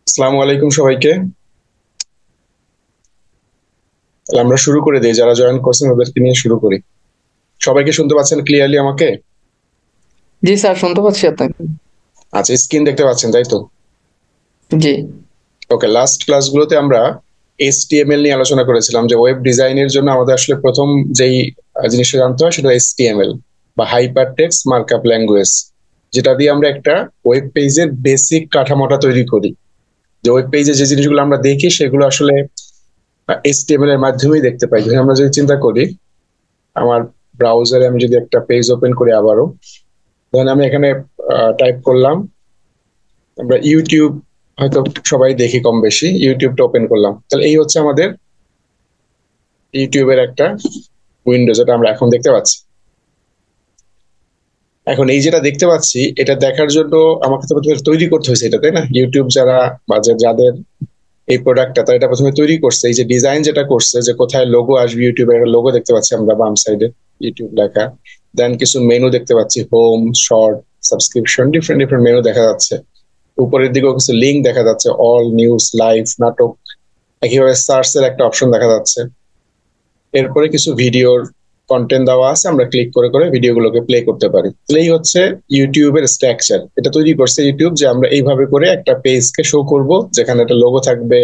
আসসালামু আলাইকুম সবাইকে। তাহলে আমরা শুরু করে দিই, যারা জয়েন করছেন ওদেরকে নিয়ে শুরু করি। সবাইকে শুনতে পাচ্ছেন ক্লিয়ারলি আমাকে? জি স্যার, শুনতে পাচ্ছি আপনাকে। আচ্ছা, স্ক্রিন দেখতে পাচ্ছেন তাই তো? জি।辩 ওকে, লাস্ট ক্লাসগুলোতে আমরা এইচটিএমএল নিয়ে আলোচনা করেছিলাম যে ওয়েব ডিজাইনের জন্য আমাদের আসলে প্রথম যেই জিনিসটা জানতে হয় সেটা এইচটিএমএল বা হাইপার টেক্সট মার্কআপ ল্যাঙ্গুয়েজ, যেটা দিয়ে আমরা একটা ওয়েব পেজের বেসিক কাঠামোটা তৈরি করি। যে ওয়েব পেজে যে জিনিসগুলো আমরা দেখি সেগুলো আসলে এইচটিএমএল এর মাধ্যমেই দেখতে পাই। ধরুন আমরা যদি চিন্তা করি, আমার ব্রাউজারে আমি যদি একটা পেজ ওপেন করি আবারও, ধরেন আমি এখানে টাইপ করলাম, আমরা ইউটিউব হয়তো সবাই দেখি কম বেশি, ইউটিউবটা ওপেন করলাম, তাহলে এই হচ্ছে আমাদের ইউটিউবের একটা উইন্ডো যেটা আমরা এখন দেখতে পাচ্ছি। এখন এই যেটা দেখতে পাচ্ছি এটা দেখার জন্য আমাকে তো প্রথমে তৈরি করতে হয়েছে এটা, তাই না? ইউটিউব যারা বা যাদের এই প্রোডাক্টটা, তারা এটা প্রথমে তৈরি করছে। এই যে ডিজাইন যেটা করছে, যে কোথায় লোগো আসবে, ইউটিউবের একটা লোগো দেখতে পাচ্ছি আমরা বাম সাইডে, ইউটিউব লেখা। দেন কিছু মেনু দেখতে পাচ্ছি, home, short, subscription, different different menu দেখা যাচ্ছে। উপরের দিকেও কিছু লিঙ্ক দেখা যাচ্ছে, অল, নিউজ, লাইভ, নাটক। একইভাবে সার্চ এর একটা অপশন দেখা যাচ্ছে। এরপরে কিছু ভিডিওর কন্টেন্ট দেওয়া আছে, আমরা ক্লিক করে করে ভিডিওগুলোকে প্লে করতে পারি। তাহলে এই হচ্ছে ইউটিউবের স্ট্রাকচার। এটা তৈরি করছে ইউটিউব যে আমরা এইভাবে করে একটা পেজকে শো করব, যেখানে একটা লোগো থাকবে,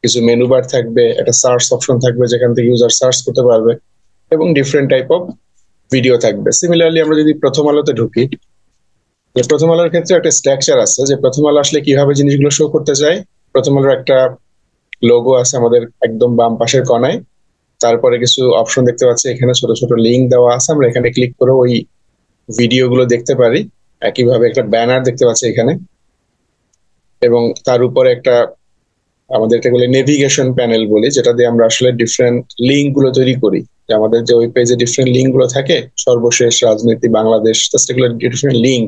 কিছু মেনু বার থাকবে, একটা সার্চ অপশন থাকবে যেখান থেকে ইউজার সার্চ করতে পারবে, এবং ডিফারেন্ট টাইপ অফ ভিডিও থাকবে। সিমিলারলি আমরা যদি প্রথম আলোতে ঢুকি, যে প্রথম আলোর ক্ষেত্রে একটা স্ট্রাকচার আছে যে প্রথম আলো আসলে কিভাবে জিনিসগুলো শো করতে চায়। প্রথম আলোর একটা লোগো আছে আমাদের একদম বাম পাশের কোনায়। তারপরে কিছু অপশন দেখতে পাচ্ছি, এখানে ছোট ছোট লিঙ্ক দেওয়া আছে, আমরা এখানে ক্লিক করে ওই ভিডিও গুলো দেখতে পারি। একইভাবে একটা ব্যানার দেখতে পাচ্ছি এখানে, এবং তার উপরে একটা আমাদের এটা বলে নেভিগেশন প্যানেল বলি, যেটা দিয়ে আমরা আসলে ডিফারেন্ট লিঙ্ক গুলো তৈরি করি। যে আমাদের যে ওই পেজে ডিফারেন্ট লিঙ্ক গুলো থাকে, সর্বশেষ, রাজনীতি, বাংলাদেশ, এগুলো ডিফারেন্ট লিঙ্ক,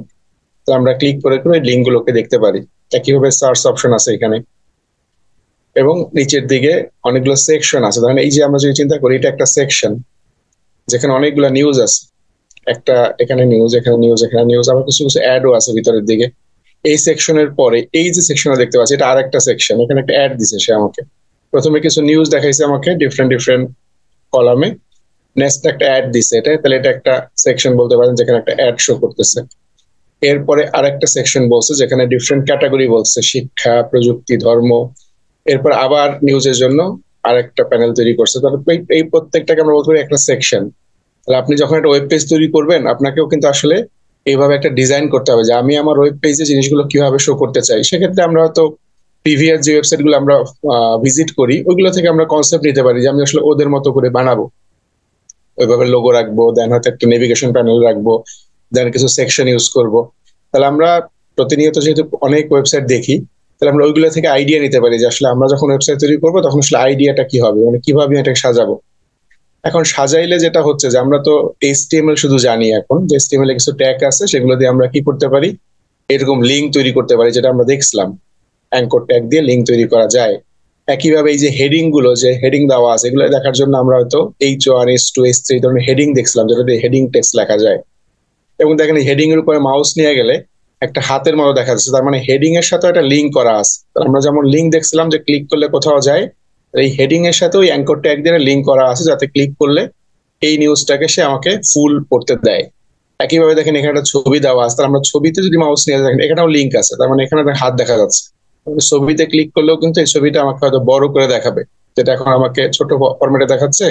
তো আমরা ক্লিক করে করে লিঙ্ক গুলোকে দেখতে পারি। একইভাবে সার্চ অপশন আছে এখানে, এবং নিচের দিকে অনেকগুলো সেকশন আছে। ধরেন এই যে আমরা যদি চিন্তা করি, এটা একটা সেকশন যেখানে অনেকগুলো নিউজ আছে। একটা এখানে নিউজ, এখানে নিউজ, এখানে নিউজ, আবার কিছু কিছু অ্যাডও আছে ভিতরের দিকে। এই সেকশনের পরে এই যে সেকশনটা দেখতে পাচ্ছি, এটা আরেকটা সেকশন, এখানে একটা অ্যাড দিছে সে আমাকে। প্রথমে কিছু নিউজ দেখাইছে আমাকে ডিফারেন্ট ডিফারেন্ট কলামে, নেক্সট একটা অ্যাড দিছে এটা, তাহলে এটা একটা সেকশন বলতে পারেন যেখানে একটা অ্যাড শো করতেছে। এরপরে আরেকটা সেকশন বলছে যেখানে ডিফারেন্ট ক্যাটাগরি বলছে, শিক্ষা, প্রযুক্তি, ধর্ম। এরপর আবার নিউজের জন্য আরেকটা প্যানেল তৈরি করছে। তাহলে এই প্রত্যেকটাকে আমরা বলতে পারি একটা সেকশন। তাহলে আপনি যখন একটা ওয়েব পেজ তৈরি করবেন, আপনাকেও কিন্তু আসলে এইভাবে একটা ডিজাইন করতে হবে যে আমি আমার ওয়েব পেজে জিনিসগুলো কিভাবে শো করতে চাই। সেক্ষেত্রে আমরা হয়তো প্রিভিয়াস যে ওয়েবসাইট গুলো আমরা ভিজিট করি, ওইগুলো থেকে আমরা কনসেপ্ট নিতে পারি যে আমি আসলে ওদের মতো করে বানাবো। ওইভাবে লোগো রাখবো, দেন হয়তো একটা নেভিগেশন প্যানেল রাখবো, দেন কিছু সেকশন ইউজ করব। তাহলে আমরা প্রতিনিয়ত যেহেতু অনেক ওয়েবসাইট দেখি, তাহলে আমরা ওইগুলো থেকে আইডিয়া নিতে পারি যে আসলে আমরা যখন ওয়েবসাইট তৈরি করবো তখন আসলে আইডিয়াটা কি হবে, মানে কিভাবে এটাকে সাজাবো। এখন সাজাইলে যেটা হচ্ছে যে আমরা তো এইচটিএমএল শুধু জানি, এখন যে এইচটিএমএল এর কিছু ট্যাগ আছে সেগুলো দিয়ে আমরা কি করতে পারি, এরকম লিঙ্ক তৈরি করতে পারি, যেটা আমরা দেখছিলাম অ্যাঙ্কর ট্যাগ দিয়ে লিঙ্ক তৈরি করা যায়। একইভাবে এই যে হেডিং গুলো, যে হেডিং দেওয়া আছে, এগুলো দেখার জন্য আমরা হয়তো H1, H2, H3 ধরনের হেডিং দেখছিলাম, যেটা দিয়ে হেডিং টেক্সট লেখা যায়। এবং দেখেন হেডিং এর উপরে মাউস নিয়ে গেলে একটা হাতের মতো দেখা যাচ্ছে, তার মানে হেডিং এর সাথে একটা লিঙ্ক করা আছে। আমরা যেমন লিঙ্ক দেখছিলাম যে ক্লিক করলে কোথাও যায়, এই হেডিং এর সাথে ওই অ্যাঙ্কর ট্যাগ দিয়ে লিঙ্ক করা আছে, যাতে ক্লিক করলে এই নিউজটাকে সে আমাকে ফুল পড়তে দেয়। একইভাবে দেখেন এখানে একটা ছবি দেওয়া আছে, তাহলে আমরা ছবিতে যদি মাউস নিয়ে দেখেন এখানেও লিঙ্ক আছে, তার মানে এখানে হাত দেখা যাচ্ছে। ছবিতে ক্লিক করলেও কিন্তু এই ছবিটা আমাকে হয়তো বড় করে দেখাবে, যেটা এখন আমাকে ছোট ফরম্যাটে দেখাচ্ছে,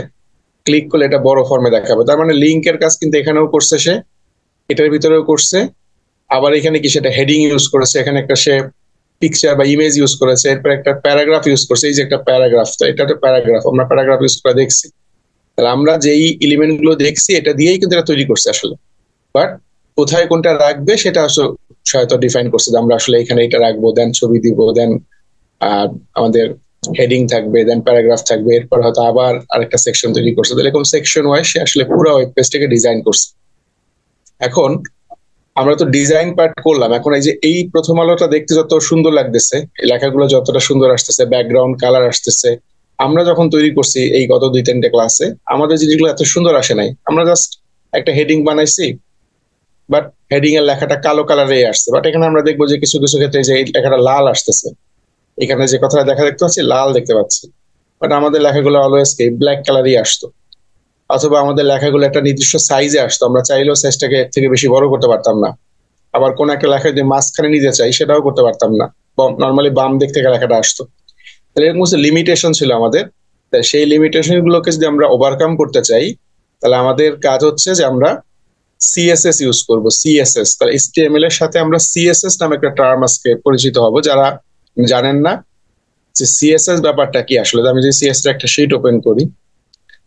ক্লিক করলে এটা বড় ফর্মে দেখাবে। তার মানে লিঙ্কের কাজ কিন্তু এখানেও করছে সে, এটার ভিতরেও করছে। আবার এখানে কি সেটা হেডিং ইউজ করেছে, এখানে একটা সে পিকচার বা ইমেজ ইউজ করেছে, এরপর একটা প্যারাগ্রাফ ইউজ করছে। এই যে একটা প্যারাগ্রাফ, তো এটা একটা প্যারাগ্রাফ, আমরা প্যারাগ্রাফ ইউজ করে দেখছি। তাহলে আমরা যেই এলিমেন্ট গুলো দেখছি এটা দিয়েই কিন্তু এটা তৈরি করছে আসলে। বাট কোথায় কোনটা রাখবে সেটা আসলে হয়তো ডিফাইন করছে, যে আমরা আসলে এখানে এটা রাখবো, দেন ছবি দিব, দেন আমাদের হেডিং থাকবে, দেন প্যারাগ্রাফ থাকবে, এরপর হয়তো আবার আরেকটা সেকশন তৈরি করছে। তাহলে এরকম সেকশন ওয়াইজ সে আসলে পুরো ওয়েব পেজটাকে ডিজাইন করছে। এখন আমরা তো ডিজাইন পার্ট করলাম, এখন এই যে এই প্রথম আলোটা দেখতে যত সুন্দর লাগতেছে, এই লেখাগুলো যতটা সুন্দর আসতেছে, ব্যাকগ্রাউন্ড কালার আসতেছে, আমরা যখন তৈরি করছি এই গত 2-3টে ক্লাসে, আমাদের জিনিসগুলো এত সুন্দর আসে নাই। আমরা জাস্ট একটা হেডিং বানাইছি, বাট হেডিং এর লেখাটা কালো কালারে আসছে। বাট এখানে আমরা দেখবো যে কিছু কিছু ক্ষেত্রে যে এই লেখাটা লাল আসতেছে। এখানে যে কথাটা দেখতে পাচ্ছি লাল দেখতে পাচ্ছি, বাট আমাদের লেখাগুলো অলওয়েজ কি ব্ল্যাক কালারই আসতো। অথবা আমাদের লেখাগুলো একটা নির্দিষ্ট সাইজে আসতো, আমরা চাইলেও সাইজটাকে এর থেকে বেশি বড় করতে পারতাম না। আবার কোন একটা লেখা যদি মাঝখানে নিতে চাই সেটাও করতে পারতাম না, নর্মালি বাম দিক থেকে লেখাটা আসতো। তাহলে এরকম কিছু লিমিটেশন ছিল আমাদের। তাই সেই লিমিটেশন গুলোকে যদি আমরা ওভারকাম করতে চাই, তাহলে আমাদের কাজ হচ্ছে যে আমরা সিএসএস ইউজ করব। সিএসএস, তাহলে এইচটিএমএল এর সাথে আমরা সিএসএস নামে একটা টার্ম আজকে পরিচিত হব। যারা জানেন না যে সিএসএস ব্যাপারটা কি আসলে, আমি যদি সিএসএস একটা শিট ওপেন করি,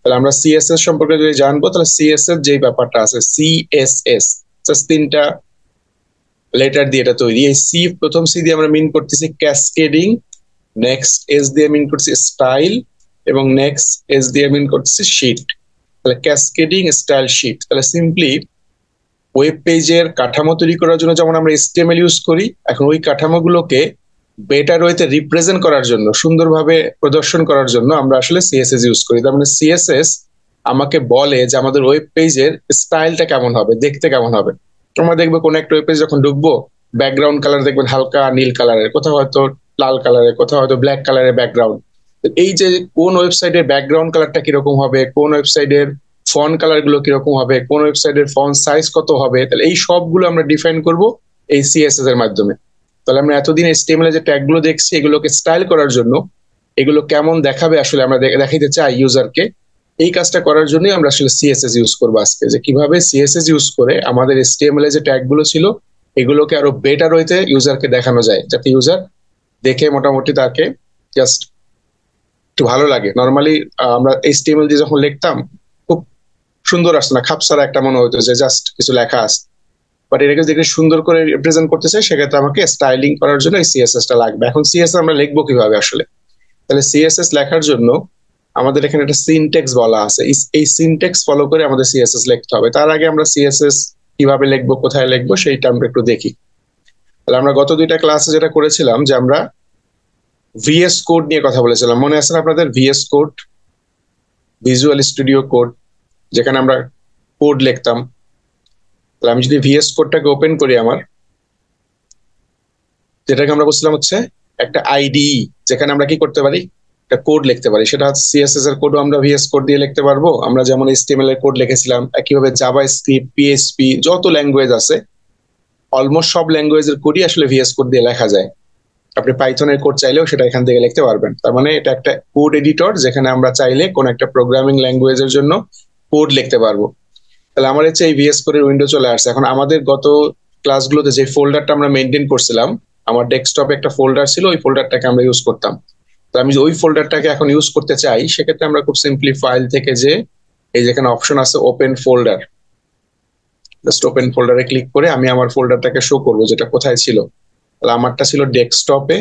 তাহলে আমরা সিএসএস সম্পর্কে যদি জানবো, তাহলে সিএসএস যেই ব্যাপারটা আছে সিএসএস, তিনটা লেটার দিয়ে এটা তৈরি। এই সি, প্রথম সি দিয়ে আমরা মিন করতেছি ক্যাসকেডিং, নেক্সট এস দিয়ে মিন করতেছি স্টাইল, এবং নেক্সট এস দিয়ে মিন করতেছি শিট। তাহলে ক্যাসকেডিং স্টাইল শিট, তাহলে সিম্পলি ওয়েব পেজের কাঠামো তৈরি করার জন্য যেমন আমরা এইচটিএমএল ইউজ করি, এখন ওই কাঠামোগুলোকে বেটার ওয়েতে রিপ্রেজেন্ট করার জন্য, সুন্দরভাবে প্রদর্শন করার জন্য আমরা আসলে সিএসএস ইউজ করি। তার মানে সিএসএস আমাকে বলে যে আমাদের ওয়েব পেজের স্টাইলটা কেমন হবে, দেখতে কেমন হবে। তোমরা দেখবে কোন একটা ওয়েব পেজ যখন ঢুকবো, ব্যাকগ্রাউন্ড কালার দেখবেন হালকা নীল কালারের, কোথাও হয়তো লাল কালারের, কোথাও হয়তো ব্ল্যাক কালারের ব্যাকগ্রাউন্ড। এই যে কোন ওয়েবসাইটের ব্যাকগ্রাউন্ড কালারটা কিরকম হবে, কোন ওয়েবসাইটের ফন্ট কালার গুলো কিরকম হবে, কোন ওয়েবসাইটের ফন্ট সাইজ কত হবে, তাহলে এই সবগুলো আমরা ডিফাইন করব এই সিএসএস এর মাধ্যমে। তাহলে আমরা এতদিন এইচটিএমএল এর যে ট্যাগ গুলো দেখছি, এগুলোকে স্টাইল করার জন্য, এগুলো কেমন দেখাবে আসলে আমরা দেখাইতে চাই ইউজারকে, এই কাজটা করার জন্যই আমরা আসলে সিএসএস ইউজ করবো আজকে। যে কিভাবে সিএসএস ইউজ করে আমাদের এইচটিএমএল এর যে ট্যাগ গুলো ছিল এগুলোকে আরো বেটার হইতে ইউজারকে দেখানো যায়, যাতে ইউজার দেখে মোটামুটি তাকে জাস্ট একটু ভালো লাগে। নর্মালি আমরা এইচটিএমএল দিয়ে যখন লিখতাম খুব সুন্দর আসতো না, খাপসারা একটা মনে হতো যে জাস্ট কিছু লেখা আছে। বাট এটাকে যদি সুন্দর করে রিপ্রেজেন্ট করতে চাই, সেক্ষেত্রে আমাকে স্টাইলিং করার জন্য এই সিএসএস টা লাগবে। এখন সিএসএস আমরা লিখবো কিভাবে আসলে? তাহলে সিএসএস লেখার জন্য আমাদের এখানে একটা সিনটেক্স বলা আছে, এই সিনটেক্স ফলো করে আমাদের সিএসএস লিখতে হবে। তার আগে আমরা সিএসএস কিভাবে লিখবো, কোথায় লিখবো, সেইটা আমরা একটু দেখি। তাহলে আমরা গত দুইটা ক্লাসে যেটা করেছিলাম, যে আমরা ভিএস কোড নিয়ে কথা বলেছিলাম, মনে আছে না আপনাদের? VS code, Visual Studio code, যেখানে আমরা কোড লিখতাম। তাহলে আমি যদি ভিএস কোডটাকে ওপেন করি, আমার যেটাকে আমরা বলছিলাম হচ্ছে একটা আইডি, যেখানে আমরা কি করতে পারি, একটা কোড লিখতে পারি। সেটা হচ্ছে সিএসএস এর কোডও আমরা ভিএস কোড দিয়ে লিখতে পারবো। আমরা যেমন এইচটিএমএল এর কোড লিখেছিলাম, একইভাবে জাভা স্ক্রিপ্ট, পিএইচপি, যত ল্যাঙ্গুয়েজ আছে অলমোস্ট সব ল্যাঙ্গুয়েজের কোডই আসলে ভিএস কোড দিয়ে লেখা যায়। আপনি পাইথনের কোড চাইলেও সেটা এখান থেকে লিখতে পারবেন। তার মানে এটা একটা কোড এডিটর, যেখানে আমরা চাইলে কোন একটা প্রোগ্রামিং ল্যাঙ্গুয়েজের জন্য কোড লিখতে পারবো। তাহলে আমার হচ্ছে এই ভিএস কোডের উইন্ডো চলে আসছে। এখন আমাদের গত ক্লাসগুলোতে যে ফোল্ডারটা আমরা মেনটেন করছিলাম, আমার ডেস্কটপে একটা ফোল্ডার ছিল, ওই ফোল্ডারটাকে আমরা ইউজ করতাম। তো আমি ওই ফোল্ডারটাকে এখন ইউজ করতে চাই, সেক্ষেত্রে আমরা খুব সিম্পলি ফাইল থেকে যে এই যেখানে অপশন আছে ওপেন ফোল্ডার, জাস্ট ওপেন ফোল্ডারে ক্লিক করে আমি আমার ফোল্ডারটাকে শো করবো যেটা কোথায় ছিল। তাহলে আমারটা ছিল ডেস্কটপে,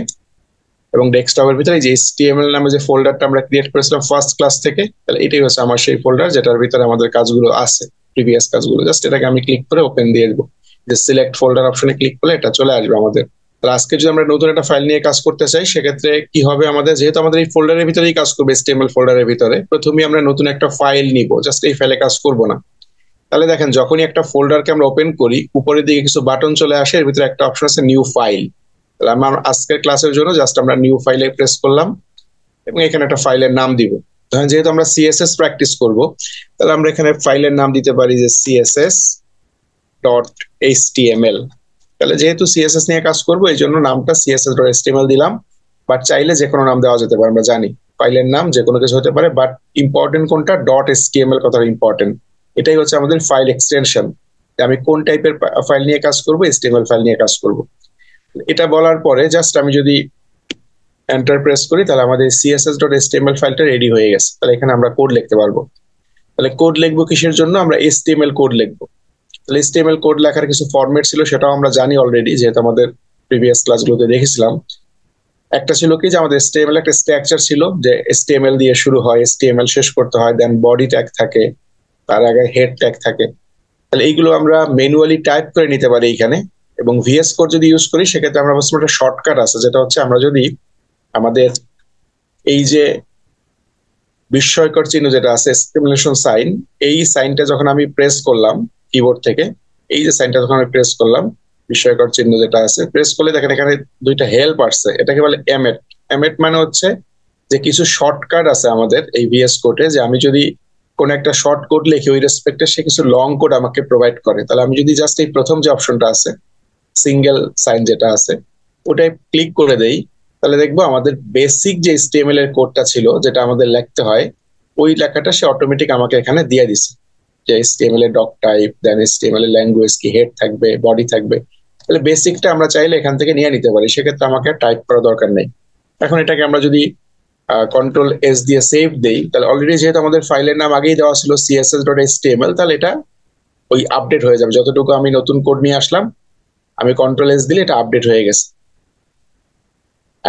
এবং ডেস্কটপের ভিতরে যে এইচটিএমএল নামে যে ফোল্ডারটা আমরা ক্রিয়েট করেছিলাম ফার্স্ট ক্লাস থেকে, তাহলে এটাই হচ্ছে আমার সেই ফোল্ডার যেটার ভিতরে আমাদের কাজগুলো আছে, প্রিভিয়াস কাজগুলো। জাস্ট এটাকে আমি ক্লিক করে ওপেন দিয়ে দেবো, যে সিলেক্ট ফোল্ডার অপশনে ক্লিক করলে এটা চলে আসবে আমাদের। তাহলে আজকে যদি আমরা নতুন একটা ফাইল নিয়ে কাজ করতে চাই, সেক্ষেত্রে কি হবে আমাদের, যেহেতু আমাদের এই ফোল্ডারের ভিতরেই কাজ করবে, এইচটিএমএল ফোল্ডারের ভিতরে, প্রথমে আমরা নতুন একটা ফাইল নিব, জাস্ট এই ফাইলে কাজ করব না। তাহলে দেখেন, যখনই একটা ফোল্ডারকে আমরা ওপেন করি, উপরের দিকে কিছু বাটন চলে আসে, এর ভিতরে একটা অপশন আছে নিউ ফাইল। তাহলে আমার আজকের ক্লাসের জন্য জাস্ট আমরা নিউ ফাইলে প্রেস করলাম, এবং এখানে একটা ফাইলের নাম দিব। যেহেতু আমরা সিএসএস প্র্যাকটিস করব, তাহলে আমরা এখানে ফাইলের নাম দিতে পারি যে সিএসএস ডট এইচটিএমএল। তাহলে যেহেতু সিএসএস নিয়ে কাজ করবো, এই জন্য নামটা সিএসএস ডট এইচটিএমএল দিলাম। বাট চাইলে যে কোনো নাম দেওয়া যেতে পারে, আমরা জানি ফাইলের নাম যে কোনো কিছু হতে পারে, বাট ইম্পর্টেন্ট কোনটা, ডট এইচটিএমএল কথাটা ইম্পর্টেন্ট। এটাই হচ্ছে আমাদের ফাইল এক্সটেনশন, আমি কোন টাইপের ফাইল নিয়ে কাজ করবো, এইচটিএমএল ফাইল নিয়ে কাজ করব। এটা বলার পরে জাস্ট আমি যদি এন্টার প্রেস করি, তাহলে আমাদের সিএসএস ডট এইচটিএমএল ফাইলটা রেডি হয়ে গেছে। তাহলে এখানে আমরা কোড লিখতে পারবো। তাহলে কোড লিখবো কিসের জন্য, আমরা এইচটিএমএল কোড লিখবো। তাহলে এইচটিএমএল কোড লেখার কিছু ফরম্যাট ছিল, সেটাও আমরা জানি অলরেডি, যেহেতু আমাদের প্রিভিয়াস ক্লাসগুলোতে দেখেছিলাম। একটা ছিল কি, যে আমাদের এইচটিএমএল একটা স্ট্রাকচার ছিল, যে এইচটিএমএল দিয়ে শুরু হয়, এইচটিএমএল শেষ করতে হয়, দেন বডি ট্যাগ থাকে, তার আগে হেড ট্যাগ থাকে। তাহলে এইগুলো আমরা ম্যানুয়ালি টাইপ করে নিতে পারি এইখানে। এবং ভিএস কোড যদি ইউজ করি, সেক্ষেত্রে আমরা একটা শর্টকাট আছে, যেটা হচ্ছে আমরা যদি আমাদের এই যে বিস্ময়কর চিহ্ন যেটা আছে, এক্সক্লেমেশন সাইন, এই সাইনটা যখন আমি প্রেস করলাম কিবোর্ড থেকে, এই যে সাইনটা যখন আমি প্রেস করলাম, বিস্ময়কর চিহ্ন যেটা আছে, প্রেস করলে দেখেন এখানে দুইটা হেল্প আসছে, এটাকে বলে এমেট। এমএট মানে হচ্ছে যে কিছু শর্টকাট আছে আমাদের এই ভিএস কোডে, যে আমি যদি কোন একটা শর্ট কোড লিখি ওই রেসপেক্টে সে কিছু লং কোড আমাকে প্রোভাইড করে। তাহলে আমি যদি জাস্ট এই প্রথম যে অপশনটা আছে সিঙ্গেল সাইন যেটা আছে ওটাই ক্লিক করে দেই, তাহলে দেখবো আমাদের বেসিক যে এইচটিএমএল এর কোডটা ছিল যেটা আমাদের লিখতে হয় ওই লেখাটা সে অটোমেটিক আমাকে এখানে দিয়ে দিছে, যে এইচটিএমএল এর ডক টাইপ, দেন এইচটিএমএল এর ল্যাঙ্গুয়েজ কি, হেড থাকবে, বডি থাকবে। তাহলে বেসিকটা আমরা চাইলে এখান থেকে নিয়ে নিতে পারি, সেক্ষেত্রে আমাকে টাইপ করা দরকার নেই। এখন এটাকে আমরা যদি কন্ট্রোল এস দিয়ে সেভ দেই, তাহলে অলরেডি যেহেতু আমাদের ফাইলের নাম আগেই দেওয়া ছিল css.html, তাহলে এটা ওই আপডেট হয়ে যাবে। যতটুকু আমি নতুন কোড নিয়ে আসলাম আমি কন্ট্রোল এস দিলে এটা আপডেট হয়ে গেছে।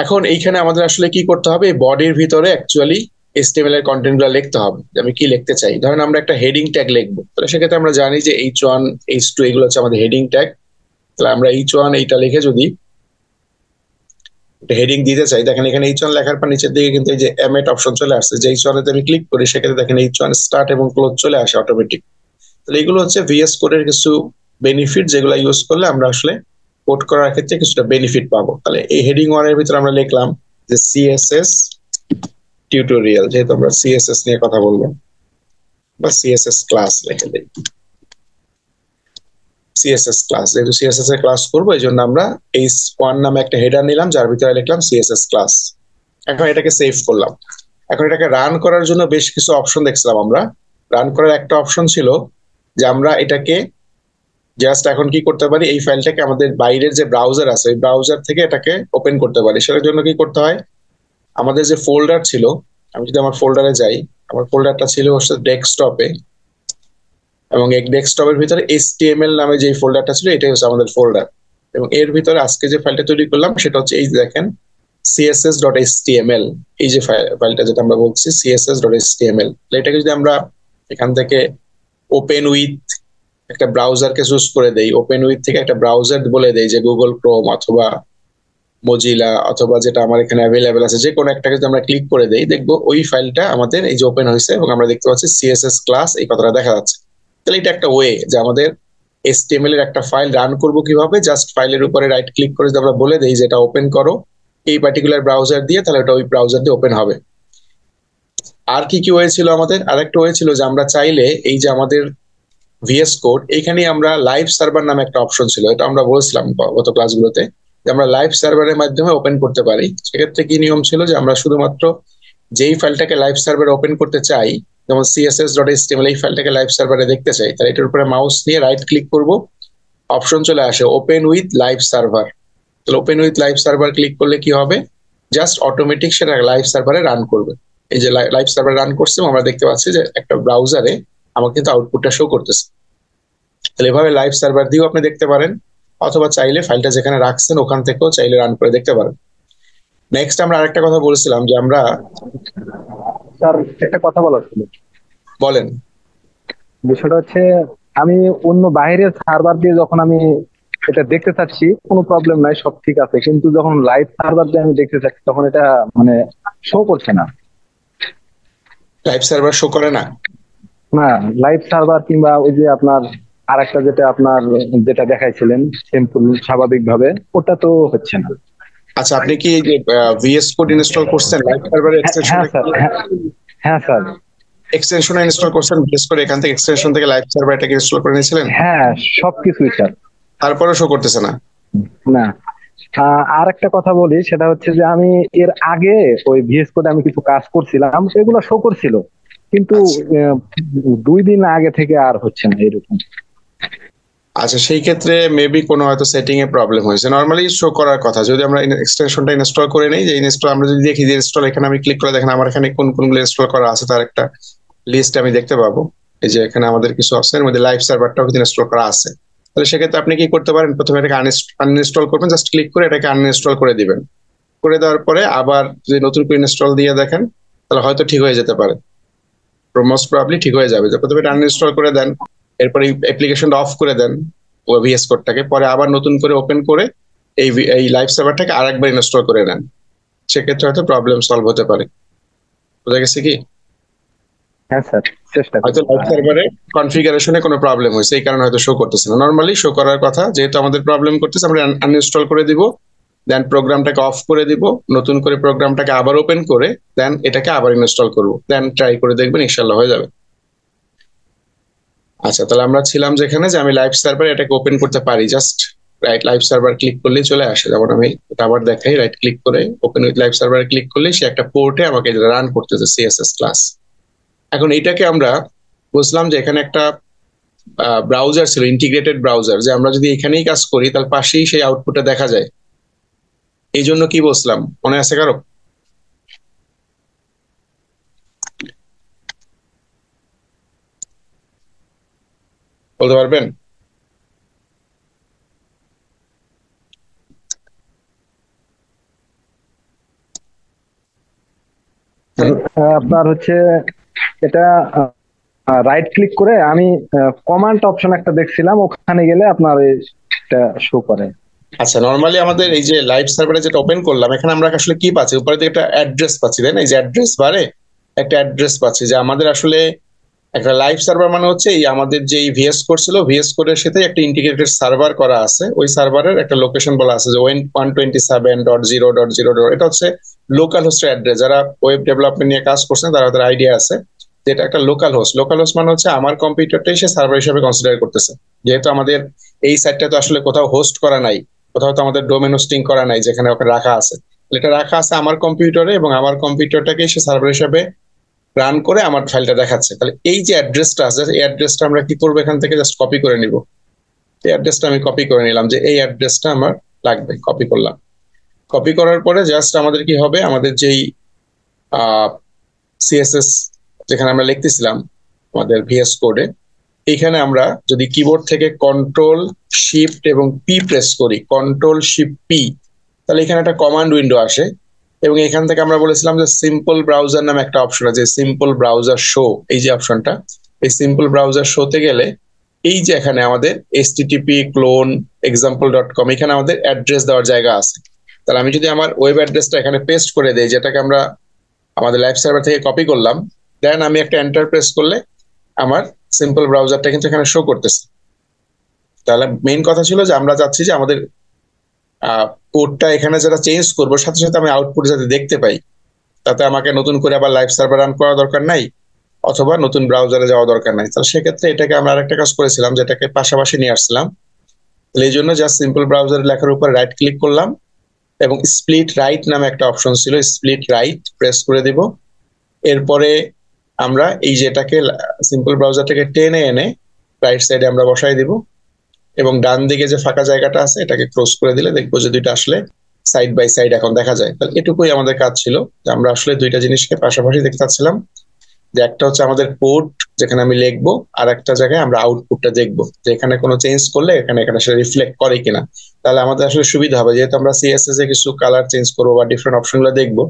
এখন এইখানে আমাদের আসলে কি করতে হবে, এই বডির ভিতরে অ্যাকচুয়ালি HTML এর কন্টেন্ট গুলো লিখতে হবে, যে আমি কি লিখতে চাই। ধরেন আমরা একটা হেডিং ট্যাগ লিখবো, তাহলে সেক্ষেত্রে আমরা জানি যে H1 H2 এগুলো হচ্ছে আমাদের হেডিং ট্যাগ। তাহলে আমরা H1 এইটা লিখে যদি হেডিং দিতে চাই, দেখেন এখানে H1 লেখার পর নিচের দিকে কিন্তু এই যে এমএট অপশন চলে আসছে, যে H1 এতে আমি ক্লিক করি সেক্ষেত্রে দেখেন H1 স্টার্ট এবং ক্লোজ চলে আসে অটোমেটিক। তাহলে এগুলো হচ্ছে ভিএস কোডের কিছু বেনিফিট, যেগুলো ইউজ করলে আমরা আসলে কোড করার ক্ষেত্রে কিছুটা বেনিফিট পাবো। তাহলে এই হেডিং ওয়ান এর ভিতরে আমরা লিখলাম যে সিএসএস টিউটোরিয়াল, যেহেতু আমরা সিএসএস নিয়ে কথা বলবো, বা সিএসএস ক্লাস লিখে দিই। সিএসএস ক্লাস, যেহেতু সিএসএস এর ক্লাস করবো এই জন্য আমরা এই ওয়ান নামে একটা হেডার নিলাম, যার ভিতরে লিখলাম সিএসএস ক্লাস। এখন এটাকে সেভ করলাম। এখন এটাকে রান করার জন্য বেশ কিছু অপশন দেখছিলাম আমরা। রান করার একটা অপশন ছিল যে আমরা এটাকে জাস্ট এখন কি করতে পারি, এই ফাইলটাকে আমাদের বাইরের যে ব্রাউজার আছে ওই ব্রাউজার থেকে এটাকে ওপেন করতে পারি। সেটার জন্য কি করতে হয়, আমাদের যে ফোল্ডার ছিল, আমি যদি আমার ফোল্ডারে যাই, আমার ফোল্ডারটা ছিল হচ্ছে ডেস্কটপে, এবং এই ডেস্কটপের ভিতরে HTML নামে যে ফোল্ডারটা ছিল এটাই হচ্ছে আমাদের ফোল্ডার। এবং এর ভিতরে আজকে যে ফাইলটা তৈরি করলাম সেটা হচ্ছে এই দেখেন css.html, এই যে ফাইলটা যেটা আমরা বলছি css.html। এটাকে যদি আমরা এখান থেকে ওপেন উইথ একটা ব্রাউজারকে চুজ করে দেই, ওপেন উইথ থেকে একটা ব্রাউজার বলে দেই যে গুগল ক্রোম অথবা মজিলা অথবা যেটা আমার এখানে অ্যাভেলেবেল আছে, যে কোনো একটাকে যদি আমরা ক্লিক করে দেই দেখবো ওই ফাইলটা আমাদের এই যে ওপেন হয়েছে এবং আমরা দেখতে পাচ্ছি সিএসএস ক্লাস এই কথাটা দেখা যাচ্ছে। তাহলে এটা একটা ওয়ে যে আমাদের HTML এর একটা ফাইল রান করবো কিভাবে, জাস্ট ফাইলের উপরে রাইট ক্লিক করে যদি আমরা বলে দেই যে এটা ওপেন করো এই পার্টিকুলার ব্রাউজার দিয়ে, তাহলে ওটা ওই ব্রাউজার দিয়ে ওপেন হবে। আর কি কি ওয়ে ছিল আমাদের, আরেকটা ওয়ে ছিল যে আমরা চাইলে এই যে আমাদের ভিএস কোড এইখানে আমরা লাইভ সার্ভার নামে একটা অপশন ছিল, এটা আমরা বলছিলাম গত ক্লাসগুলোতে যে আমরা লাইভ সার্ভারের মাধ্যমে ওপেন করতে পারি। সেক্ষেত্রে কি নিয়ম ছিল যে আমরা শুধুমাত্র যেই ফাইলটাকে লাইভ সার্ভারে ওপেন করতে চাই, যেমন css.html এই ফাইলটাকে লাইভ সার্ভারে দেখতে চাই, তাহলে এটার উপরে মাউস নিয়ে রাইট ক্লিক করব, অপশন চলে আসে ওপেন উইথ লাইভ সার্ভার। তাহলে open with live server click করলে কি হবে, জাস্ট অটোমেটিক সেটা লাইভ সার্ভারে রান করবে। এই যে লাইভ সার্ভার রান করছে আমরা দেখতে পাচ্ছি যে একটা ব্রাউজারে আমাকে কিন্তু আউটপুটটা শো করতেছে। তাহলে এভাবে লাইভ সার্ভার দিয়েও আপনি দেখতে পারেন, অথবা চাইলে ফাইলটা যেখানে রাখছেন ওখান থেকেও চাইলে রান করে দেখতে পারেন। নেক্সট আমরা আরেকটা কথা বলেছিলাম যে আমরা, স্যার একটা কথা বলার ছিল। বলেন। বিষয়টা হচ্ছে আমি অন্য বাইরের সার্ভার দিয়ে যখন আমি এটা দেখতে চাচ্ছি কোনো প্রবলেম নাই, সব ঠিক আছে, কিন্তু যখন লাইভ সার্ভার দিয়ে আমি দেখতে চাচ্ছি তখন এটা মানে শো করছে না। লাইভ সার্ভার শো করে না? না, লাইভ সার্ভার কিংবা ওই যে আপনার আরেকটা যেটা আপনার যেটা দেখাইছিলেন সিম্পল স্বাভাবিকভাবে ওটা তো হচ্ছে না। আচ্ছা, আপনি কি এই যে ভিএস কোড ইনস্টল করছেন লাইভ সার্ভারের এক্সটেনশন? হ্যাঁ স্যার, হ্যাঁ স্যার, এক্সটেনশন ইনস্টল করছেন ভিএস কোড, এখান থেকে এক্সটেনশন থেকে লাইভ সার্ভার এটাকে ইনস্টল করে নিয়েছিলেন? হ্যাঁ সবকিছুই স্যার। তারপরে শো করতেছে না? না, আর একটা কথা বলি, সেটা হচ্ছে যে আমি এর আগে ওই ভিএস কোডে আমি কিছু কাজ করছিলাম, সেগুলো শো করছিল, কিন্তু আচ্ছা। 2 দিন আগে থেকে আর হচ্ছে না এরকম। আচ্ছা, সেই ক্ষেত্রে মেবি কোনো হয়তো সেটিং এ প্রবলেম হয়েছে। নরমালি শো করার কথা, যদি আমরা এক্সটেনশনটা ইনস্টল করে নেই, যে ইনস্টল আমরা যদি দেখি যে ইনস্টল, এখানে আমি ক্লিক করে দেখেন আমার এখানে কোন কোনগুলো ইনস্টল করা আছে তার একটা লিস্ট আমি দেখতে পাবো। এই যে এখানে আমাদের কিছু আছে, এর মধ্যে লাইভ সার্ভারটাও কিন্তু ইনস্টল করা আছে। তাহলে সেক্ষেত্রে আপনি কি করতে পারেন, প্রথমে এটাকে আনইনস্টল করবেন, জাস্ট ক্লিক করে এটাকে আনইনস্টল করে দিবেন। করে দেওয়ার পরে আবার যদি নতুন করে ইনস্টল দিয়ে দেখেন তাহলে হয়তো ঠিক হয়ে যেতে পারে, মোস্ট প্রবাবলি ঠিক হয়ে যাবে। যে প্রথমে এটা আনইনস্টল করে দেন, এরপরে অ্যাপ্লিকেশনটা অফ করে দেন ভিএস কোডটাকে, পরে আবার নতুন করে ওপেন করে এই লাইভ সার্ভারটাকে আরেকবার ইনস্টল করে নেন, সেক্ষেত্রে হয়তো প্রবলেম সলভ হতে পারে। বোঝা গেছে কি? হ্যাঁ স্যার, চেষ্টা হয়তো লাইভ সার্ভারে কনফিগারেশনে কোনো প্রবলেম হয়েছে, এই কারণে হয়তো শো করতেছে না। নর্মালি শো করার কথা, যেহেতু আমাদের প্রবলেম করতেছে আমরা আনইনস্টল করে দিব, দেন প্রোগ্রামটাকে অফ করে দিব, নতুন করে প্রোগ্রামটাকে আবার ওপেন করে দেন এটাকে আবার ইনস্টল করব, দেন ট্রাই করে দেখবেন ইনশাল্লাহ হয়ে যাবে। আচ্ছা, তাহলে আমরা ছিলাম যেখানে যে আমি লাইভ সার্ভার এটাকে ওপেন করতে পারি, just right live server click করলেই চলে আসে। যেমন আমি এটা আবার দেখাই, রাইট ক্লিক করে ওপেন উইথ লাইভ সার্ভারে ক্লিক করলেই সে একটা পোর্টে আমাকে রান করতেছে সিএসএস ক্লাস। এখন এটাকে আমরা বুঝলাম যে এখানে একটা ব্রাউজার ছিল, ইন্টিগ্রেটেড ব্রাউজার, যে আমরা যদি এখানেই কাজ করি তাহলে পাশেই সেই আউটপুটটা দেখা যায়। এই জন্য কি বলছিলাম মনে আছে কারো? বলতে পারবেন? আপনার হচ্ছে এটা রাইট ক্লিক করে আমি কমান্ড অপশন একটা দেখছিলাম, ওখানে গেলে আপনার এটা শো করে। আচ্ছা, নর্মালি আমাদের এই যে লাইভ সার্ভারে যেটা ওপেন করলাম, এখানে আমরা আসলে কি পাচ্ছি? উপরে দিকে একটা অ্যাড্রেস পাচ্ছি, তাই না? এই যে অ্যাড্রেস বারে একটা অ্যাড্রেস পাচ্ছি, যে আমাদের আসলে একটা লাইভ সার্ভার মানে হচ্ছে এই আমাদের যে ভিএস কোড ছিল, ভিএস কোডের সাথে একটা ইন্টিগ্রেটেড সার্ভার করা আছে, ওই সার্ভারের একটা লোকেশন বলা আছে যে 127.0.0. এটা হচ্ছে লোকাল হোস্টের অ্যাড্রেস। যারা ওয়েব ডেভেলপমেন্ট নিয়ে কাজ করছেন তারা তাদের আইডিয়া আছে যে এটা একটা লোকাল হোস্ট। লোকাল হোস্ট মানে হচ্ছে আমার কম্পিউটারটাই সে সার্ভার হিসেবে কনসিডার করতেছে, যেহেতু আমাদের এই সাইটটা তো আসলে কোথাও হোস্ট করা নাই, কোথাও তো আমাদের ডোমেন হোস্টিং করা নাই যেখানে ওকে রাখা আছে। এটা রাখা আছে আমার কম্পিউটারে, এবং আমার কম্পিউটারটাকে সে সার্ভার হিসেবে রান করে আমার ফাইলটা দেখাচ্ছে। তাহলে এই যে অ্যাড্রেসটা আছে, এই অ্যাড্রেসটা আমরা কি করবো, এখান থেকে জাস্ট কপি করে নিব। এই অ্যাড্রেসটা আমি কপি করে নিলাম, যে এই অ্যাড্রেসটা আমার লাগবে, কপি করলাম। কপি করার পরে জাস্ট আমাদের কি হবে, আমাদের যেই সিএসএস যেখানে আমরা লিখতেছিলাম আমাদের ভিএস কোডে, এইখানে আমরা যদি কিবোর্ড থেকে কন্ট্রোল শিফট এবং পি প্রেস করি, কন্ট্রোল শিফট পি, তাহলে এখানে একটা কমান্ড উইন্ডো আসে। এবং এখান থেকে আমরা বলেছিলাম যে সিম্পল ব্রাউজার নামে একটা অপশন আছে, সিম্পল ব্রাউজার শো, এই যে অপশনটা, এই সিম্পল ব্রাউজার শোতে গেলে এই যে এখানে আমাদের http://clone.example.com, এখানে আমাদের অ্যাড্রেস দেওয়ার জায়গা আছে। তাহলে আমি যদি আমার ওয়েব অ্যাড্রেসটা এখানে পেস্ট করে দেই, যেটাকে আমরা আমাদের লাইভ সার্ভার থেকে কপি করলাম, দেন আমি একটা এন্টার প্রেস করলে আমার সিম্পল ব্রাউজারটা কিন্তু এখানে শো করতেছে। তাহলে মেইন কথা ছিল যে আমরা চাচ্ছি যে আমাদের কোডটা এখানে যারা চেঞ্জ করবো, সাথে সাথে আমি আউটপুট যাতে দেখতে পাই, তাতে আমাকে নতুন করে আবার লাইভ সার্ভার রান করা দরকার নাই, অথবা নতুন ব্রাউজারে যাওয়া দরকার নাই। তাহলে সেক্ষেত্রে এটাকে আমরা আরেকটা কাজ করেছিলাম, যেটাকে পাশাপাশি নিয়ে আসছিলাম। তাহলে এই জন্য জাস্ট সিম্পল ব্রাউজার লেখার উপর রাইট ক্লিক করলাম, এবং স্প্লিট রাইট নামে একটা অপশন ছিল, স্প্লিট রাইট প্রেস করে দিব। এরপরে আমরা এই যেটাকে সিম্পল ব্রাউজারটাকে টেনে এনে রাইট সাইডে আমরা বসাই দিব, এবং ডান দিকে যে ফাঁকা জায়গাটা আছে এটাকে ক্লোজ করে দিলে দেখবো যে দুইটা আসলে সাইড বাই সাইড এখন দেখা যায়। তাহলে এটুকুই আমাদের কাজ ছিল, যে আমরা আসলে দুইটা জিনিসকে পাশাপাশি দেখতে চাচ্ছিলাম, যে একটা হচ্ছে আমাদের কোড যেখানে আমি লিখবো, আর একটা জায়গায় আমরা আউটপুটটা দেখবো, যে এখানে কোনো চেঞ্জ করলে এখানে এখানে সেটা রিফ্লেক্ট করে কিনা। তাহলে আমাদের আসলে সুবিধা হবে, যেহেতু আমরা সিএসএস এ কিছু কালার চেঞ্জ করবো বা ডিফারেন্ট অপশন গুলো দেখবো,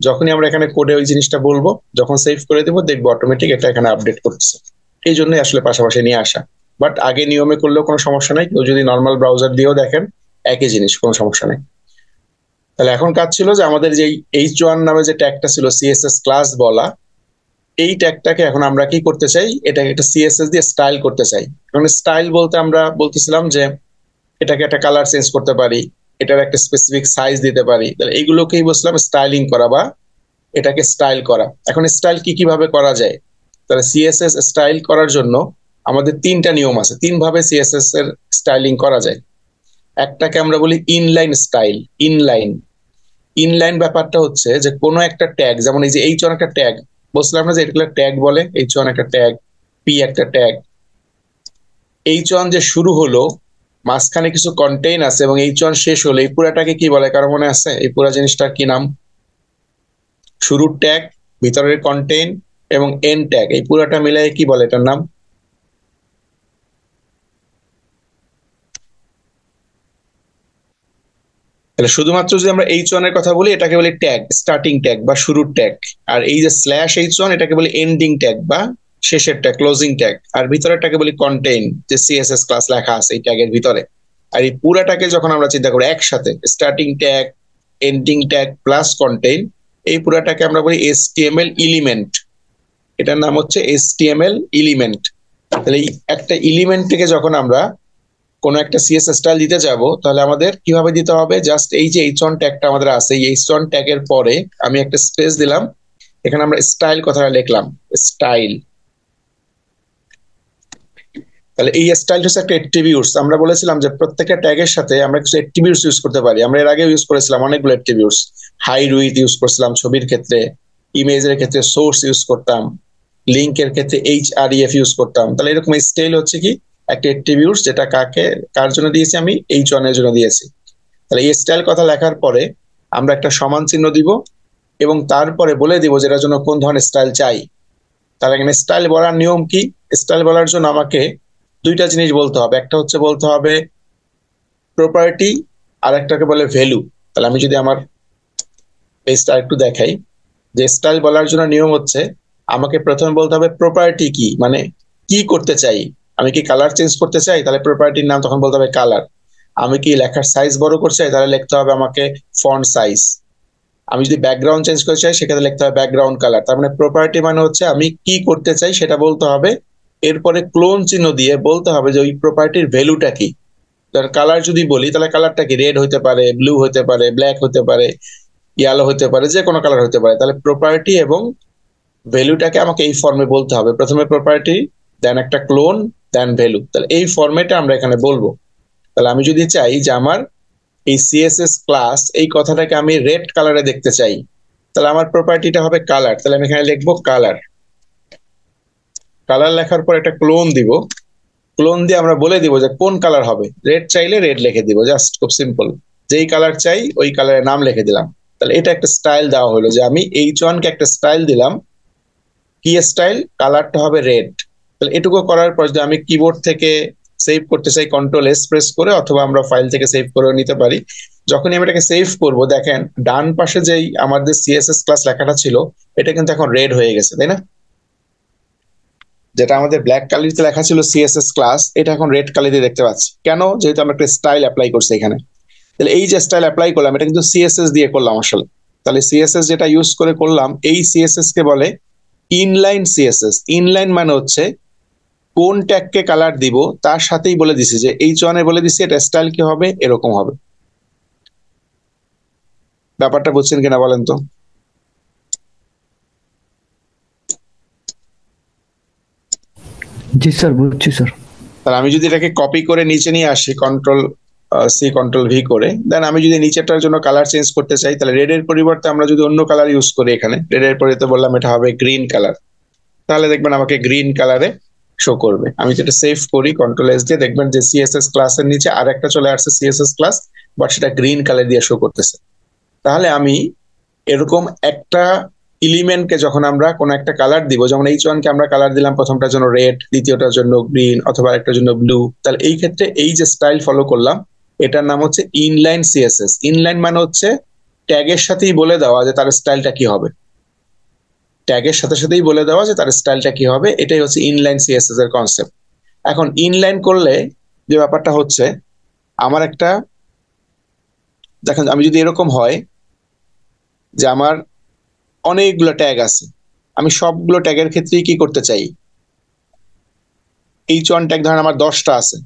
যখনই আমরা এখানে কোডে ওই জিনিসটা বলবো, যখন সেভ করে দেবো দেখবো অটোমেটিক এটা এখানে আপডেট করতেছে। এই জন্যই আসলে পাশাপাশি নিয়ে আসা। বাট আগে নিয়মে করলেও কোনো সমস্যা নাই, কেউ যদি নর্মাল ব্রাউজার দিয়েও দেখেন একই জিনিস, কোনো সমস্যা নেই। তাহলে এখন কাজ ছিল যে আমাদের যে H1 নামে যে ট্যাগটা ছিল সিএসএস ক্লাস বলা, এই ট্যাগটাকে এখন আমরা কি করতে চাই, এটাকে একটা সিএসএস দিয়ে স্টাইল করতে চাই। এখন স্টাইল বলতে আমরা বলতেছিলাম যে এটাকে একটা কালার চেঞ্জ করতে পারি, এটার একটা স্পেসিফিক সাইজ দিতে পারি, তাহলে এইগুলোকেই বলছিলাম স্টাইলিং করা বা এটাকে স্টাইল করা। এখন স্টাইল কি কিভাবে করা যায়? তাহলে সিএসএস স্টাইল করার জন্য আমাদের তিনটা নিয়ম আছে, তিন ভাবে সিএসএস এর স্টাইলিং করা যায়। একটাকে আমরা বলি ইনলাইন স্টাইল। ইনলাইন ইনলাইন ব্যাপারটা হচ্ছে যে কোনো একটা ট্যাগ, যেমন এই যে H1 একটা ট্যাগ, বলছিলাম না যে এগুলো ট্যাগ বলে, H1 একটা ট্যাগ, পি একটা ট্যাগ। H1 যে শুরু হলো, মাঝখানে কিছু কন্টেইন আছে, এবং H1 শেষ হলো, এই পুরাটাকে কি বলে কারো মনে আছে? এই পুরা জিনিসটার কি নাম? শুরুর ট্যাগ, ভিতরের কন্টেইন এবং এন্ড ট্যাগ, এই পুরাটা মিলাই কি বলে এটার নাম? তাহলে শুধুমাত্র যদি আমরা H1 এর কথা বলি, এটাকে বলি ট্যাগ, স্টার্টিং ট্যাগ বা শুরুর ট্যাগ। আর এই যে /H1 এটাকে বলি এন্ডিং ট্যাগ বা শেষের ট্যাগ, ক্লোজিং ট্যাগ। আর ভিতরেরটাকে বলি কন্টেইন, যে সিএসএস ক্লাস লেখা আছে এই ট্যাগের ভিতরে। আর এই পুরাটাকে যখন আমরা চিন্তা করি একসাথে, starting tag, ending tag plus contain, এই পুরাটাকে আমরা বলি HTML এলিমেন্ট। এটার নাম হচ্ছে HTML এলিমেন্ট। তাহলে এই একটা এলিমেন্ট থেকে যখন আমরা কোনো একটা সিএসএস স্টাইল দিতে যাব, তাহলে আমাদের কিভাবে দিতে হবে? জাস্ট এই যে এইচ1 ট্যাগটা আমাদের আছে, এই এইচ1 ট্যাগের পরে আমি একটা স্পেস দিলাম, এখানে আমরা স্টাইল কথাটা লিখলাম, স্টাইল। তাহলে এই স্টাইলটা হচ্ছে একটা অ্যাট্রিবিউটস। আমরা বলেছিলাম যে প্রত্যেকটা ট্যাগের সাথে আমরা কিছু অ্যাট্রিবিউটস ইউজ করতে পারি। আমরা এর আগে ইউজ করেছিলাম অনেকগুলো অ্যাট্রিবিউটস, হাইড উইথ ইউজ করছিলাম ছবির ক্ষেত্রে, ইমেজের ক্ষেত্রে সোর্স ইউজ করতাম, লিঙ্কের ক্ষেত্রে এইচআরইএফ ইউজ করতাম। তাহলে এরকম স্টাইল হচ্ছে কি একটা অ্যাট্রিবিউটস, যেটা কার জন্য দিয়েছি? আমি এইচ1 এর জন্য দিয়েছি। তাহলে এই স্টাইল কথা লেখার পরে আমরা একটা সমান চিহ্ন দিব এবং তারপরে বলে দিব যে এটার জন্য কোন ধরনের স্টাইল চাই। তাহলে এখানে স্টাইল বলার নিয়ম কি? স্টাইল বলার জন্য আমাকে দুইটা জিনিস বলতে হবে। একটা হচ্ছে বলতে হবে প্রপার্টি, আর একটাকে বলে ভ্যালু। তাহলে আমি যদি আমার পেজটা একটু দেখাই, যে স্টাইল বলার জন্য নিয়ম হচ্ছে আমাকে প্রথমে বলতে হবে প্রপার্টি কি, মানে কি করতে চাই। আমি কি কালার চেঞ্জ করতে চাই, তাহলে প্রপার্টির নাম তখন বলতে হবে কালার। আমি কি লেখার সাইজ বড় করতে চাই, তাহলে লিখতে হবে আমাকে ফন্ট সাইজ। আমি যদি ব্যাকগ্রাউন্ড চেঞ্জ করতে চাই, সেক্ষেত্রে লিখতে হবে ব্যাকগ্রাউন্ড কালার। তার মানে প্রপার্টি মানে হচ্ছে আমি কি করতে চাই সেটা বলতে হবে, এরপরে ক্লোন চিহ্ন দিয়ে বলতে হবে যে ওই প্রপার্টির ভ্যালুটা কি। কালার যদি বলি, তাহলে কালারটা কি? রেড হতে পারে, ব্লু হতে পারে, ব্ল্যাক হতে পারে, ইয়েলো হতে পারে, যে কোনো কালার হতে পারে। তাহলে প্রপার্টি এবং ভ্যালুটাকে আমাকে এই ফর্মে বলতে হবে, প্রথমে প্রপার্টি, দেন একটা ক্লোন, দেন ভ্যালু। তাহলে এই ফর্মেটে আমরা এখানে বলবো। তাহলে আমি যদি চাই যে আমার এই সিএসএস ক্লাস এই কথাটাকে আমি রেড কালারে দেখতে চাই, তাহলে আমার প্রপার্টিটা হবে কালার। তাহলে আমি এখানে লিখবো কালার। কালার লেখার পর একটা ক্লোন দিব, ক্লোন দিয়ে আমরা বলে দিব যে কোন কালার হবে। রেড চাইলে রেড লিখে দিব, জাস্ট খুব সিম্পল। যেই কালার চাই ওই কালারের নাম লিখে দিলাম। তাহলে এটা একটা স্টাইল দেওয়া হলো, যে আমি এইচ1 কে একটা স্টাইল দিলাম। কি স্টাইল? কালারটা হবে রেড। তাহলে এটুকু করার পর যদি আমি কিবোর্ড থেকে সেভ করতে চাই, কন্ট্রোল এস প্রেস করে, অথবা আমরা ফাইল থেকে সেভ করে নিতে পারি। যখনই আমি এটাকে সেভ করব, দেখেন ডান পাশে যেই আমাদের সিএসএস ক্লাস লেখাটা ছিল, এটা কিন্তু এখন রেড হয়ে গেছে, তাই না? যেটা আমাদের ব্ল্যাক কালারিতে লেখা ছিল সিএসএস ক্লাস, এটা এখন রেড কালারে দেখতে পাচ্ছি। কেন? যেহেতু আমরা একটা স্টাইল অ্যাপ্লাই করছি এখানে। তাহলে এই যে স্টাইল অ্যাপ্লাই করলাম, এটা কিন্তু সিএসএস দিয়ে করলাম আসলে। তাহলে সিএসএস যেটা ইউজ করে করলাম, এই সিএসএস কে বলে ইনলাইন সিএসএস। ইনলাইন মানে হচ্ছে কোন ট্যাগকে কালার দিব তার সাথেই বলে দিছি, যে এইচ1 এ বলে দিছি এটা স্টাইল কি হবে, এরকম হবে। ব্যাপারটা বুঝছেন কিনা বলেন তো? জি স্যার, বুঝছি স্যার। তাহলে আমি যদি এটাকে কপি করে নিচে নিয়ে আসি, কন্ট্রোল সি কন্ট্রোল ভি করে, দেন আমি যদি নিচেরটার জন্য কালার চেঞ্জ করতে চাই, তাহলে রেডের পরিবর্তে আমরা যদি অন্য কালার ইউজ করি, এখানে রেডের পরিবর্তে বললাম এটা হবে গ্রিন কালার, তাহলে দেখবেন আমাকে গ্রিন কালারে শো করবে। আমি যেটা সেভ করি কন্ট্রোল এস দিয়ে, দেখবেন যে সিএসএস ক্লাসের নিচে আর একটা চলে আসছে সিএসএস ক্লাস, বাট সেটা গ্রিন কালার দিয়ে শো করতেছে। তাহলে আমি এরকম একটা এলিমেন্টকে যখন আমরা কোনো একটা কালার দিব, যেমন এইচ1 কে আমরা কালার দিলাম প্রথমটার জন্য রেড, দ্বিতীয়টার জন্য গ্রিন, অথবা একটার জন্য ব্লু, তাহলে এই ক্ষেত্রে এই যে স্টাইল ফলো করলাম, এটার নাম হচ্ছে ইনলাইন সিএসএস। ইনলাইন মানে হচ্ছে ট্যাগের সাথেই বলে দেওয়া যে তার স্টাইলটা কি হবে, ট্যাগের সাথে সাথেই বলে দেওয়া যে তার স্টাইলটা কি হবে। এটাই হচ্ছে ইনলাইন সিএসএস এর কনসেপ্ট। এখন ইনলাইন করলে যে ব্যাপারটা হচ্ছে, আমার একটা, দেখেন আমি যদি এরকম হয় যে আমার অনেকগুলো ট্যাগ আছে, আমি সবগুলো ট্যাগের ক্ষেত্রেই কি করতে চাই, এইচ1 ট্যাগ ধরেন আমার 10টা আছে,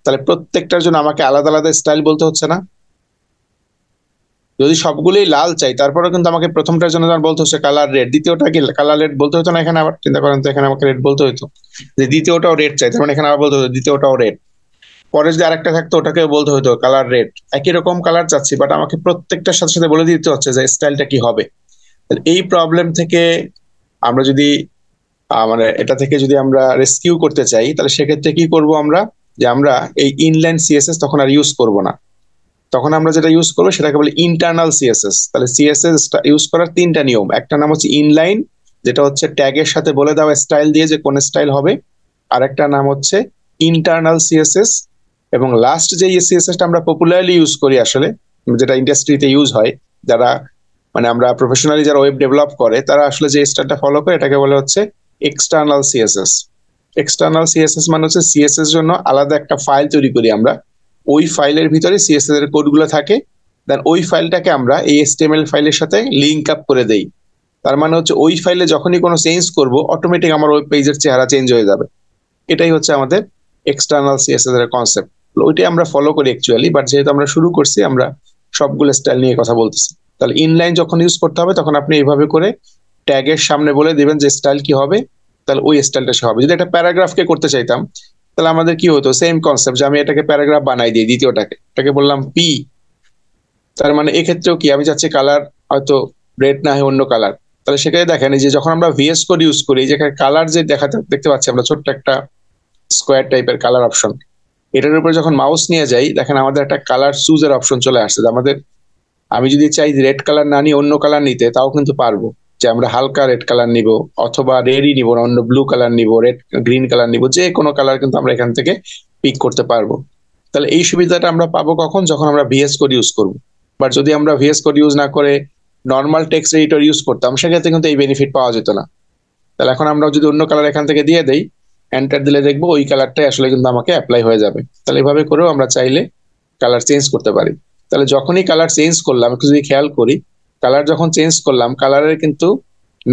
তাহলে প্রত্যেকটার জন্য আমাকে আলাদা আলাদা স্টাইল বলতে হচ্ছে না? যদি সবগুলোই লাল চাই, তারপরে কিন্তু আমাকে প্রথমটার জন্য বলতে হচ্ছে কালার রেড, দ্বিতীয়টা কি কালার রেড বলতে হতো না? এখানে আবার চিন্তা করেন তো, এখানে আমাকে রেড বলতে হতো, যে দ্বিতীয়টাও রেড চাই, তার মানে এখানে আবার বলতে হতো দ্বিতীয়টাও রেড। পরে যদি আরেকটা থাকতো, ওটাকেও বলতে হতো কালার রেড। একই রকম কালার চাচ্ছি, বাট আমাকে প্রত্যেকটার সাথে সাথে বলে দিতে হচ্ছে যে স্টাইলটা কি হবে। এই প্রবলেম থেকে আমরা যদি মানে এটা থেকে যদি আমরা রেস্কিউ করতে চাই, তাহলে সেক্ষেত্রে কি করব আমরা, যে আমরা এই ইনলাইন সিএসএস তখন আর ইউজ করব না। তখন আমরা যেটা ইউজ করবো সেটাকে বলে ইন্টারনাল সিএসএস। তাহলে সিএসএস ইউজ করার 3টা নিয়ম। একটা নাম হচ্ছে ইনলাইন, যেটা হচ্ছে ট্যাগের সাথে বলে দেওয়া স্টাইল দিয়ে যে কোন স্টাইল হবে। আর একটা নাম হচ্ছে ইন্টারনাল সিএসএস, এবং লাস্ট যে সিএসএসটা আমরা পপুলারলি ইউজ করি আসলে, যেটা ইন্ডাস্ট্রিতে ইউজ হয়, যারা মানে আমরা প্রফেশনালি যারা ওয়েব ডেভেলপ করে, তারা আসলে যে স্টাইলটা ফলো করে এটাকে বলে হচ্ছে এক্সটার্নাল সিএসএস। এক্সটার্নাল সিএসএস মানে হচ্ছে সিএসএস জন্য আলাদা একটা ফাইল তৈরি করি আমরা, ওই ফাইলের ভিতরে সিএসএস এর কোডগুলো থাকে, দেন ওই ফাইলটাকে আমরা এই এইচটিএমএল ফাইলের সাথে লিঙ্ক আপ করে দেই। তার মানে হচ্ছে ওই ফাইলে যখনই কোনো চেঞ্জ করব, অটোমেটিক আমার ওয়েব পেজের চেহারা চেঞ্জ হয়ে যাবে। এটাই হচ্ছে আমাদের এক্সটার্নাল সিএসএস এর কনসেপ্ট। ওইটাই আমরা ফলো করি অ্যাকচুয়ালি, বাট যেহেতু আমরা শুরু করছি আমরা সবগুলো স্টাইল নিয়ে কথা বলতেছি। তাহলে ইনলাইন যখন ইউজ করতে হবে তখন আপনি এইভাবে করে ট্যাগের সামনে বলে দিবেন যে স্টাইল কি হবে, তাহলে ওই স্টাইলটা সে হবে। যদি একটা প্যারাগ্রাফকে করতে চাইতাম তাহলে আমাদের কি হতো, সেম কনসেপ্ট, যে আমি এটাকে প্যারাগ্রাফ বানাই দিই, দ্বিতীয়টাকে এটাকে বললাম পি। তার মানে এক্ষেত্রেও কি আমি চাচ্ছি কালার হয়তো রেড না হয় অন্য কালার, তাহলে সেখানে দেখেন এই যে যখন আমরা ভিএস কোড ইউজ করি, যেখানে কালার যে দেখতে পাচ্ছি আমরা ছোট্ট একটা স্কোয়ার টাইপের কালার অপশন, এটার উপরে যখন মাউস নিয়ে যাই দেখেন আমাদের একটা কালার চুজের অপশন চলে আসছে। আমাদের আমি যদি চাই রেড কালার না নিয়ে অন্য কালার নিতে তাও কিন্তু পারবো, যে আমরা হালকা রেড কালার নিব অথবা রেডই নিব না, অন্য ব্লু কালার নিব, রেড গ্রিন কালার নিব, যে কোনো কালার কিন্তু আমরা এখান থেকে পিক করতে পারবো। তাহলে এই সুবিধাটা আমরা পাবো কখন, যখন আমরা ভিএস কোড ইউজ করবো। বাট যদি আমরা ভিএস কোড ইউজ না করে নর্মাল টেক্সট এডিটর ইউজ করতাম সেক্ষেত্রে কিন্তু এই বেনিফিট পাওয়া যেত না। তাহলে এখন আমরা যদি অন্য কালার এখান থেকে দিয়ে দেই, এন্টার দিলে দেখবো ওই কালারটাই আসলে কিন্তু আমাকে অ্যাপ্লাই হয়ে যাবে। তাহলে এভাবে করেও আমরা চাইলে কালার চেঞ্জ করতে পারি। তাহলে যখনই কালার চেঞ্জ করলাম, একটু যদি খেয়াল করি, কালার যখন চেঞ্জ করলাম কালারের কিন্তু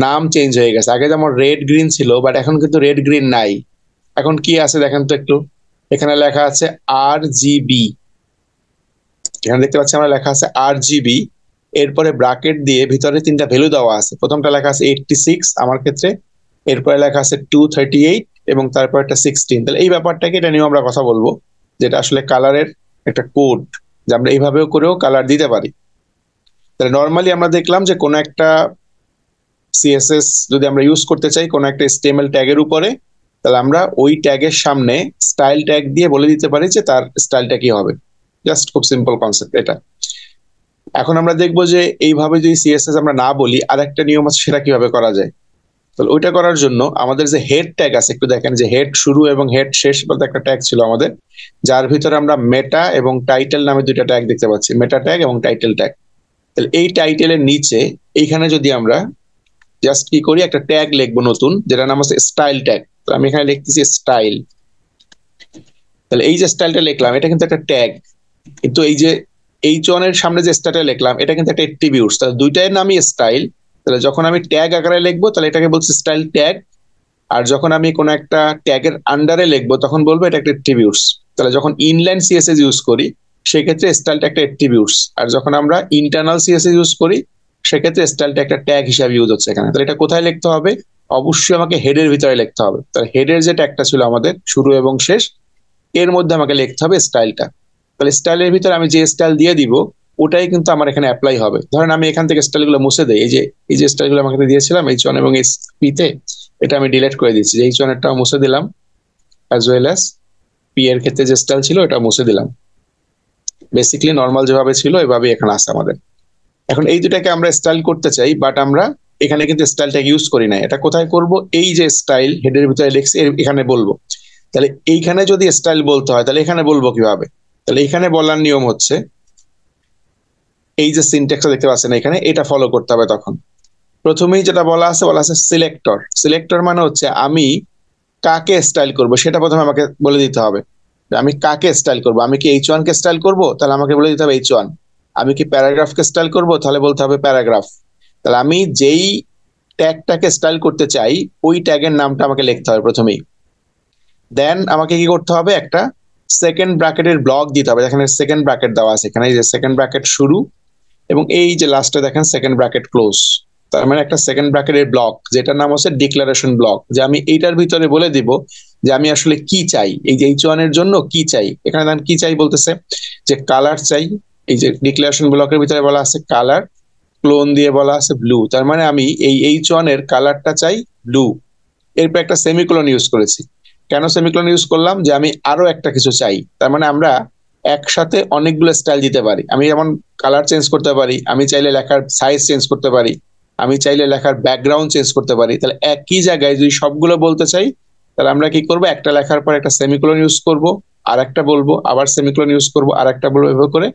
নাম চেঞ্জ হয়ে গেছে। আগে যেমন রেড গ্রিন ছিল, বাট এখন কিন্তু রেড গ্রিন নাই। এখন কি আছে দেখেন তো একটু, এখানে লেখা আছে RGB। এখানে দেখতে পাচ্ছি আমরা লেখা আছে RGB, এরপরে ব্রাকেট দিয়ে ভিতরে তিনটা ভ্যালু দেওয়া আছে। প্রথমটা লেখা আছে 86 আমার ক্ষেত্রে, এরপরে লেখা আছে 238 এবং তারপর একটা 16। তাহলে এই ব্যাপারটাকে, এটা নিয়েও আমরা কথা বলবো, যেটা আসলে কালারের একটা কোড, যে আমরা এইভাবেও করেও কালার দিতে পারি। তাহলে নর্মালি আমরা দেখলাম যে কোনো একটা সিএসএস যদি আমরা ইউজ করতে চাই কোনো একটা HTML ট্যাগের উপরে, তাহলে আমরা ওই ট্যাগের সামনে স্টাইল ট্যাগ দিয়ে বলে দিতে পারি যে তার স্টাইলটা কি হবে। জাস্ট খুব সিম্পল কনসেপ্ট এটা। এখন আমরা দেখবো যে এইভাবে যদি সিএসএস আমরা না বলি, আরেকটা নিয়ম আছে, সেটা কিভাবে করা যায়। তাহলে ওইটা করার জন্য আমাদের যে হেড ট্যাগ আছে, একটু দেখেন যে হেড শুরু এবং হেড শেষ বলতে একটা ট্যাগ ছিল আমাদের, যার ভিতরে আমরা মেটা এবং টাইটেল নামে দুইটা ট্যাগ দেখতে পাচ্ছি, মেটা ট্যাগ এবং টাইটেল ট্যাগ। তাহলে এই টাইটেলের নিচে এইখানে যদি আমরা জাস্ট কি করি, একটা ট্যাগ লিখবো নতুন, যেটা নাম হচ্ছে স্টাইল ট্যাগ। তো আমি এখানে লিখতেছি স্টাইল। তাহলে এই যে স্টাইলটা লিখলাম এটা কিন্তু একটা ট্যাগ, কিন্তু এই যে H1 এর সামনে যে স্টাইলটা লিখলাম এটা কিন্তু একটা অ্যাট্রিবিউটস। তাহলে দুইটার নামই স্টাইল। তাহলে যখন আমি ট্যাগ আকারে লিখবো তাহলে এটাকে বলছি স্টাইল ট্যাগ, আর যখন আমি কোনো একটা ট্যাগের আন্ডারে লিখবো তখন বলবো এটা একটা অ্যাট্রিবিউটস। তাহলে যখন ইনলাইন সিএসএস ইউজ করি সেক্ষেত্রে স্টাইলটা একটা অ্যাট্রিবিউটস, আর যখন আমরা ইন্টারনাল সিএসএস ইউজ করি সেক্ষেত্রে স্টাইলটা একটা ট্যাগ হিসাবে ইউজ হচ্ছে এখানে। তাহলে এটা কোথায় লিখতে হবে, অবশ্যই আমাকে হেডের ভিতরে লিখতে হবে। তাহলে হেডের যে ট্যাগটা ছিল আমাদের শুরু এবং শেষ, এর মধ্যে আমাকে লিখতে হবে স্টাইলটা। তাহলে স্টাইলের ভিতরে আমি যে স্টাইল দিয়ে দিব ওটাই কিন্তু আমার এখানে অ্যাপ্লাই হবে। ধরেন আমি এখান থেকে স্টাইলগুলো মুছে দেই, এই যে স্টাইলগুলো আমাকে দিয়েছিলাম H1 এবং SP তে, এটা আমি ডিলিট করে দিচ্ছি। যে H1 এরটাও মুছে দিলাম, অ্যাজ ওয়েল অ্যাজ পি এর ক্ষেত্রে যে স্টাইল ছিল এটা মুছে দিলাম। বেসিক্যালি নর্মাল যেভাবে ছিল এভাবে এখানে আছে আমাদের। এখন এই দুটাকে আমরা স্টাইল করতে চাই, বাট আমরা এখানে কিন্তু স্টাইলটা ইউজ করি না। এটা কোথায় করব, এই যে স্টাইল হেডের ভিতরে লিখছি এখানে বলবো। তাহলে এইখানে যদি স্টাইল বলতে হয় তাহলে এখানে বলবো কিভাবে, তাহলে এখানে বলার নিয়ম হচ্ছে এই যে সিনট্যাক্সটা দেখতে পাচ্ছেন এখানে, এটা ফলো করতে হবে। তখন প্রথমেই যেটা বলা আছে সিলেক্টর। সিলেক্টর মানে হচ্ছে আমি কাকে স্টাইল করব সেটা প্রথমে আমাকে বলে দিতে হবে। আমি কাকে স্টাইল করব, আমি কি H1 কে স্টাইল করব, তাহলে আমাকে বলে দিতে হবে H1। আমি কি প্যারাগ্রাফকে স্টাইল করব, তাহলে বলতে হবে প্যারাগ্রাফ। তাহলে আমি যেই ট্যাগটাকে স্টাইল করতে চাই ওই ট্যাগের নামটা আমাকে লিখতে হবে প্রথমেই। দেন আমাকে কি করতে হবে, একটা সেকেন্ড ব্র্যাকেটের ব্লক দিতে হবে। এখানে সেকেন্ড ব্র্যাকেট দেওয়া আছে, এখানে এই যে সেকেন্ড ব্র্যাকেট শুরু এবং এই যে লাস্টে দেখেন সেকেন্ড ব্র্যাকেট ক্লোজ। তার মানে একটা সেকেন্ড ব্র্যাকেটের ব্লক যেটার নাম হচ্ছে ডিক্লারেশন ব্লক, যে আমি এইটার ভিতরে বলে দিব যে আমি আসলে কি চাই, এই যে H1 এর জন্য কি চাই। এখানে দেখেন কি চাই বলতেছে যে কালার চাই। এই যে ডিক্লারেশন ব্লকের ভিতরে বলা আছে কালার, ক্লোন দিয়ে বলা আছে ব্লু। তার মানে আমি এই H1 এর কালারটা চাই ব্লু। এরপর একটা সেমিকোলন ইউজ করেছি। কেন সেমিকোলন ইউজ করলাম, যে আমি আরো একটা কিছু চাই। তার মানে আমরা একসাথে অনেকগুলো স্টাইল দিতে পারি। আমি যেমন কালার চেঞ্জ করতে পারি, আমি চাইলে লেখার সাইজ চেঞ্জ করতে পারি, আমি চাইলে লেখার ব্যাকগ্রাউন্ড চেঞ্জ করতে পারি। তাহলে একই জায়গায় যদি সবগুলো বলতে চাই তাহলে আমরা কি করব, একটা লেখার পর একটা সেমিকোলন ইউজ করব, আর একটা বলবো, আবার সেমিকোলন ইউজ করব, আর একটা বলবো, এভাবে করে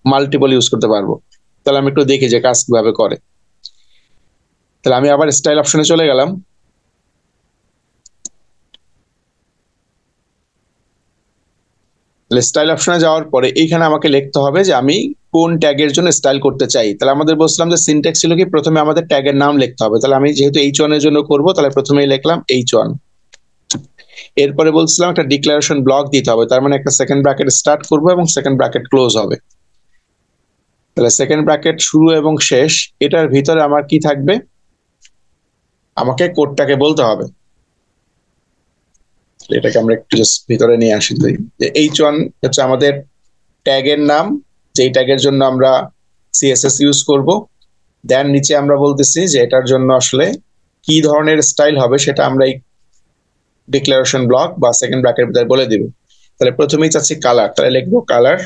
মাল্টিপল ইউজ করতে পারবো। তাহলে আমি একটু দেখি যে কাজ কিভাবে করে। তাহলে আমি আবার স্টাইল অপশনে চলে গেলাম। স্টাইল অপশনে যাওয়ার পরে এইখানে আমাকে লিখতে হবে যে আমি কোন ট্যাগের জন্য স্টাইল করতে চাই। তাহলে আমাদের বলছিলাম যে সিনট্যাক্স ছিল কি, প্রথমে আমাদের ট্যাগের নাম লিখতে হবে। তাহলে আমি যেহেতু H1 এর জন্য করব তাহলে প্রথমেই লিখলাম H1। এরপরে বলছিলাম একটা ডিক্লারেশন ব্লক দিতে হবে, তার মানে একটা সেকেন্ড ব্র্যাকেট স্টার্ট করবো এবং সেকেন্ড ব্র্যাকেট ক্লোজ হবে। তাহলে সেকেন্ড ব্র্যাকেট শুরু এবং শেষ, এটার ভিতরে আমার কি থাকবে, আমাকে কোডটাকে বলতে হবে। এটাকে আমরা একটু জাস্ট ভিতরে নিয়ে আসি, যে H1 হচ্ছে আমাদের ট্যাগের নাম, যেই ট্যাগের জন্য আমরা সিএসএস ইউজ করব। দেন নিচে আমরা বলতেছি যে এটার জন্য আসলে কি ধরনের স্টাইল হবে সেটা আমরা এই ডিক্লারেশন ব্লক বা সেকেন্ড ব্র্যাকেট ভিতরে বলে দিব। তাহলে প্রথমেই চাচ্ছি কালার, তাহলে লিখবো কালার।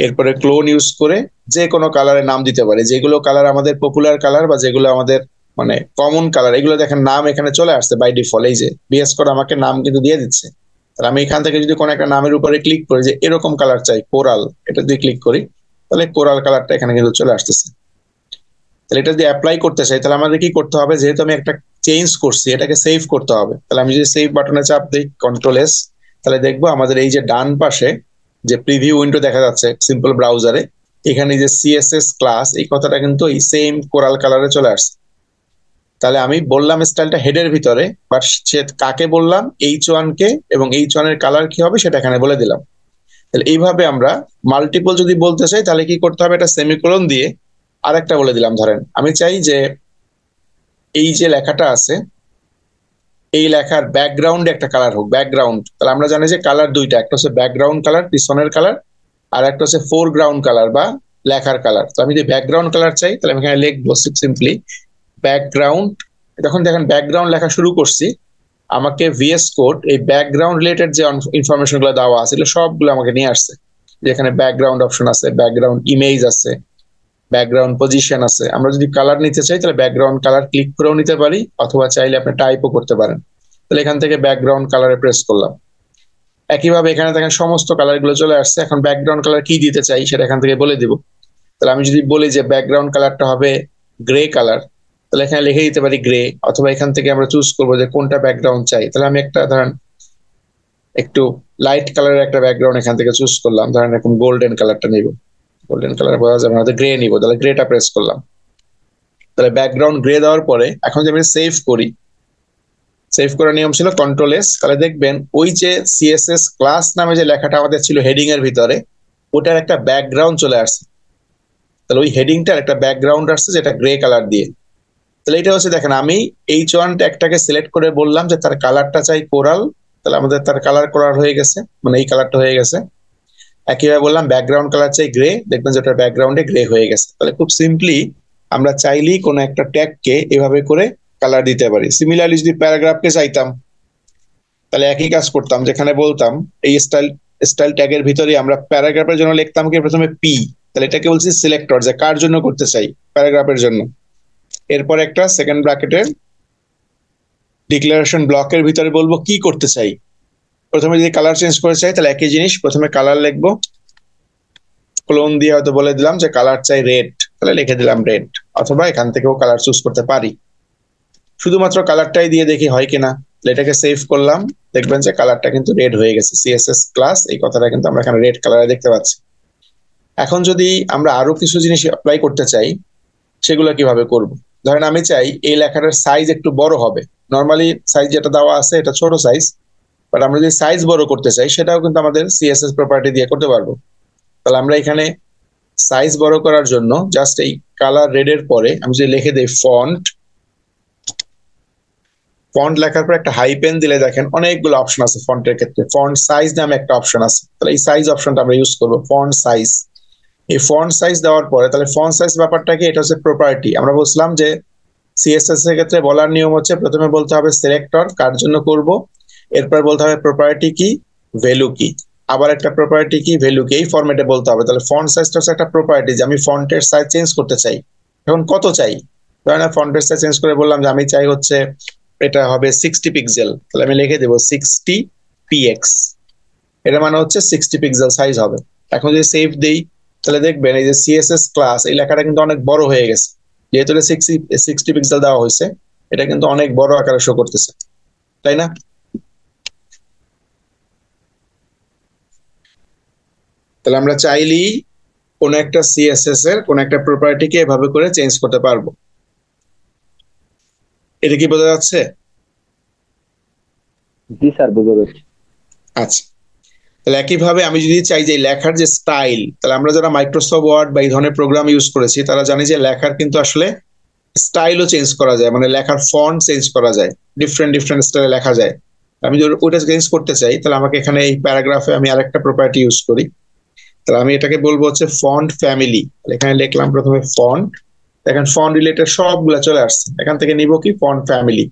এরপরে ক্লোন ইউজ করে যে কোনো কালারের নাম দিতে পারি, যেগুলো কালার আমাদের পপুলার কালার বা যেগুলো আমাদের মানে কমন কালার, এগুলো দেখেন নাম এখানে চলে আসছে বাই ডিফল্ট। এই যে বিএস কোড আমাকে নাম কিন্তু দিয়ে দিচ্ছে। তাহলে আমি এখান থেকে যদি কোনো একটা নামের উপরে ক্লিক করি যে এরকম কালার চাই কোরাল, এটা যদি ক্লিক করি তাহলে কোরাল কালারটা এখানে কিন্তু চলে আসতেছে। তাহলে এটা যদি অ্যাপ্লাই করতে চাই তাহলে আমাদের কি করতে হবে, যেহেতু আমি একটা চেঞ্জ করছি এটাকে সেভ করতে হবে। তাহলে আমি যদি সেভ বাটনে চাপ দিই কন্ট্রোল S, তাহলে দেখবো আমাদের এই যে ডান পাশে যে প্রিভিউ উইন্ডো দেখা যাচ্ছে সিম্পল ব্রাউজারে, এখানে যে সিএসএস ক্লাস এই কথাটা কিন্তু এই সেম কোরাল কালারে চলে আসছে। তাহলে আমি বললাম স্টাইলটা হেডের ভিতরে, বাট সে কাকে বললাম, H1 কে, এবং H1 এর কালার কি হবে সেটা এখানে বলে দিলাম। তাহলে এইভাবে আমরা মাল্টিপল যদি বলতে চাই তাহলে কি করতে হবে, এটা সেমিকোলন দিয়ে আরেকটা বলে দিলাম। ধরেন আমি চাই যে এই যে লেখাটা আছে এই লেখার ব্যাকগ্রাউন্ডে একটা কালার হোক, ব্যাকগ্রাউন্ড। তাহলে আমরা জানি যে কালার দুইটা, একটা হচ্ছে ব্যাকগ্রাউন্ড কালার পিছনের কালার, আর একটা হচ্ছে ফোরগ্রাউন্ড কালার বা লেখার কালার। তো আমি যদি ব্যাকগ্রাউন্ড কালার চাই তাহলে আমি এখানে লিখবো সিম্পলি ব্যাকগ্রাউন্ড। যখন দেখেন ব্যাকগ্রাউন্ড লেখা শুরু করছি, আমাকে VS কোড এই ব্যাকগ্রাউন্ড রিলেটেড যে ইনফরমেশন গুলো দেওয়া আছে সবগুলো আমাকে নিয়ে আসছে। যেখানে ব্যাকগ্রাউন্ড অপশন আছে, ব্যাকগ্রাউন্ড ইমেজ আছে, ব্যাকগ্রাউন্ড পজিশন আছে। আমরা যদি কালার নিতে চাই তাহলে ব্যাকগ্রাউন্ড কালার ক্লিক করেও নিতে পারি, অথবা চাইলে আপনি টাইপও করতে পারেন। তাহলে এখান থেকে ব্যাকগ্রাউন্ড কালারে প্রেস করলাম। একইভাবে এখানে দেখেন সমস্ত কালার গুলো চলে আসছে। এখন ব্যাকগ্রাউন্ড কালার কি দিতে চাই সেটা এখান থেকে বলে দিব। তাহলে আমি যদি বলি যে ব্যাকগ্রাউন্ড কালারটা হবে গ্রে কালার, তাহলে এখানে লিখে দিতে পারি গ্রে, অথবা এখান থেকে আমরা চুজ করবো যে কোনটা ব্যাকগ্রাউন্ড চাই। তাহলে আমি একটা ধরেন একটু লাইট কালারের একটা ব্যাকগ্রাউন্ড এখান থেকে চুজ করলাম, ধরেন এরকম গোল্ডেন কালারটা নিব, গোল্ডেন কালার বোঝা যাবে না, গ্রে নিব। তাহলে গ্রেটা প্রেস করলাম। তাহলে ব্যাকগ্রাউন্ড গ্রে দেওয়ার পরে এখন যদি আমি সেভ করি, সেভ করার নিয়ম ছিল কন্ট্রোল S, তাহলে দেখবেন ওই যে সিএসএস ক্লাস নামে যে লেখাটা আমাদের ছিল হেডিং এর ভিতরে, ওটার একটা ব্যাকগ্রাউন্ড চলে আসছে। তাহলে ওই হেডিংটার একটা ব্যাকগ্রাউন্ড আসছে যেটা গ্রে কালার দিয়ে। তাহলে এটা হচ্ছে দেখেন আমি H1 ট্যাগটাকে সিলেক্ট করে বললাম যে তার কালারটা চাই কোরাল, তাহলে আমাদের তার কালার কোরাল হয়ে গেছে, মানে এই কালারটা হয়ে গেছে। একইভাবে বললাম ব্যাকগ্রাউন্ড কালার চাই গ্রে, দেখবেন যে ওটার ব্যাকগ্রাউন্ডে গ্রে হয়ে গেছে। তাহলে খুব সিম্পলি আমরা চাইলেই কোনো একটা ট্যাগকে এভাবে করে কালার দিতে পারি। সিমিলারলি যদি প্যারাগ্রাফকে চাইতাম তাহলে একই কাজ করতাম, যেখানে বলতাম এই স্টাইল স্টাইল ট্যাগের ভিতরে আমরা প্যারাগ্রাফের জন্য লিখতাম কি প্রথমে P, তাহলে এটাকে বলছি সিলেক্টর, যে কার জন্য করতে চাই, প্যারাগ্রাফের জন্য। এরপর একটা সেকেন্ড ব্র্যাকেটের ডিক্লারেশন ব্লকের ভিতরে বলবো কি করতে চাই। প্রথমে যদি কালার চেঞ্জ করে চাই তাহলে একই জিনিস, প্রথমে কালার লিখবো, ক্লোন দিয়ে হয়তো বলে দিলাম যে কালার চাই রেড, তাহলে লিখে দিলাম রেড, অথবা এখান থেকেও কালার চুজ করতে পারি। শুধুমাত্র কালারটাই দিয়ে দেখি হয় কিনা। এটাকে সেভ করলাম, দেখবেন যে কালারটা কিন্তু রেড হয়ে গেছে। সিএসএস ক্লাস এই কথাটা কিন্তু আমরা এখানে রেড কালারে দেখতে পাচ্ছি। এখন যদি আমরা আরো কিছু জিনিস অ্যাপ্লাই করতে চাই, সেগুলো কিভাবে করব। ধরেন আমি চাই এই লেখাটার সাইজ একটু বড় হবে, নর্মালি সাইজ যেটা দেওয়া আছে এটা ছোট সাইজ, বাট আমরা যদি সাইজ বড় করতে চাই সেটাও কিন্তু আমাদের সিএসএস প্রপার্টি দিয়ে করতে পারবো। তাহলে আমরা এখানে সাইজ বড় করার জন্য জাস্ট এই কালার রেড এর পরে আমি যদি লিখে দিই ফন্ট, ফন্ট লেখার পর একটা হাইপেন দিলে দেখেন অনেকগুলো অপশন আছে ফন্টের ক্ষেত্রে। ফন্ট সাইজ নামে একটা অপশন আছে, তাহলে এই সাইজ অপশনটা আমরা ইউজ করবো, ফন্ট সাইজ। এই ফন্ট সাইজ দেওয়ার পরে তাহলে ফন্ট সাইজ ব্যাপারটা কি, এটা হচ্ছে প্রপার্টি। আমরা বলছিলাম যে সিএসএস এর ক্ষেত্রে বলার নিয়ম হচ্ছে প্রথমে বলতে হবে সিলেক্টর কার জন্য করব, এরপর বলতে হবে প্রপার্টি কি, ভ্যালু কি, আবার একটা প্রপার্টি কি, ভ্যালু কি, এই ফরম্যাটে বলতে হবে। তাহলে ফন্ট সাইজটা হচ্ছে একটা প্রপার্টি, যে আমি ফন্টের সাইজ চেঞ্জ করতে চাই, এখন কত চাই। ধরেন ফন্টের সাইজ চেঞ্জ করে বললাম যে আমি চাই হচ্ছে এটা হবে 60 পিক্সেল, তাহলে আমি লিখে দেবো 60px, এটা মানে হচ্ছে 60 পিক্সেল সাইজ হবে। এখন যদি সেভ দেই তাহলে দেখবেন এই যে সিএসএস ক্লাস এই লেখাটা কিন্তু অনেক বড় হয়ে গেছে, যেহেতু 60 পিক্সেল দেওয়া হয়েছে, এটা কিন্তু অনেক বড় আকারে শো করতেছে, তাই না। তাহলে আমরা চাইলেই কোন একটা সিএসএস এর কোন একটা প্রপার্টিকে এভাবে করে চেঞ্জ করতে পারবো। এটা কি বোঝা যাচ্ছে? জি স্যার, বুঝতে পেরেছি। আচ্ছা, তাহলে একইভাবে আমি যদি চাই যে লেখার যে স্টাইল, তাহলে আমরা যারা মাইক্রোসফট ওয়ার্ড বা এই ধরনের প্রোগ্রাম ইউজ করেছি তারা জানি যে লেখার কিন্তু আসলে স্টাইলও চেঞ্জ করা যায়, মানে লেখার ফন্ট চেঞ্জ করা যায়, ডিফারেন্ট ডিফারেন্ট স্টাইলে লেখা যায়। আমি যদি ওইটা চেঞ্জ করতে চাই তাহলে আমাকে এখানে এই প্যারাগ্রাফে আমি আরেকটা প্রপার্টি ইউজ করি। তাহলে আমি এটাকে বলবো হচ্ছে ফন্ট ফ্যামিলি। এখানে লিখলাম প্রথমে ফন্ট, এখন ফন্ট রিলেটেড সবগুলা চলে আসছে, এখান থেকে নিব কি ফন্ট ফ্যামিলি।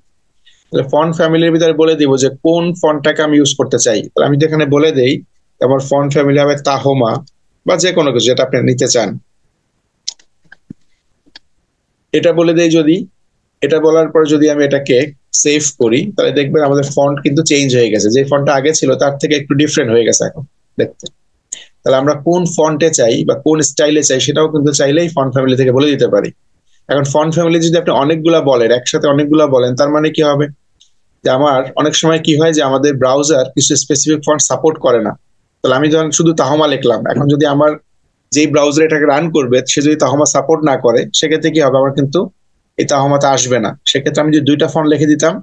তাহলে ফন্ট ফ্যামিলির ভিতরে বলে দিব যে কোন ফন্টটাকে আমি ইউজ করতে চাই। তাহলে আমি যেখানে বলে দেই আমার ফন্ট ফ্যামিলি হবে তাহমা বা যে কোনো কিছু যেটা আপনি নিতে চান, এটা বলে দেই যদি। এটা বলার পর যদি আমি এটাকে সেভ করি তাহলে দেখবেন আমাদের ফন্ট কিন্তু চেঞ্জ হয়ে গেছে, যে ফন্টটা আগে ছিল তার থেকে একটু ডিফারেন্ট হয়ে গেছে এখন দেখতে। তাহলে আমরা কোন ফন্টে চাই বা কোন স্টাইলে চাই সেটাও কিন্তু চাইলেই ফন্ট ফ্যামিলি থেকে বলে দিতে পারি। এখন ফন্ট ফ্যামিলি যদি আপনি অনেকগুলা বলেন, একসাথে অনেকগুলা বলেন, তার মানে কি হবে যে আমার অনেক সময় কি হয় যে আমাদের ব্রাউজার কিছু স্পেসিফিক ফন্ট সাপোর্ট করে না। তাহলে আমি যখন শুধু তাহমা লিখলাম, এখন যদি আমার যেই ব্রাউজার এটাকে রান করবে সে যদি তাহমা সাপোর্ট না করে, সেক্ষেত্রে কি হবে, আমার কিন্তু এই তাহমাটা আসবে না। সেক্ষেত্রে আমি যদি দুইটা ফন্ট লিখে দিতাম,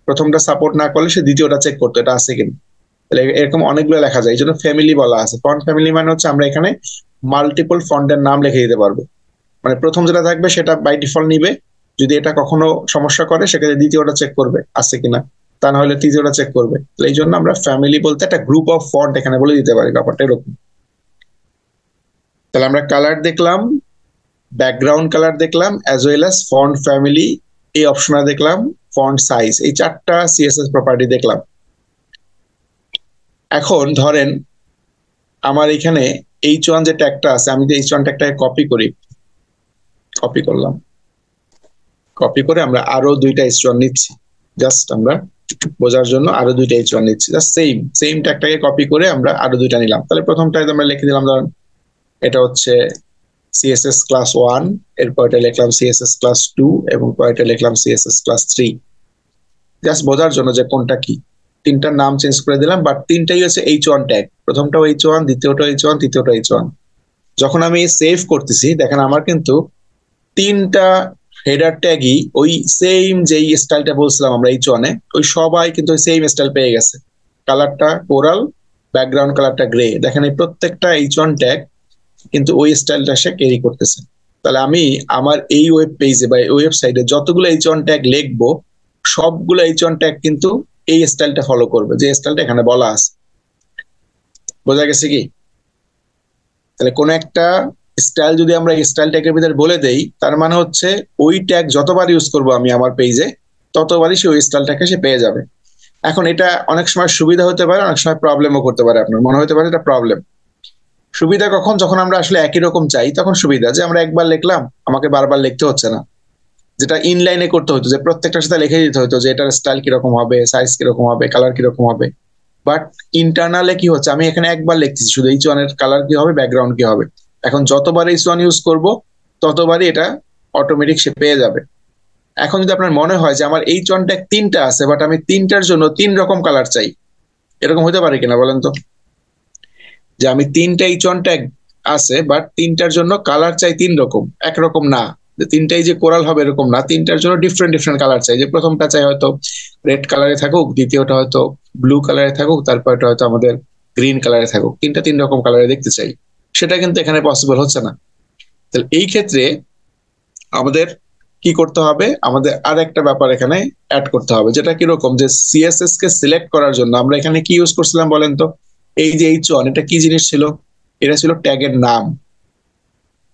প্রথমটা সাপোর্ট না করলে সে দ্বিতীয়টা চেক করতো এটা আছে কিনা। তাহলে এরকম অনেকগুলো লেখা যায়, এই জন্য ফ্যামিলি বলা আছে। ফন্ট ফ্যামিলি মানে হচ্ছে আমরা এখানে মাল্টিপল ফন্টের নাম লিখে দিতে পারবো, মানে প্রথম যেটা থাকবে সেটা বাই ডিফল্ট নিবে, যদি এটা কখনো সমস্যা করে সেক্ষেত্রে দ্বিতীয়টা চেক করবে আছে কিনা, তা না হলে তৃতীয়টা চেক করবে। তাহলে এই জন্য আমরা ফ্যামিলি বলতে একটা গ্রুপ অফ ফন্ট এখানে বলে দিতে পারি, ব্যাপারটা এরকম। তাহলে আমরা কালার দেখলাম, ব্যাকগ্রাউন্ড কালার দেখলাম, as well as font family, এই অপশনে দেখলাম, ফন্ট সাইজ, এই চারটা সিএসএস প্রপার্টি দেখলাম। এখন ধরেন আমার এখানে H1 যে ট্যাগটা আছে, আমি যে H1 ট্যাগটাকে কপি করি, কপি করলাম, কপি করে আমরা আরো দুইটা H1 নিচ্ছি, জাস্ট আমরা বোঝার জন্য আরো দুইটা H1 নিচ্ছি, জাস্ট সেম সেম ট্যাগটাকে কপি করে আমরা আরো দুইটা নিলাম। তাহলে প্রথমটায় আমরা লিখে দিলাম ধরেন এটা হচ্ছে সিএসএস ক্লাস 1, এরপর এটা লিখলাম সিএসএস ক্লাস 2 এবং পরেরটা লিখলাম সিএসএস ক্লাস 3, জাস্ট বোঝার জন্য যে কোনটা কি। তিনটার নাম চেঞ্জ করে দিলাম, বাট তিনটাই হচ্ছে H1 ট্যাগ, প্রথমটাও H1, দ্বিতীয়টা H1, তৃতীয়টা H1। যখন আমি সেভ করতেছি দেখেন আমার কিন্তু তিনটা হেডার ট্যাগই ওই সেম যেই স্টাইলটা বলছিলাম আমরা H1 এ, ওই সবাই কিন্তু ওই সেম স্টাইল পেয়ে গেছে। কালারটা কোরাল, ব্যাকগ্রাউন্ড কালারটা গ্রে, দেখেন এই প্রত্যেকটা H1 ট্যাগ কিন্তু ওই স্টাইলটা সে ক্যারি করতেছে। তাহলে আমি আমার এই ওয়েব পেজে বা ওয়েবসাইটে যতগুলো H1 ট্যাগ লিখবো সবগুলো H1 ট্যাগ কিন্তু এই স্টাইলটা ফলো করবে, যে স্টাইলটা এখানে বলা আছে। বোঝা গেছে কি? তাহলে কোন একটা স্টাইল যদি আমরা স্টাইল ট্যাগের ভিতরে বলে দেই, তার মানে হচ্ছে ওই ট্যাগ যতবার ইউজ করব আমি আমার পেজে ততবারই সে ওই স্টাইলটাকে সে পেয়ে যাবে। এখন এটা অনেক সময় সুবিধা হতে পারে, অনেক সময় প্রবলেমও করতে পারে, আপনার মনে হতে পারে এটা প্রবলেম। সুবিধা কখন, যখন আমরা আসলে একই রকম চাই তখন সুবিধা, যে আমরা একবার লিখলাম আমাকে বারবার লিখতে হচ্ছে না, যেটা ইনলাইনে করতে হতো যে প্রত্যেকটার সাথে লিখে দিতে হতো যে এটার স্টাইল কিরকম হবে, সাইজ কিরকম হবে, কালার কিরকম হবে। বাট ইন্টারনালে কি হচ্ছে, আমি এখানে একবার লিখতেছি শুধু H1 এর কালার কি হবে, ব্যাকগ্রাউন্ড কি হবে। এখন যতবার H1 ইউজ করব ততবারই এটা অটোমেটিক সে পেয়ে যাবে। এখন যদি আপনার মনে হয় যে আমার H1 ট্যাগ তিনটা আছে বাট আমি তিনটার জন্য তিন রকম কালার চাই, এরকম হতে পারে কিনা বলেন তো? যে আমি তিনটা H1 ট্যাগ আছে বাট তিনটার জন্য কালার চাই তিন রকম, একরকম না, যে তিনটাই যে কোরাল হবে এরকম না, তিনটার জন্য ডিফারেন্ট ডিফারেন্ট কালার চাই। যে প্রথমটা চাই হয়তো রেড কালারে থাকুক, দ্বিতীয়টা হয়তো ব্লু কালারে থাকুক, তারপরটা হয়তো আমাদের গ্রিন কালারে থাকুক, তিনটা তিন রকম কালারে দেখতে চাই, সেটা কিন্তু এখানে পসিবল হচ্ছে না। তাহলে এই ক্ষেত্রে আমাদের কি করতে হবে, আমাদের আর একটা ব্যাপার এখানে অ্যাড করতে হবে, যেটা কিরকম, যে সিএসএস কে সিলেক্ট করার জন্য আমরা এখানে কি ইউজ করছিলাম বলেন তো? এই যে H1 এটা কি জিনিস ছিল? এটা ছিল ট্যাগের নাম।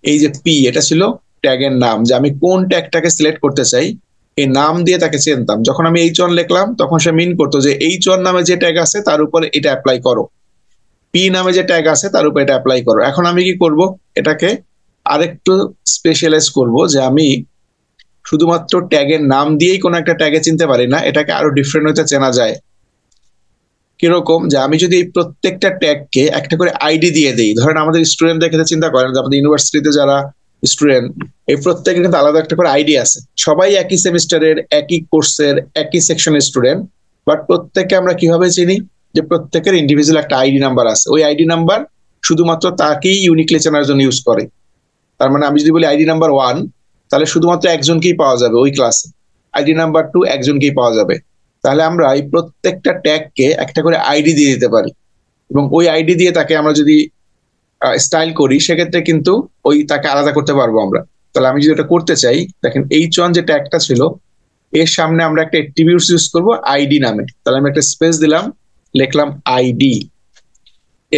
এই যে পি এটা ছিল ট্যাগের নাম, যে আমি কোন ট্যাগটাকে সিলেক্ট করতে চাই এই নাম দিয়ে তাকে চিনতাম। যখন আমি H1 লিখলাম তখন সে মিন করতো যে H1 নামে যে ট্যাগ আছে তার উপরে এটা অ্যাপ্লাই করো, পি নামে যে ট্যাগ আছে তার উপরে এটা অ্যাপ্লাই করো। এখন আমি কি করব, এটাকে আরেকটু স্পেশালাইজ করব, যে আমি শুধুমাত্র ট্যাগের নাম দিয়েই কোনো একটা ট্যাগে চিনতে পারি না, এটাকে আরো ডিফারেন্ট হতে চেনা যায়। কিরকম, যে আমি যদি এই প্রত্যেকটা ট্যাগকে একটা করে আইডি দিয়ে দিই, ধরেন আমাদের স্টুডেন্টদের ক্ষেত্রে চিন্তা করেন যে আমাদের ইউনিভার্সিটিতে যারা স্টুডেন্ট, এই প্রত্যেকের কিন্তু আলাদা একটা করে আইডি আছে, সবাই একই সেমিস্টারের একই কোর্সের একই সেকশনের স্টুডেন্ট, বাট প্রত্যেককে আমরা কিভাবে চিনি, যে প্রত্যেকের ইন্ডিভিজুয়াল একটা আইডি নাম্বার আছে, ওই আইডি নাম্বার শুধুমাত্র তাকেই ইউনিকলি চেনার জন্য ইউজ করে। তার মানে আমি যদি বলি আইডি নাম্বার 1, তাহলে শুধুমাত্র একজনকেই পাওয়া যাবে ওই ক্লাসে, আইডি নাম্বার 2 একজনকেই পাওয়া যাবে, তাহলে আমরা এই প্রত্যেকটা ট্যাগকে একটা করে আইডি দিয়ে দিতে পারি, এবং ওই আইডি দিয়ে তাকে আমরা যদি স্টাইল করি সেক্ষেত্রে কিন্তু ওই তাকে আলাদা করতে পারবো আমরা। তাহলে আমি যদি এটা করতে চাই, দেখেন H1 যে ট্যাগটা ছিল এর সামনে আমরা একটা অ্যাট্রিবিউটস ইউজ করব আইডি নামে। তাহলে আমি একটা স্পেস দিলাম, লিখলাম আইডি।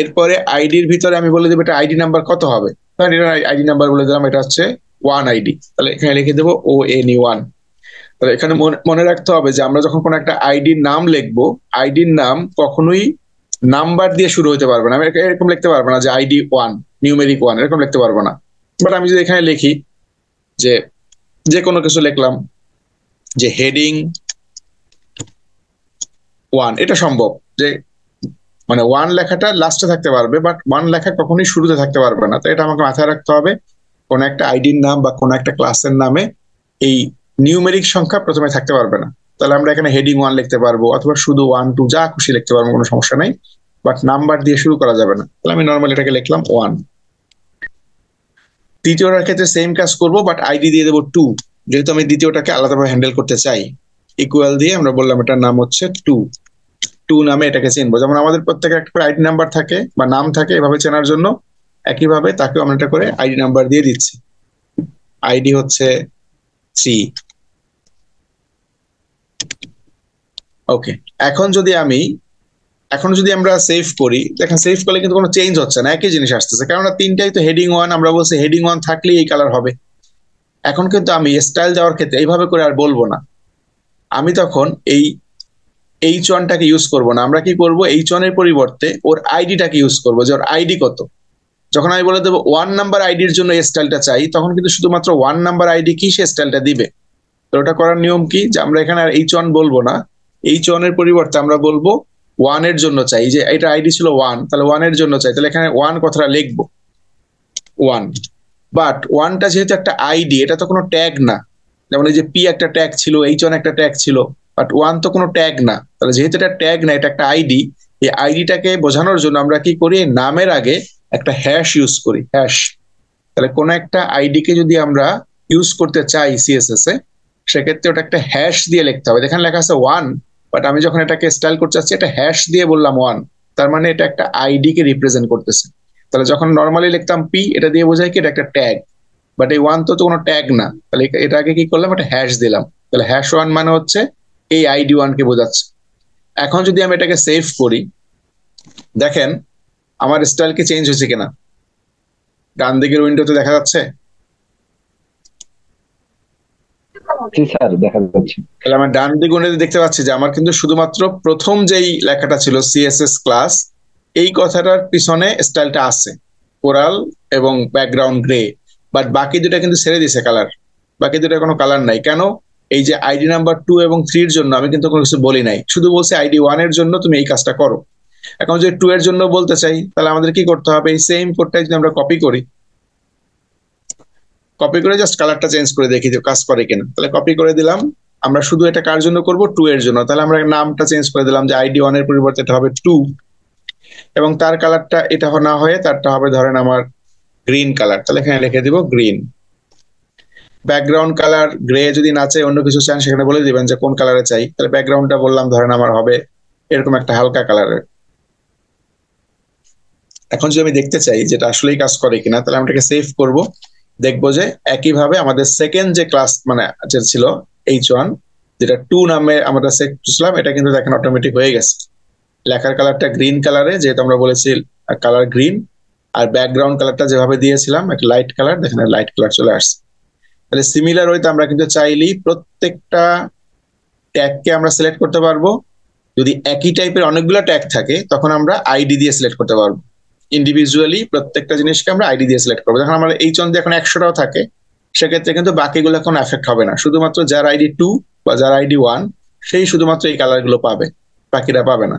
এরপরে আইডির ভিতরে আমি বলে দেবো এটা আইডি নাম্বার কত হবে। তাহলে এটা আইডি নাম্বার বলে দিলাম, এটা হচ্ছে 1 আইডি। তাহলে এখানে লিখে দেবো ONE1। তাহলে এখানে মনে রাখতে হবে যে আমরা যখন কোনো একটা আইডির নাম লিখবো, আইডির নাম কখনোই নাম্বার দিয়ে শুরু হতে পারবে না। আমি এরকম লিখতে পারবো না যে ID1 নিউমেরিক 1, এরকম লিখতে পারবো না। বাট আমি যদি এখানে লিখি যে যে কোনো কিছু লিখলাম যে হেডিং 1, এটা সম্ভব যে মানে 1 লেখাটা লাস্টে থাকতে পারবে, বাট 1 লেখা কখনোই শুরুতে থাকতে পারবে না। তো এটা আমাকে মাথায় রাখতে হবে, কোন একটা আইডির নাম বা কোন একটা ক্লাসের নামে এই নিউমেরিক সংখ্যা প্রথমে থাকতে পারবে না। তাহলে আমরা এখানে হেডিং 1 লিখতে পারবো, অথবা শুধু 1 2 যা খুশি লিখতে পারবো, কোনো সমস্যা নাই, বাট নাম্বার দিয়ে শুরু করা যাবে না। তাহলে আমি নর্মালি এটাকে লিখলাম 1। তৃতীয়টার ক্ষেত্রে সেম কাজ করব, বাট আইডি দিয়ে দেবো 2, যেহেতু আমি দ্বিতীয়টাকে আলাদাভাবে হ্যান্ডেল করতে চাই। ইকুয়াল দিয়ে আমরা বললাম এটার নাম হচ্ছে 2 নামে এটাকে চিনবো। যেমন আমাদের প্রত্যেকের একটা করে আইডি নাম্বার থাকে বা নাম থাকে, এভাবে চেনার জন্য একইভাবে তাকেও আমরা একটা করে আইডি নাম্বার দিয়ে দিচ্ছি। আইডি হচ্ছে 3। ওকে, এখন যদি আমরা সেভ করি, দেখেন সেভ করলে কিন্তু কোনো চেঞ্জ হচ্ছে না, একই জিনিস আসতেছে, কারণ তিনটাই তো হেডিং 1। আমরা বলছি হেডিং 1 থাকলেই এই কালার হবে। এখন কিন্তু আমি স্টাইল দেওয়ার ক্ষেত্রে এইভাবে করে আর বলবো না, আমি তখন এই H1টাকে ইউজ করব না। আমরা কি করব, H1 এর পরিবর্তে ওর আইডিটাকে ইউজ করবো, যে ওর আইডি কত। যখন আমি বলে দেবো 1 নাম্বার আইডির জন্য এই স্টাইলটা চাই, তখন কিন্তু শুধুমাত্র 1 নাম্বার আইডি কি সে স্টাইলটা দিবে। তো ওটা করার নিয়ম কি, যে আমরা এখানে আর H1 বলবো না, H1 এর পরিবর্তে আমরা বলবো 1 এর জন্য চাই, যে এটা আইডি ছিল 1, তাহলে 1 এর জন্য চাই। তাহলে এখানে 1 কথাটা লিখবো 1। বাট 1টা যেহেতু একটা আইডি, এটা তো কোনো ট্যাগ না। যেমন এই যে P একটা ট্যাগ ছিল, H1 একটা ট্যাগ ছিল, বাট 1 তো কোনো ট্যাগ না। তাহলে যেহেতু এটা ট্যাগ না, এটা একটা আইডি, এই আইডিটাকে বোঝানোর জন্য আমরা কি করি, নামের আগে একটা হ্যাশ ইউজ করি, হ্যাশ। তাহলে কোন একটা আইডি কে যদি আমরা ইউজ করতে চাই CSS এ, সেক্ষেত্রে ওটা একটা হ্যাশ দিয়ে লিখতে হবে। এখানে লেখা আছে 1, বাট আমি যখন এটাকে স্টাইল করতে চাচ্ছি, এটা হ্যাশ দিয়ে বললাম 1, তার মানে এটা একটা আইডি কে রিপ্রেজেন্ট করতেছে। তাহলে যখন নর্মালি লিখতাম P, এটা দিয়ে বোঝায় কি এটা একটা ট্যাগ, বাট এই 1 তো কোনো ট্যাগ না। তাহলে এটাকে কি করলাম, একটা হ্যাশ দিলাম। তাহলে হ্যাশ 1 মানে হচ্ছে এই ID1 কে বোঝাচ্ছে। এখন যদি আমি এটাকে সেভ করি, দেখেন আমার স্টাইল কি চেঞ্জ হয়েছে কিনা, ডান দিকের উইন্ডোতে দেখা যাচ্ছে। জি স্যার, দেখা যাচ্ছে। তাহলে আমার ডান দিক উইন্ডোতে দেখতে পাচ্ছি যে আমার কিন্তু শুধুমাত্র প্রথম যেই লেখাটা ছিল CSS ক্লাস, এই কথাটার পিছনে স্টাইলটা আছে, কোরাল এবং ব্যাকগ্রাউন্ড গ্রে, বাট বাকি দুটা কিন্তু ছেড়ে দিছে কালার। বাকি দুটা কোনো কালার নাই কেন, এই যে আইডি নাম্বার 2 এবং 3 এর জন্য আমি কিন্তু কোনো কিছু বলি নাই, শুধু বলছি ID1 এর জন্য তুমি এই কাজটা করো। এখন যদি 2 এর জন্য বলতে চাই, তাহলে আমাদের কি করতে হবে, এই সেম কোডটাই যদি আমরা কপি করি, কপি করে জাস্ট কালারটা চেঞ্জ করে দেখি যে কাজ করে কিনা। তাহলে কপি করে দিলাম, আমরা শুধু এটা কার জন্য করব, 2 এর জন্য। তাহলে আমরা নামটা চেঞ্জ করে দিলাম, যে ID1 এর পরিবর্তে এটা হবে 2, এবং তার কালারটা এটা না হয়ে তারটা হবে ধরেন আমার গ্রিন কালার। তাহলে এখানে লিখে দিব গ্রিন। ব্যাকগ্রাউন্ড কালার গ্রে যদি না চাই, অন্য কিছু চান, সেখানে বলে দিবেন যে কোন কালারে চাই। তাহলে ব্যাকগ্রাউন্ডটা বললাম ধরেন আমার হবে এরকম একটা হালকা কালারের। এখন যদি আমি দেখতে চাই যেটা আসলেই কাজ করে কিনা, তাহলে আমি এটাকে সেভ করব, দেখবো যে একইভাবে আমাদের সেকেন্ড যে ক্লাস মানে যে ছিল H1, যেটা 2 নামে আমরা সেট করছিলাম, এটা কিন্তু দেখেন অটোমেটিক হয়ে গেছে। লেখার কালারটা গ্রিন কালারে, যেহেতু আমরা বলেছি কালার গ্রিন, আর ব্যাকগ্রাউন্ড কালারটা যেভাবে দিয়েছিলাম একটা লাইট কালার, দেখেন লাইট কালার চলে আসছে। তাহলে সিমিলার ওয়েতে আমরা কিন্তু চাইলেই প্রত্যেকটা ট্যাগকে আমরা সিলেক্ট করতে পারবো। যদি একই টাইপের অনেকগুলো ট্যাগ থাকে, তখন আমরা আইডি দিয়ে সিলেক্ট করতে পারবো। ইন্ডিভিজুয়ালি প্রত্যেকটা জিনিসকে আমরা আইডি দিয়ে সিলেক্ট করবো। যখন আমরা H1 দিয়ে এখন 100টাও থাকে, সেক্ষেত্রে কিন্তু বাকিগুলো কোনো এফেক্ট হবে না। শুধুমাত্র যার ID2 বা যার ID1, সেই শুধুমাত্র এই কালার গুলো পাবে, বাকিরা পাবে না।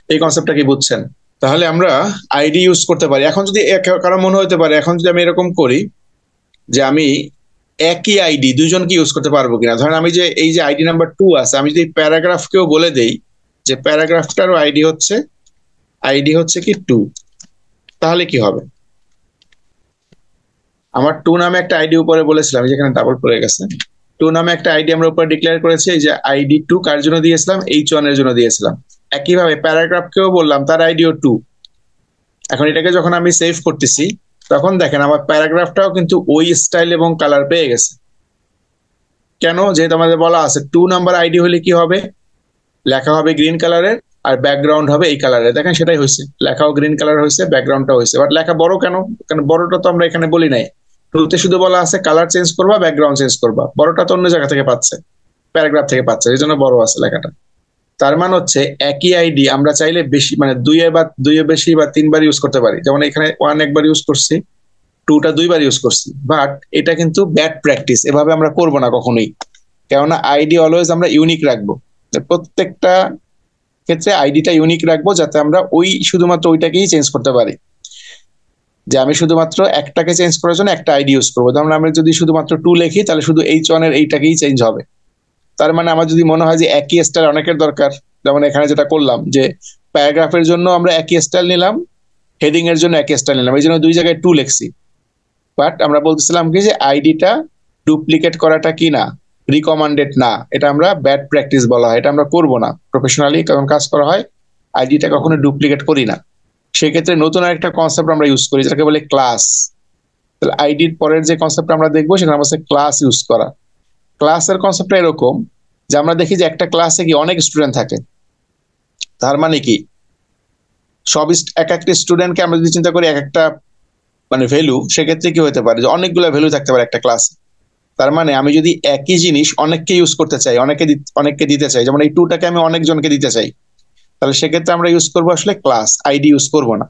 এই কনসেপ্টটা কি বুঝছেন? তাহলে আমরা আইডি ইউজ করতে পারি। এখন যদি কারো মনে হতে পারে, এখন যদি আমি এরকম করি যে আমি একই আইডি দুজনকে ইউজ করতে পারবো কিনা, ধরেন আমি যে এই যে আইডি নাম্বার 2 আছে, আমি যদি প্যারাগ্রাফকেও বলে দেই যে প্যারাগ্রাফটারও আইডি হচ্ছে কি 2, তাহলে কি হবে? আমার 2 নামে একটা আইডি উপরে বলেছিলাম, যেখানে ডাবল পড়ে গেছে, টু নামে একটা আইডি আমরা উপরে ডিক্লেয়ার করেছি, এই যে আইডি টু কার জন্য দিয়েছিলাম, H1 এর জন্য দিয়েছিলাম। একইভাবে প্যারাগ্রাফকেও বললাম তার আইডিও টু। এখন এটাকে যখন আমি সেভ করতেছি তখন দেখেন আমার প্যারাগ্রাফটাও কিন্তু ওই স্টাইল এবং কালার পেয়ে গেছে। কেন? যেহেতু আমাদের বলা আছে টু নাম্বার আইডি হলে কি হবে, লেখা হবে গ্রিন কালারের আর ব্যাকগ্রাউন্ড হবে এই কালারের। দেখেন সেটাই হয়েছে, লেখাও গ্রিন কালার হয়েছে, ব্যাকগ্রাউন্ডটা হয়েছে। বাট লেখা বড় কেন? কারণ বড়টা তো আমরা এখানে বলি নাই, টুতে শুধু বলা আছে কালার চেঞ্জ করবা, ব্যাকগ্রাউন্ড চেঞ্জ করবা। বড়টা তো অন্য জায়গা থেকে পাচ্ছে, প্যারাগ্রাফ থেকে পাচ্ছে, এই জন্য বড় আছে লেখাটা। তার মানে হচ্ছে একই আইডি আমরা চাইলে বেশি, মানে দুইয়ের বেশি বা তিনবার ইউজ করতে পারি। যেমন এখানে ওয়ান একবার ইউজ করছি, টুটা দুইবার ইউজ করছি। বাট এটা কিন্তু ব্যাড প্র্যাকটিস, এভাবে আমরা করবো না কখনোই। কেননা আইডি অলওয়েজ আমরা ইউনিক রাখবো, প্রত্যেকটা ক্ষেত্রে আইডিটা ইউনিক রাখবো, যাতে আমরা শুধুমাত্র ওইটাকেই চেঞ্জ করতে পারি। যে আমি শুধুমাত্র একটাকে চেঞ্জ করার জন্য একটা আইডি ইউজ করবো। যেমন আমি যদি শুধুমাত্র টু লিখি তাহলে শুধু H1 এর এইটাকেই চেঞ্জ হবে। তার মানে আমার যদি মনে হয় যে একই স্টাইল অনেকের দরকার, যেমন এখানে যেটা করলাম যে প্যারাগ্রাফের জন্য আমরা একই স্টাইল নিলাম, হেডিং এর জন্য একই স্টাইল নিলাম, এই জন্য দুই জায়গায় টু লিখছি। বাট আমরা বলতেছিলাম কি যে আইডিটা ডুপ্লিকেট করাটা কি না, রিকমান্ডেড না, এটা আমরা ব্যাড প্র্যাকটিস বলা হয়, এটা আমরা করবো না। প্রফেশনালি যখন কাজ করা হয় আইডিটা কখনো ডুপ্লিকেট করি না। সেক্ষেত্রে নতুন আরেকটা কনসেপ্ট আমরা ইউজ করি যেটাকে বলে ক্লাস। তাহলে আইডির পরের যে কনসেপ্ট আমরা দেখবো সেখানে আমরা ক্লাস ইউজ করা। ক্লাসের কনসেপ্টটা এরকম যে আমরা দেখি যে একটা ক্লাসে কি অনেক স্টুডেন্ট থাকে। তার মানে কি সব এক একটা স্টুডেন্টকে আমরা যদি চিন্তা করি এক একটা মানে ভ্যালু, সেক্ষেত্রে কি হতে পারে যে অনেকগুলো ভ্যালু থাকতে পারে একটা ক্লাসে। তার মানে আমি যদি একই জিনিস অনেককে ইউজ করতে চাই, অনেককে দিতে চাই, যেমন এই টুটাকে আমি অনেকজনকে দিতে চাই, তাহলে সেক্ষেত্রে আমরা ইউজ করবো আসলে ক্লাস, আইডি ইউজ করবো না।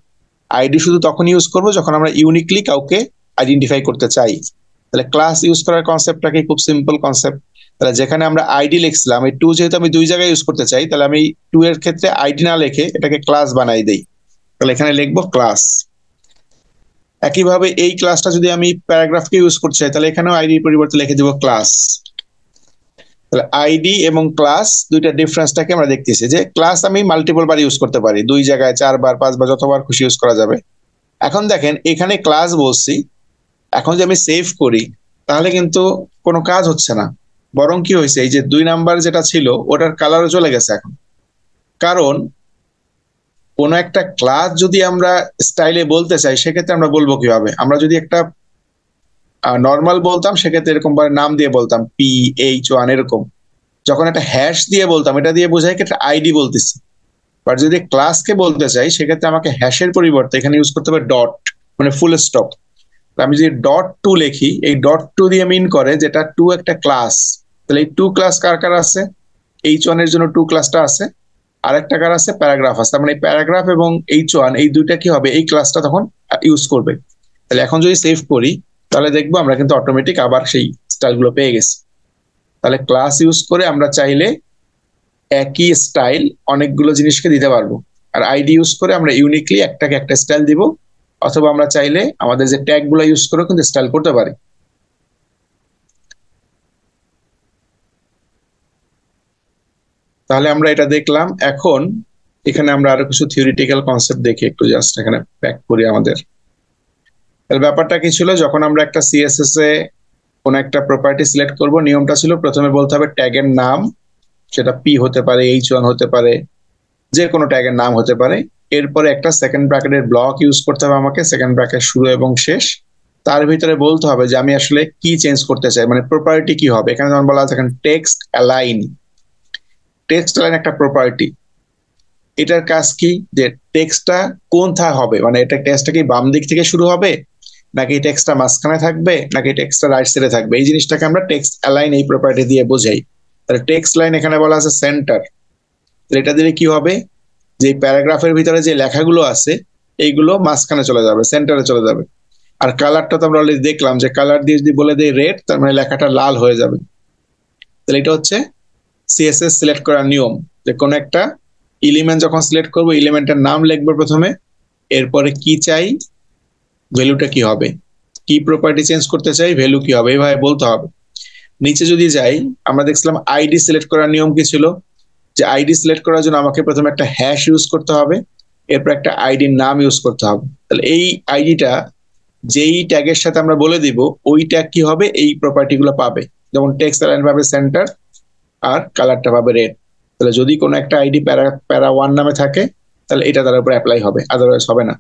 আইডি শুধু তখন ইউজ করবো যখন আমরা ইউনিকলি কাউকে আইডেন্টিফাই করতে চাই। তাহলে ক্লাস ইউজ করার কনসেপ্টটাকে খুব সিম্পল কনসেপ্ট। তাহলে যেখানে আমরা আইডি লিখছিলাম, এই টু যেহেতু আমি দুই জায়গায় ইউজ করতে চাই, তাহলে আমি টু এর ক্ষেত্রে আইডি না লিখে এটাকে ক্লাস বানাই দেই। তাহলে এখানে লিখবো ক্লাস। একইভাবে এই ক্লাসটা যদি আমি প্যারাগ্রাফকে ইউজ করতে চাই, তাহলে এখানেও আইডির পরিবর্তে লিখে দিব ক্লাস। তাহলে আইডি এবং ক্লাস দুইটা ডিফারেন্সটাকে আমরা দেখতেছি যে ক্লাস আমি মাল্টিপল বার ইউজ করতে পারি, দুই জায়গায় 4 বার 5 বার যতবার খুশি ইউজ করা যাবে। এখন দেখেন এখানে ক্লাস বলছি, এখন যদি আমি সেভ করি তাহলে কিন্তু কোনো কাজ হচ্ছে না, বরং কি হয়েছে এই যে 2 নাম্বার যেটা ছিল ওটার কালারও চলে গেছে এখন। কারণ কোন একটা ক্লাস যদি আমরা স্টাইলে বলতে চাই সেক্ষেত্রে আমরা বলবো কিভাবে, আমরা যদি একটা নর্মাল বলতাম সেক্ষেত্রে এরকম ভাবে নাম দিয়ে বলতাম PH1 এরকম। যখন একটা হ্যাশ দিয়ে বলতাম এটা দিয়ে বোঝায় কি একটা আইডি বলতেছি। বাট যদি ক্লাসকে বলতে চাই সেক্ষেত্রে আমাকে হ্যাশের পরিবর্তে এখানে ইউজ করতে হবে ডট, মানে ফুল স্টপ। আমি যদি ডট টু লিখি, এই ডট টু দিয়ে মিন করে যেটা টু একটা ক্লাস। তাহলে এই টু ক্লাস কার কার আছে, H1 এর জন্য টু ক্লাসটা আছে, আর একটা কার আছে, প্যারাগ্রাফ আছে। তার মানে প্যারাগ্রাফ এবং H1 এই দুইটা কি হবে, এই ক্লাসটা তখন ইউজ করবে। তাহলে এখন যদি সেভ করি তাহলে দেখবো আমরা কিন্তু অটোমেটিক আবার সেই স্টাইলগুলো পেয়ে গেছি। তাহলে ক্লাস ইউজ করে আমরা চাইলে একই স্টাইল অনেকগুলো জিনিসকে দিতে পারবো, আর আইডি ইউজ করে আমরা ইউনিকলি একটাকে একটা স্টাইল দিব, অথবা আমরা চাইলে আমাদের যে ট্যাগ গুলো ইউজ করে কিন্তু স্টাইল করতে পারি। তাহলে আমরা এটা দেখলাম। এখন এখানে আমরা আরো কিছু থিওরিটিক্যাল কনসেপ্ট দেখি, একটু জাস্ট এখানে প্যাক করি আমাদের। তাহলে ব্যাপারটা কি ছিল, যখন আমরা একটা সিএসএস এ কোন একটা প্রপার্টি সিলেক্ট করব, নিয়মটা ছিল প্রথমে বলতে হবে ট্যাগের নাম, সেটা পি হতে পারে, H1 হতে পারে, যে কোনো ট্যাগের নাম হতে পারে। এরপরে একটা সেকেন্ড ব্র্যাকেটের ব্লক ইউজ করতে হবে আমাকে, সেকেন্ড ব্র্যাকেট শুরু এবং শেষ। তার ভিতরে বলতে হবে যে আমি আসলে কি চেঞ্জ করতে চাই, মানে প্রপার্টি কি হবে। এখানে যেমন বলা আছে টেক্সট অ্যালাইন। টেক্সট অ্যালাইন একটা প্রপার্টি, এটার কাজ কি যে টেক্সটটা কোনটা হবে, মানে এটা টেক্সটটা কি বাম দিক থেকে শুরু হবে, নাকি টেক্সটটা মাঝখানে থাকবে, নাকি টেক্সটটা রাইট সাইডে থাকবে। এই জিনিসটাকে আমরা টেক্সট অ্যালাইন এই প্রপার্টি দিয়ে বোঝাই। তাহলে টেক্সট লাইন এখানে বলা আছে সেন্টার। এটা দিলে কি হবে, যে প্যারাগ্রাফের ভিতরে যে লেখাগুলো আছে এইগুলো মাঝখানে চলে যাবে, সেন্টারে চলে যাবে। আর কালারটা তো আমরা অলরেডি দেখলাম যে কালার দিয়ে যদি বলে দেই রেড, তার মানে লেখাটা লাল হয়ে যাবে। তাহলে এটা হচ্ছে সিএসএস সিলেক্ট করার নিয়ম, যে কোনো একটা এলিমেন্ট যখন সিলেক্ট করবো এলিমেন্টের নাম লিখবো প্রথমে, এরপরে কি চাই, ভ্যালুটা কি হবে, কি প্রপার্টি চেঞ্জ করতে চাই, ভ্যালু কি হবে, এইভাবে বলতে হবে। নিচে যদি যাই আমরা দেখছিলাম আইডি সিলেক্ট করার নিয়ম কি ছিল, যে আইডি সিলেক্ট করার জন্য আমাকে প্রথমে একটা হ্যাশ ইউজ করতে হবে, এরপর একটা আইডির নাম ইউজ করতে হবে। তাহলে এই আইডিটা যেই ট্যাগের সাথে আমরা বলে দিব ওই ট্যাগ কি হবে, এই প্রপার্টি গুলো পাবে। যেমন টেক্সট অ্যালাইন পাবে সেন্টার আর কালারটা পাবে রেড। তাহলে যদি কোনো একটা আইডি প্যারা 1 নামে থাকে তাহলে এটা তার উপর অ্যাপ্লাই হবে, আদারওয়াইজ হবে না।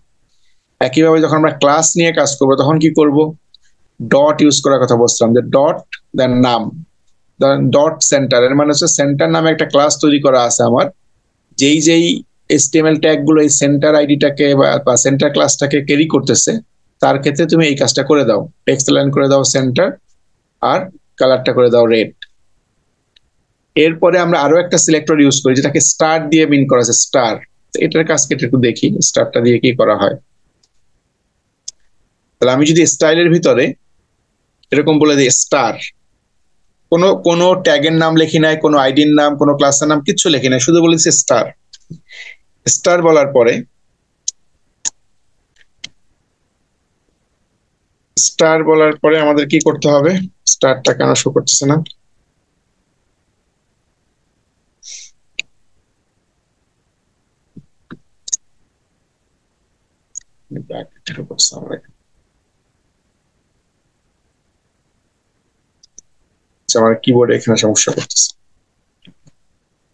একইভাবে যখন আমরা ক্লাস নিয়ে কাজ করবো তখন কি করব, ডট ইউজ করার কথা বলছিলাম, যে ডট দেন নাম, ডট সেন্টার, এর মানে হচ্ছে সেন্টার নামে একটা ক্লাস তৈরি করা আছে আমার, যেই HTML ট্যাগ গুলো এই সেন্টার আইডিটাকে বা সেন্টার ক্লাসটাকে ক্যারি করতেছে, তার ক্ষেত্রে তুমি এই কাজটা করে দাও, টেক্সট লাইন করে দাও সেন্টার আর কালারটা করে দাও রেড। এরপরে আমরা আরো একটা সিলেক্টর ইউজ করি যেটাকে স্টার দিয়ে মিন করা আছে, স্টার। এটার কাজকে একটু দেখি স্টারটা দিয়ে কি করা হয়। তাহলে আমি যদি স্টাইলের ভিতরে এরকম বলে দিই স্টার, কোনো ট্যাগের নাম লিখি নাই, কোনো আইডির নাম, কোনো ক্লাসের নাম কিচ্ছু লিখি নাই, শুধু বলেছি স্টার। স্টার বলার পরে আমাদের কি করতে হবে, স্টারটা কেন শো করতেছে না, আমার কিবোর্ডে এখানে সমস্যা করতেছে।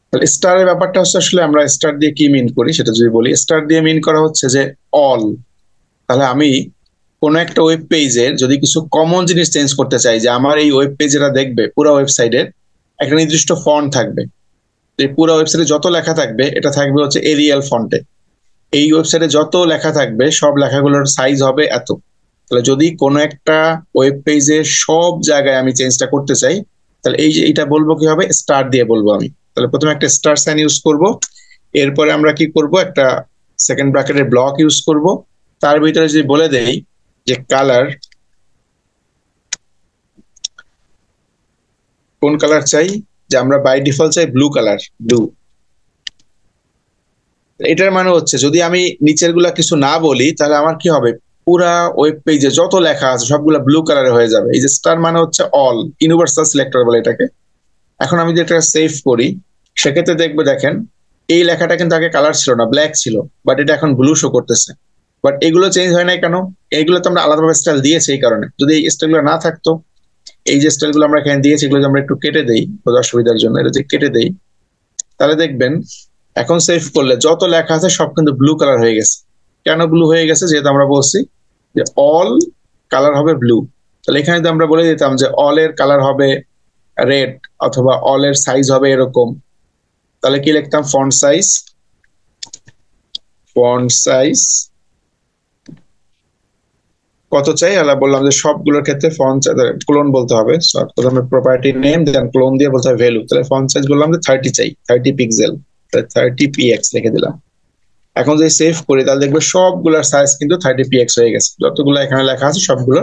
তাহলে স্টারের ব্যাপারটা হচ্ছে আসলে আমরা স্টার দিয়ে কি মিন করি সেটা যদি বলি, স্টার দিয়ে মিন করা হচ্ছে যে অল। তাহলে আমি কোনো একটা ওয়েব পেজের যদি কিছু কমন জিনিস চেঞ্জ করতে চাই, যে আমার এই ওয়েব পেজ যেটা দেখবে পুরো ওয়েবসাইটের একটা নির্দিষ্ট ফন্ট থাকবে, এই পুরো ওয়েবসাইটে যত লেখা থাকবে এটা থাকবে হচ্ছে এরিয়াল ফন্টে, এই ওয়েবসাইটে যত লেখা থাকবে সব লেখাগুলোর সাইজ হবে এত। তাহলে যদি কোনো একটা ওয়েব পেজে সব জায়গায় আমি চেঞ্জটা করতে চাই তাহলে এই যে এটা বলবো কি হবে, স্টার দিয়ে বলবো আমি। তাহলে প্রথমে একটা স্টার সাইন ইউজ করব, এরপরে আমরা কি করব, একটা সেকেন্ড ব্র্যাকেটের ব্লক ইউজ করব, তার ভিতরে যদি বলে দেই যে কালার, কোন কালার চাই, যে আমরা বাই ডিফল্ট চাই ব্লু কালার, ব্লু। এটার মানে হচ্ছে যদি আমি নিচের গুলা কিছু না বলি তাহলে আমার কি হবে, পুরা ওয়েব পেজে যত লেখা আছে সবগুলা ব্লু কালারে হয়ে যাবে। এই যে স্টার মানে হচ্ছে অল, ইউনিভার্সাল সিলেক্টর বলে এটাকে। এখন আমি যদি এটা সেভ করি সেক্ষেত্রে দেখবে, দেখেন এই লেখাটা কিন্তু আগে কালার ছিল না, ব্ল্যাক ছিল, বাট এটা এখন ব্লু শো করতেছে। বাট এগুলো চেঞ্জ হয় নাই কেন, এইগুলো তো আমরা আলাদাভাবে স্টাইল দিয়েছি এই কারণে। যদি এই স্টাইলগুলো না থাকতো, এই যে স্টাইলগুলো আমরা এখানে দিয়েছি এগুলো আমরা একটু কেটে দেই বোঝার সুবিধার জন্য, এটা যদি কেটে দেই তাহলে দেখবেন এখন সেভ করলে যত লেখা আছে সব কিন্তু ব্লু কালার হয়ে গেছে। কেন ব্লু হয়ে গেছে, যেহেতু আমরা বলছি যে অল কালার হবে ব্লু। তাহলে এখানে যদি আমরা বলে দিতাম যে অল এর কালার হবে রেড অথবা অল এর সাইজ হবে এরকম, তাহলে কি লিখতাম, ফন্ট সাইজ কত চাই, আলা বললাম যে সবগুলোর ক্ষেত্রে ফন্ট ক্লোন বলতে হবে, প্রথমে প্রপার্টি নেম দেন ক্লোন দিয়ে বলতে হবে ভ্যালু। তাহলে ফন্ট সাইজ বললাম যে 30 চাই, 30 পিক্সেল, 30 px লিখে দিলাম। এখন যদি সেভ করি তাহলে দেখবে সবগুলোর সাইজ কিন্তু 30 px হয়ে গেছে, যতগুলো এখানে লেখা আছে সবগুলো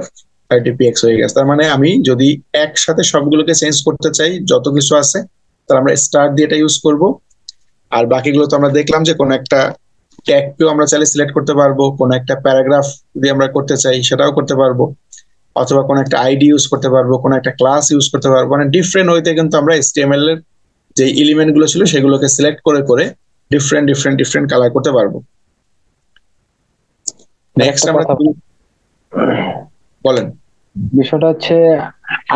30 px হয়ে গেছে। তার মানে আমি যদি একসাথে সবগুলোকে চেঞ্জ করতে চাই যত কিছু আছে তাহলে আমরা স্টার দিয়ে এটা ইউজ করব। আর বাকিগুলো তো আমরা দেখলাম যে কোনো একটা ট্যাগকেও আমরা চাইলে সিলেক্ট করতে পারবো, কোনো একটা প্যারাগ্রাফ যদি আমরা করতে চাই সেটাও করতে পারবো, অথবা কোনো একটা আইডি ইউজ করতে পারবো, কোনো একটা ক্লাস ইউজ করতে পারবো, মানে ডিফারেন্ট ওয়েতে কিন্তু আমরা HTML এর যে এলিমেন্ট গুলো ছিল সেগুলোকে সিলেক্ট করে করে ডিফারেন্ট কালার করতে পারবো। নেক্সট আমরা বলেন, বিষয়টা হচ্ছে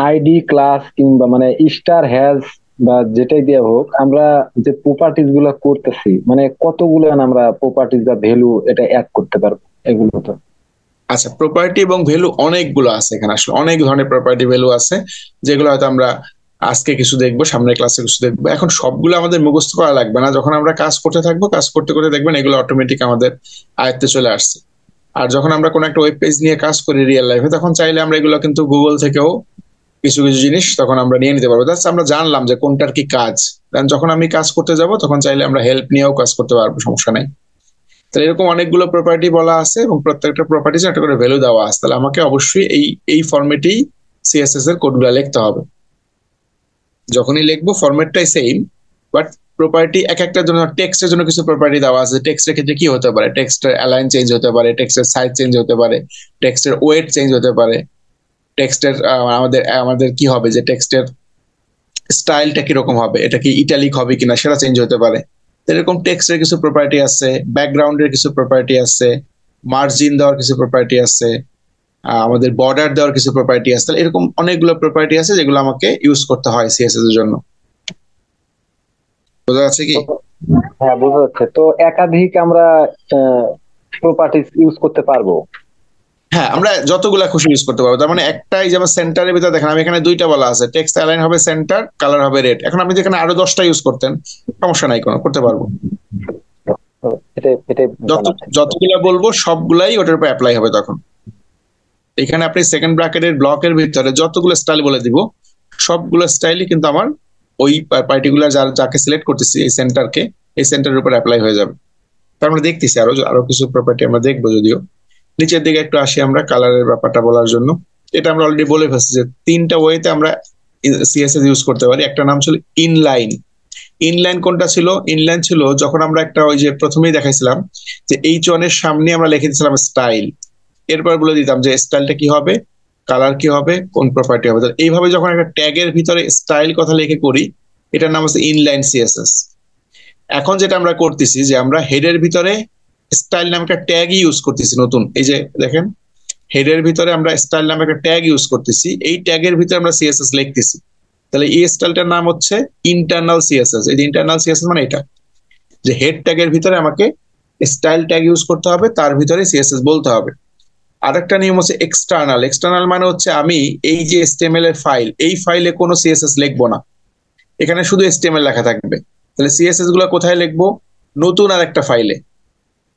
আইডি ক্লাস কিংবা মানে স্টার হ্যাজ বা যেটাই দেওয়া হোক, আমরা যে প্রপার্টিজ গুলো করতেছি মানে কতগুলো আমরা প্রপার্টিজ বা ভ্যালু এটা অ্যাড করতে পারবো এগুলো তো। আচ্ছা, প্রপার্টি এবং ভ্যালু অনেকগুলো আছে এখানে, আসলে অনেক ধরনের প্রপার্টি ভ্যালু আছে যেগুলো হয়তো আমরা আজকে কিছু দেখবো, সামনের ক্লাসে কিছু দেখবো। এখন সবগুলো আমাদের মুখস্থ করা লাগবে না, যখন আমরা কাজ করতে থাকবো কাজ করতে করতে দেখবেন এগুলো অটোমেটিক আমাদের আয়ত্তে চলে আসছে। আর যখন আমরা কোনো একটা ওয়েব পেজ নিয়ে কাজ করি রিয়েল লাইফে তখন চাইলে আমরা এগুলো কিন্তু গুগল থেকেও কিছু কিছু জিনিস তখন আমরা নিয়ে নিতে পারবো, আমরা জানলাম যে কোনটার কি কাজ, যখন আমি কাজ করতে যাব তখন চাইলে আমরা হেল্প নিয়েও কাজ করতে পারবো, সমস্যা নেই। তাহলে এরকম অনেকগুলো প্রপার্টি বলা আছে এবং প্রত্যেকটা প্রপার্টিজ একটা করে ভ্যালু দেওয়া আছে। তাহলে আমাকে অবশ্যই এই ফরম্যাটেই সিএসএস এর কোডগুলো লিখতে হবে। যখনই লিখবো ফরম্যাটটাই সেম, বাট প্রপার্টি এক একটা জন্য, টেক্সটের জন্য কিছু প্রপার্টি দেওয়া আছে। টেক্সটের ক্ষেত্রে কি হতে পারে, টেক্সটের অ্যালাইন চেঞ্জ হতে পারে, টেক্সটের সাইজ চেঞ্জ হতে পারে, টেক্সটের ওয়েট চেঞ্জ হতে পারে, টেক্সটের আমাদের কি হবে যে টেক্সটের স্টাইলটা কিরকম হবে, এটা কি ইটালিক হবে কিনা সেটা চেঞ্জ হতে পারে। এরকম টেক্সটের কিছু প্রপার্টি আছে, ব্যাকগ্রাউন্ডের কিছু প্রপার্টি আছে, মার্জিন দেওয়ার কিছু প্রপার্টি আছে, আমাদের বর্ডার দেওয়ার কিছু প্রপার্টি আছে, তাহলে এরকম অনেকগুলো প্রপার্টি আছে যেগুলো আমাকে ইউজ করতে হয় সিএসএস এর জন্য। বোঝা যাচ্ছে কি? তো হ্যাঁ, বোঝা যাচ্ছে। তো একাধিক আমরা প্রপার্টিজ ইউজ করতে পারবো। হ্যাঁ, আমরা যতগুলা খুশি ইউজ করতে পারবো। তার মানে একটাই, যেমন সেন্টারের ভিতরে দেখেন আমি এখানে দুইটা বলা আছে, টেক্সট অ্যালাইন হবে সেন্টার, কালার হবে রেড। এখন আপনি যেখানে আরো 10টা ইউজ করতেন, সমস্যা নাই, কোনো করতে পারবো। তো এটাই এটাই যত জানার ছিল। যতগুলা বলবো সবগুলাই ওটার উপর অ্যাপ্লাই হবে তখন। এখানে আপনি সেকেন্ড ব্র্যাকেটের ব্লকের ভিতরে যতগুলো স্টাইল বলে দিব, সবগুলো স্টাইলই কিন্তু আমার ওই পার্টিকুলার যাকে সিলেক্ট করতেছি এই সেন্টারকে, এই সেন্টারের উপর অ্যাপ্লাই হয়ে যাবে। তো আমরা দেখতেছি আরো আরো কিছু প্রপার্টি আমরা দেখবো। যদিও নিচের দিকে একটু আসি আমরা কালারের ব্যাপারটা বলার জন্য। এটা আমরা অলরেডি বলে ফেলছি যে তিনটা ওয়েতে আমরা সিএসএস ইউজ করতে পারি। একটা নাম ছিল ইনলাইন। ইনলাইন কোনটা ছিল? ইনলাইন ছিল যখন আমরা একটা ওই যে প্রথমেই দেখাইছিলাম যে H1 এর সামনে আমরা লিখে দিয়েছিলাম স্টাইল, এরপর বলে দিতাম যে স্টাইলটা কি হবে, কালার কি হবে, কোন প্রপার্টি হবে। এইভাবে যখন একটা ট্যাগের ভিতরে স্টাইল কথা লিখে করি, এটার নাম হচ্ছে ইনলাইন সিএসএস। এখন যেটা আমরা করতেছি যে আমরা হেডের ভিতরে স্টাইল নামে একটা ট্যাগ ইউজ করতেছি নতুন। এই যে দেখেন, হেডের ভিতরে আমরা স্টাইল নামে একটা ট্যাগ ইউজ করতেছি, এই ট্যাগের ভিতরে আমরা সিএসএস লিখতেছি। তাহলে এই স্টাইলটার নাম হচ্ছে ইন্টারনাল সিএসএস। এই যে ইন্টারনাল সিএসএস মানে এটা, যে হেড ট্যাগের ভিতরে আমাকে স্টাইল ট্যাগ ইউজ করতে হবে, তার ভিতরে সিএসএস বলতে হবে। আরেকটা নিয়ম হচ্ছে এক্সটার্নাল। এক্সটার্নাল মানে হচ্ছে আমি এই যে এসটিএমএল এর ফাইল, এই ফাইলে কোনো সিএসএস লিখবো না, এখানে শুধু এসটিএমএল লেখা থাকবে। তাহলে সিএসএস গুলো কোথায় লিখবো? নতুন আর একটা ফাইলে,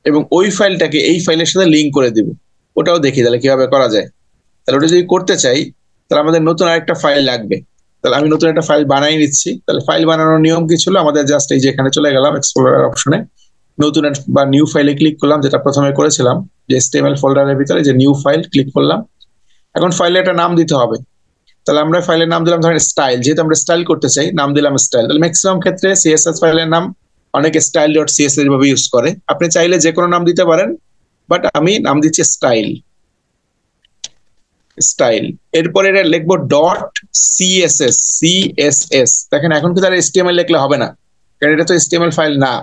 এবং ওই ফাইলটাকে এই ফাইলের সাথে লিঙ্ক করে দিব। ওটাও দেখি তাহলে কিভাবে করা যায়। তাহলে ওটা যদি করতে চাই, তাহলে আমাদের নতুন আরেকটা ফাইল লাগবে। তাহলে আমি নতুন একটা ফাইল বানাই নিচ্ছি। তাহলে ফাইল বানানোর নিয়ম কি ছিল? আমাদের জাস্ট এই যে এখানে চলে গেলাম এক্সপ্লোরার অপশনে, নতুন বা নিউ ফাইলে ক্লিক করলাম, যেটা প্রথমে করেছিলাম যে এসটিএমএল ফোল্ডারের ভিতরে যে নিউ ফাইল ক্লিক করলাম। এখন ফাইলে একটা নাম দিতে হবে। তাহলে আমরা ফাইলের নাম দিলাম ধরেন স্টাইল, যেহেতু আমরা স্টাইল করতে চাই নাম দিলাম স্টাইল। তাহলে ম্যাক্সিমাম ক্ষেত্রে সিএসএস ফাইলের নাম অনেকে স্টাইল ডট সিএসএস ভাবে ইউজ করে। আপনি চাইলে যে কোনো নাম দিতে পারেন, বাট আমি নাম দিচ্ছি স্টাইল। স্টাইল এরপরে এটা লিখবো ডট সিএসএস। সিএসএস দেখেন, এখন কিন্তু আর এসটিএমএল লিখলে হবে না, কারণ এটা তো এসটিএমএল ফাইল না।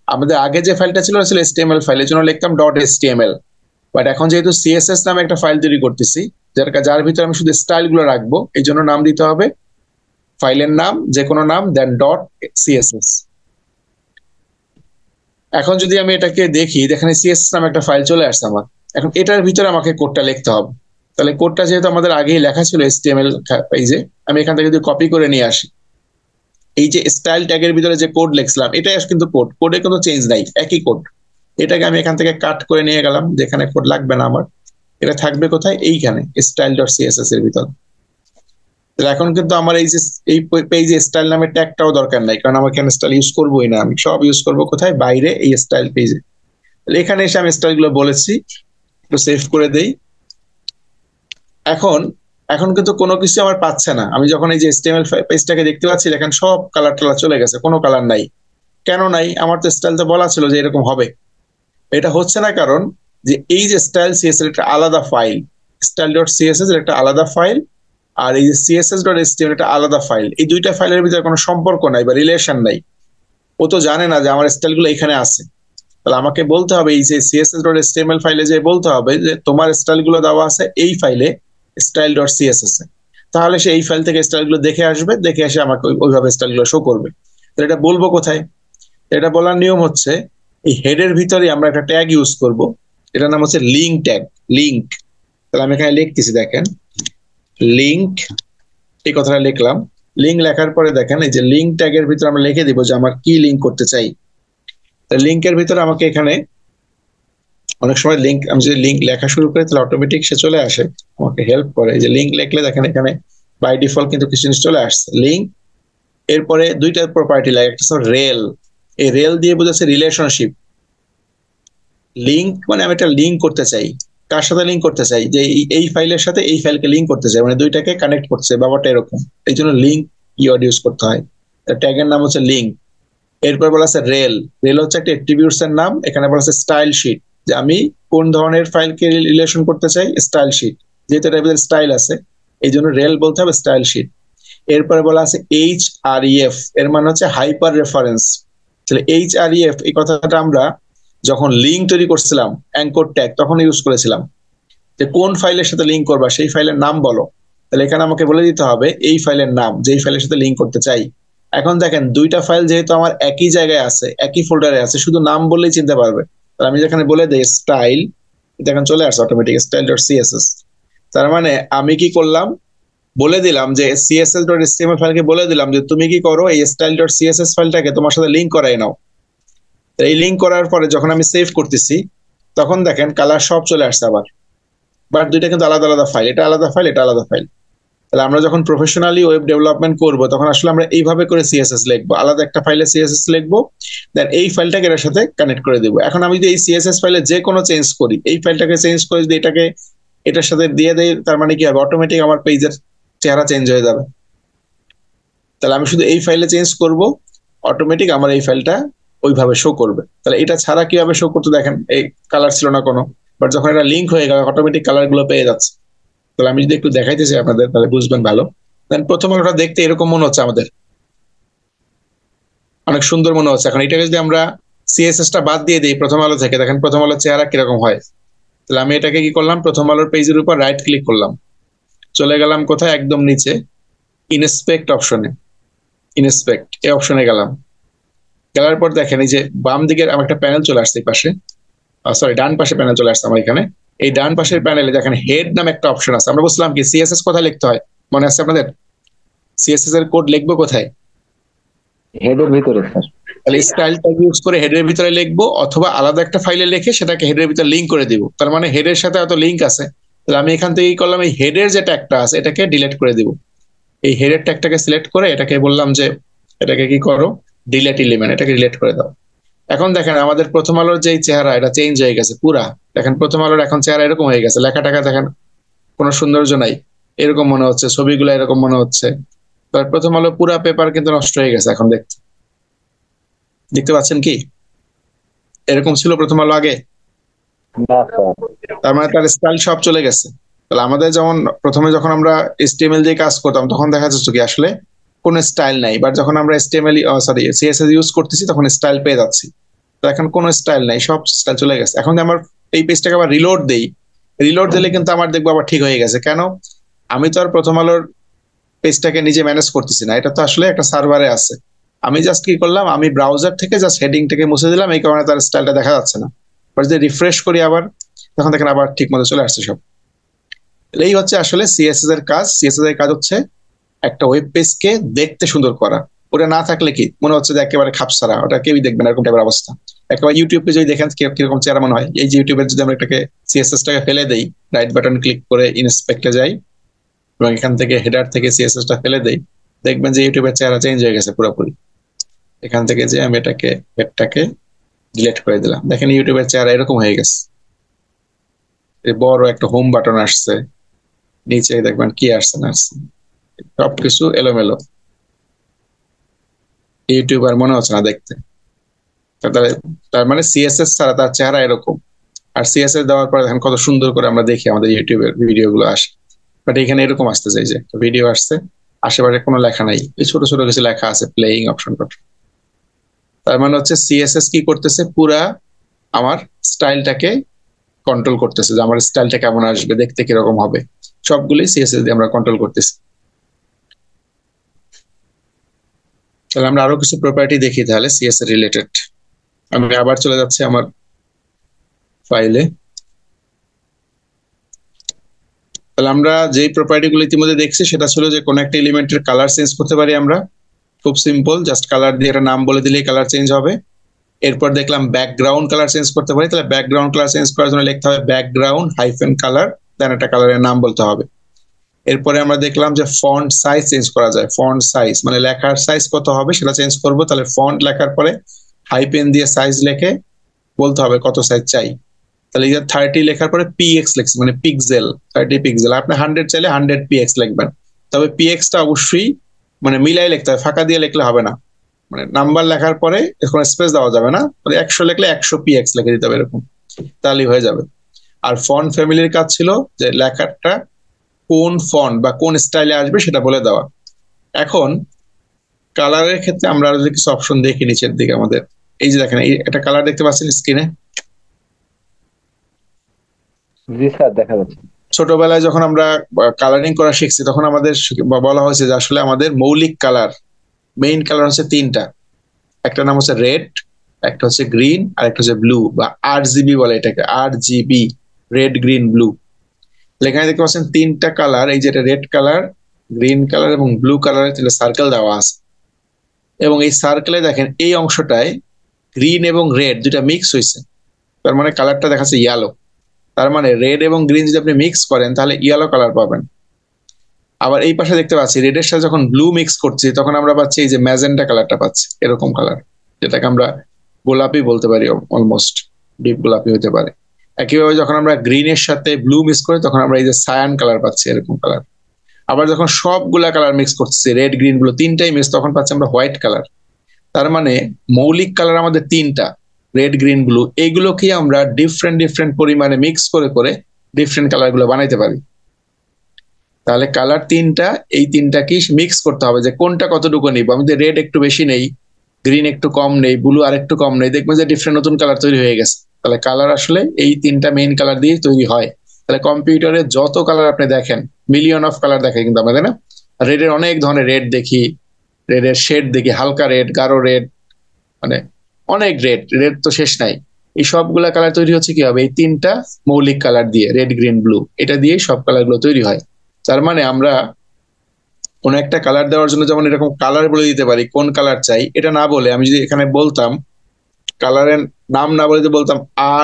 আমাদের আগে যে ফাইলটা ছিল ছিল এসটিএমএল ফাইল, এর জন্য লিখতাম ডট এসটিএমএল। বাট এখন যেহেতু সিএসএস নামে একটা ফাইল তৈরি করতেছি, যার ভিতরে আমি শুধু স্টাইল গুলো রাখবো, এই জন্য নাম দিতে হবে ফাইলের নাম, যে কোনো নাম, দেন ডট সিএসএস। এখন যদি আমি এটাকে দেখি, এখানে সিএসএস নামে একটা ফাইল চলে আসছে আমার। এখন এটার ভিতরে আমাকে কোডটা লিখতে হবে। তাহলে কোডটা যেহেতু আমাদের আগেই লেখা ছিল এসটিএমএল পেজে, আমি এখান থেকে যদি কপি করে নিয়ে আসি, এই যে স্টাইল ট্যাগের ভিতরে যে কোড লিখছিলাম এটাই কিন্তু কোডে কোনো চেঞ্জ নাই, একই কোড। এটাকে আমি এখান থেকে কাট করে নিয়ে গেলাম, যেখানে কোড লাগবে না আমার, এটা থাকবে কোথায়? এইখানে স্টাইল ডট সিএসএস এর ভিতর। তাহলে এখন কিন্তু আমার এই যে এই পেজে স্টাইল নামের ট্যাগটাও দরকার নাই, কারণ আমার এখানে স্টাইল ইউজ করবোই না, আমি সব ইউজ করবো কোথায়? বাইরে এই স্টাইল পেজে। তাহলে এখানে এসে আমি স্টাইল গুলো বলেছি, একটু সেভ করে দেই। এখন এখন কিন্তু কোনো কিছু আমার পাচ্ছে না। আমি যখন এই যে এসটিএমএল পেজটাকে দেখতে পাচ্ছি, দেখেন সব কালার টালার চলে গেছে, কোনো কালার নাই। কেন নাই? আমার তো স্টাইল তো বলা ছিল যে এরকম হবে। এটা হচ্ছে না কারণ যে এই যে স্টাইল সিএসএস একটা আলাদা ফাইল, স্টাইল ডট সিএসএস এর একটা আলাদা ফাইল, আর এই যে সিএসএস ডট এসটিএমএল একটা আলাদা ফাইল। এই দুইটা ফাইলের ভিতরে কোনো সম্পর্ক নাই বা রিলেশন নাই। ও তো জানে না যে আমার স্টাইল গুলো এখানে আছে। তাহলে আমাকে বলতে হবে এই যে সিএসএস ডট এসটিএমএল ফাইলে যে বলতে হবে যে তোমার স্টাইল গুলো দেওয়া আছে এই ফাইলে স্টাইল ডট সিএসএস এ। তাহলে সে এই ফাইল থেকে স্টাইল গুলো দেখে আসবে, দেখে এসে আমাকে ওইভাবে স্টাইল গুলো শো করবে। তো এটা বলবো কোথায়? এটা বলার নিয়ম হচ্ছে এই হেডের ভিতরে আমরা একটা ট্যাগ ইউজ করব, এটার নাম হচ্ছে লিঙ্ক ট্যাগ। লিঙ্ক, তাহলে আমি এখানে লিখতেছি, দেখেন লিঙ্ক, এই কথাটা লিখলাম। লিঙ্ক লেখার পরে দেখেন এই যে লিঙ্ক ট্যাগের ভিতরে আমরা লিখে দিব যে আমার কি লিঙ্ক করতে চাই। লিঙ্কের ভিতরে আমাকে এখানে অনেক সময় লিঙ্ক, আমি যদি লিঙ্ক লেখা শুরু করি তাহলে অটোমেটিক সে চলে আসে, আমাকে হেল্প করে। যে লিঙ্ক লিখলে দেখেন এখানে বাই ডিফল্ট কিন্তু কিছু জিনিস চলে আসছে। লিঙ্ক, এরপরে দুইটা প্রপার্টি লাগে, একটা হচ্ছে রেল। এই রেল দিয়ে বোঝাচ্ছে রিলেশনশিপ। লিঙ্ক মানে আমি একটা লিঙ্ক করতে চাই, কার সাথে লিঙ্ক করতে চাই? যে এই ফাইলের সাথে এই ফাইলকে লিঙ্ক করতে চাই, মানে দুইটাকে কানেক্ট করছে, ব্যাপারটা এরকম। এই জন্য লিঙ্ক কিওয়ার্ড ইউজ করতে হয়। ট্যাগের নাম হচ্ছে লিঙ্ক। এরপর বলা আছে রেল। রেল হচ্ছে একটা অ্যাট্রিবিউটস এর নাম। এখানে বলা আছে স্টাইল শিট, যে আমি কোন ধরনের ফাইলকে রিলেশন করতে চাই? স্টাইল শিট, যেহেতু এটার ভিতরে স্টাইল আছে এই জন্য রেল বলতে হবে স্টাইল শিট। এরপরে বলা আছে HREF, এর মানে হচ্ছে হাইপার রেফারেন্স। তাহলে HREF এই কথাটা আমরা যখন লিঙ্ক তৈরি করছিলাম অ্যাঙ্কর ট্যাগ তখন ইউজ করেছিলাম। যে কোন ফাইলের সাথে লিঙ্ক করবা সেই ফাইলের নাম বলো, তাহলে এখানে আমাকে বলে দিতে হবে এই ফাইলের নাম, যেই ফাইলের সাথে লিঙ্ক করতে চাই। এখন দেখেন দুইটা ফাইল যেহেতু আমার একই জায়গায় আছে, একই ফোল্ডারে আছে, শুধু নাম বললেই চিনতে পারবে। তাহলে আমি যেখানে বলে দেই স্টাইল, দেখেন চলে আসছে অটোমেটিক style.css। তার মানে আমি কি করলাম, বলে দিলাম যে css.html ফাইলকে বলে দিলাম যে তুমি কি করো, এই style.css ফাইলটাকে তোমার সাথে লিঙ্ক করাই নাও। এই লিঙ্ক করার পরে যখন আমি সেভ করতেছি তখন দেখেন কালার সব চলে আসছে আবার, বাট দুইটা কিন্তু আলাদা আলাদা ফাইল, এটা আলাদা ফাইল, এটা আলাদা ফাইল। তাহলে আমরা যখন প্রফেশনালি ওয়েব ডেভেলপমেন্ট করব তখন আসলে আমরা এইভাবে করে সিএসএস লিখবো, আলাদা একটা ফাইলে সিএসএস লিখবো, দেন এই ফাইলটাকে এর সাথে কানেক্ট করে দেবো। এখন আমি যদি এই সিএসএস ফাইলে যে কোনো চেঞ্জ করি, এই ফাইলটাকে চেঞ্জ করে যদি এটাকে এটার সাথে দিয়ে দেই, তার মানে কি হবে, অটোমেটিক আমার পেজের চেহারা চেঞ্জ হয়ে যাবে। তাহলে আমি শুধু এই ফাইলে চেঞ্জ করব, অটোমেটিক আমার এই ফাইলটা ওইভাবে শো করবে। তাহলে এটা ছাড়া কিভাবে শো করতে, দেখেন এই কালার ছিল না কোনো, বাট যখন এটা লিঙ্ক হয়ে গেল অটোমেটিক কালার গুলো পেয়ে যাচ্ছে। তাহলে আমি যদি একটু দেখাইতে চাই আপনাদের তাহলে বুঝবেন ভালো। দেন প্রথম আলোটা দেখতে এরকম মনে হচ্ছে আমাদের, অনেক সুন্দর মনে হচ্ছে। এখন এটাকে যদি আমরা সিএসএস টা বাদ দিয়ে দিই প্রথম আলো থেকে, দেখেন প্রথম আলোর চেহারা কিরকম হয়। তাহলে আমি এটাকে কি করলাম, প্রথম আলোর পেজের উপর রাইট ক্লিক করলাম, চলে গেলাম কোথায়, একদম নিচে ইনস্পেক্ট অপশনে, ইনস্পেক্ট এই অপশনে গেলাম। গেলার পর দেখেন এই যে বাম দিকের আমার একটা প্যানেল চলে আসছে এই পাশে, সরি ডান পাশে প্যানেল চলে আসছে আমার এখানে। এই ডান পাশের প্যানেলে দেখেন হেড নামে একটা অপশন আছে। আমরা বলছিলাম কি সিএসএস কোথায় লিখতে হয়, মনে আছে আপনাদের? সিএসএস এর কোড লিখবো কোথায়? হেডের ভিতরে স্যার। তাহলে স্টাইলটা ইউজ করে হেডের ভিতরে লিখবো, অথবা আলাদা একটা ফাইলে লিখে সেটাকে হেডের ভিতরে লিঙ্ক করে দিব। তার মানে হেডের সাথে এত লিঙ্ক আছে। তাহলে আমি এখান থেকে কি করলাম, এই হেডের যে ট্যাগটা আছে এটাকে ডিলিট করে দিব। এই হেডের ট্যাগটাকে সিলেক্ট করে এটাকে বললাম যে এটাকে কি করো, ডিলিট এলিমেন্ট, এটাকে ডিলিট করে দাও। এখন দেখেন আমাদের প্রথম আলোর যে চেহারা এটা চেঞ্জ হয়ে গেছে পুরা। দেখেন প্রথম আলোর এখন চেহারা এরকম হয়ে গেছে, লেখাটাকে দেখেন কোনো সৌন্দর্য নাই, এরকম মনে হচ্ছে, ছবিগুলো এরকম মনে হচ্ছে। তার প্রথম আলো পুরা পেপার কিন্তু নষ্ট হয়ে গেছে এখন দেখতে, দেখতে পাচ্ছেন কি? এরকম ছিল প্রথম আলো আগে? না স্যার। তার মানে তার স্টাইল সব চলে গেছে। তাহলে আমাদের যেমন প্রথমে যখন আমরা HTML দিয়ে কাজ করতাম তখন দেখা যাচ্ছে কি আসলে কোনো স্টাইল নাই, বাট যখন আমরা HTML CSS ইউজ করতেছি তখন স্টাইল পেয়ে যাচ্ছি। তো এখন কোনো স্টাইল নাই, সব স্টাইল চলে গেছে। এখন আমার এই পেজটাকে আবার রিলোড দেই, রিলোড দিলে কিন্তু আমার দেখবো আবার ঠিক হয়ে গেছে। কেন? আমি তো আর প্রথম আলোর পেজটাকে নিজে ম্যানেজ করতেছি না, এটা তো আসলে একটা সার্ভারে আছে। আমি জাস্ট কি করলাম, আমি ব্রাউজার থেকে জাস্ট হেডিংটাকে মুছে দিলাম, এই কারণে তার স্টাইলটা দেখা যাচ্ছে না। যদি রিফ্রেশ করি আবার, তখন দেখেন আবার ঠিক মতো চলে আসছে সব। এই হচ্ছে আসলে সিএসএস এর কাজ। সিএসএস এর কাজ হচ্ছে একটা ওয়েব পেজকে দেখতে সুন্দর করা। ওটা না থাকলে কি মনে হচ্ছে যে একেবারে খাপসারা, ওটা কেউই দেখবে না, এরকম টাইপের অবস্থা। একেবারে ইউটিউবকে যদি দেখেন কিরকম চেহারা মনে হয়, এই যে ইউটিউবের যদি আমরা এটাকে সিএসএস টাকে ফেলে দেই, রাইট বাটন ক্লিক করে ইনস্পেক্টে যাই এবং এখান থেকে হেডার থেকে সিএসএস টা ফেলে দেই, দেখবেন যে ইউটিউবের চেহারা চেঞ্জ হয়ে গেছে পুরোপুরি। এখান থেকে যে আমি এটাকে হেডটাকে ডিলিট করে দিলাম, দেখেন ইউটিউবের চেহারা এরকম হয়ে গেছে। বড় একটা হোম বাটন আসছে, নিচে দেখবেন কি আসছে না আসছে, সবকিছু এলোমেলো, ইউটিউবার মনে হচ্ছে না দেখতে। তার মানে সিএসএস ছাড়া তার চেহারা এরকম। আর সিএসএস দেওয়ার পরে দেখেন কত সুন্দর করে আমরা দেখি আমাদের ইউটিউবের ভিডিও গুলো আসে, বাট এখানে এরকম আসতে চাই যে ভিডিও আসছে, আশেপাশে কোনো লেখা নাই, এই ছোট ছোট কিছু লেখা আছে, প্লেইং অপশন। তার মানে হচ্ছে সিএসএস কি করতেছে, পুরা আমার স্টাইলটাকে কন্ট্রোল করতেছে, যে আমার স্টাইলটা কেমন আসবে, দেখতে কিরকম হবে, সবগুলোই সিএসএস দিয়ে আমরা কন্ট্রোল করতেছি। তাহলে আমরা আরো কিছু প্রপার্টি দেখি তাহলে সিএসএস রিলেটেড। আমি আবার চলে যাচ্ছি আমার ফাইলে। তাহলে আমরা যেই প্রপার্টি গুলো ইতিমধ্যে দেখছি সেটা ছিল যে কোন একটা এলিমেন্টের কালার চেঞ্জ করতে পারি আমরা, খুব সিম্পল, জাস্ট কালার দিয়ে একটা নাম বলে দিলেই কালার চেঞ্জ হবে। এরপর দেখলাম ব্যাকগ্রাউন্ড কালার চেঞ্জ করতে পারি, তাহলে ব্যাকগ্রাউন্ড কালার চেঞ্জ করার জন্য লিখতে হবে ব্যাকগ্রাউন্ড হাইফেন কালার, দেন একটা কালারের নাম বলতে হবে। এরপরে আমরা দেখলাম যে ফন্ট সাইজ চেঞ্জ করা যায়, ফন্ট সাইজ মানে লেখার সাইজ কত হবে সেটা চেঞ্জ করব। তাহলে ফন্ট লেখার পরে হাইপেন দিয়ে সাইজ লিখে বলতে হবে কত সাইজ চাই। তাহলে 30 লেখার পরে পিএক্স লিখছি, মানে পিক্সেল, 30 পিক্সেল। আপনি 100 চাইলে 100 পিএক্স লিখবেন, তবে পিএক্স টা অবশ্যই মানে মিলাই লিখতে হবে, ফাঁকা দিয়ে লিখলে হবে না। মানে নাম্বার লেখার পরে এখন স্পেস দেওয়া যাবে না, 100 লিখলে 100 পিএক্স লিখে দিতে হবে, এরকম তাহলেই হয়ে যাবে। আর ফন্ট ফ্যামিলির কাজ ছিল যে লেখাটা কোন ফন্ট বা কোন স্টাইলে আসবে সেটা বলে দেওয়া। এখন কালারের ক্ষেত্রে আমরা যদি কিছু অপশন দেখি নিচের দিকে আমাদের, এই যে দেখেন এই একটা কালার দেখতে পাচ্ছেন স্ক্রিনে, জি স্যার, দেখা যাচ্ছে। ছোটবেলায় যখন আমরা কালারিং করা শিখছি তখন আমাদের বলা হয়েছে যে আসলে আমাদের মৌলিক কালার, মেইন কালার হচ্ছে তিনটা। একটা নাম হচ্ছে রেড, একটা হচ্ছে গ্রিন, আর একটা হচ্ছে ব্লু, বা RGB বলে এটাকে, RGB, রেড গ্রিন ব্লু। এখানে দেখতে পাচ্ছেন তিনটা কালার, এই যেটা রেড কালার, গ্রিন কালার এবং ব্লু কালারের সার্কেল দেওয়া আছে। এবং এই সার্কেলে দেখেন এই অংশটায় গ্রিন এবং রেড দুটা মিক্স হয়েছে, তার মানে কালারটা দেখাচ্ছে ইয়েলো। তার মানে রেড এবং গ্রিন যদি আপনি মিক্স করেন তাহলে ইয়েলো কালার পাবেন। আবার এই পাশে দেখতে পাচ্ছি রেডের সাথে যখন ব্লু মিক্স করছি তখন আমরা পাচ্ছি এই যে ম্যাজেন্টা কালারটা পাচ্ছি, এরকম কালার, যেটাকে আমরা গোলাপি বলতে পারি, অলমোস্ট ডিপ গোলাপি হতে পারে। একইভাবে যখন আমরা গ্রিনের সাথে ব্লু মিক্স করি তখন আমরা এই যে সায়ান কালার পাচ্ছি, এরকম কালার। আবার যখন সবগুলা কালার মিক্স করতেছি, রেড গ্রিন ব্লু তিনটাই মিক্স, তখন পাচ্ছি আমরা হোয়াইট কালার। তার মানে মৌলিক কালার আমাদের তিনটা, রেড গ্রিন ব্লু, এইগুলোকে আমরা ডিফারেন্ট ডিফারেন্ট পরিমাণে মিক্স করে করে ডিফারেন্ট কালার গুলো বানাইতে পারি। তাহলে কালার তিনটা, এই তিনটা কি মিক্স করতে হবে যে কোনটা কতটুকু নিব। আমি যদি রেড একটু বেশি নেই, গ্রিন একটু কম নেই, ব্লু আর একটু কম নেই, দেখবেন যে ডিফারেন্ট নতুন কালার তৈরি হয়ে গেছে। তাহলে কালার আসলে এই তিনটা মেইন কালার দিয়ে তৈরি হয়। তাহলে কম্পিউটারে যত কালার আপনি দেখেন, মিলিয়ন অফ কালার দেখে কিন্তু আমাদের, না? রেডের অনেক ধরনের রেড দেখি, রেডের শেড দেখি, হালকা রেড, গাঢ় রেড, মানে অনেক রেড, রেড তো শেষ নাই। এই সবগুলা কালার তৈরি হচ্ছে কি হবে, এই তিনটা মৌলিক কালার দিয়ে, রেড গ্রিন ব্লু, এটা দিয়ে সব কালার গুলো তৈরি হয়। তার মানে আমরা কোন একটা কালার দেওয়ার জন্য যেমন এরকম কালার বলে দিতে পারি, কোন কালার চাই এটা না বলে আমি যদি এখানে বলতাম, কালারের নাম না বলে বলতাম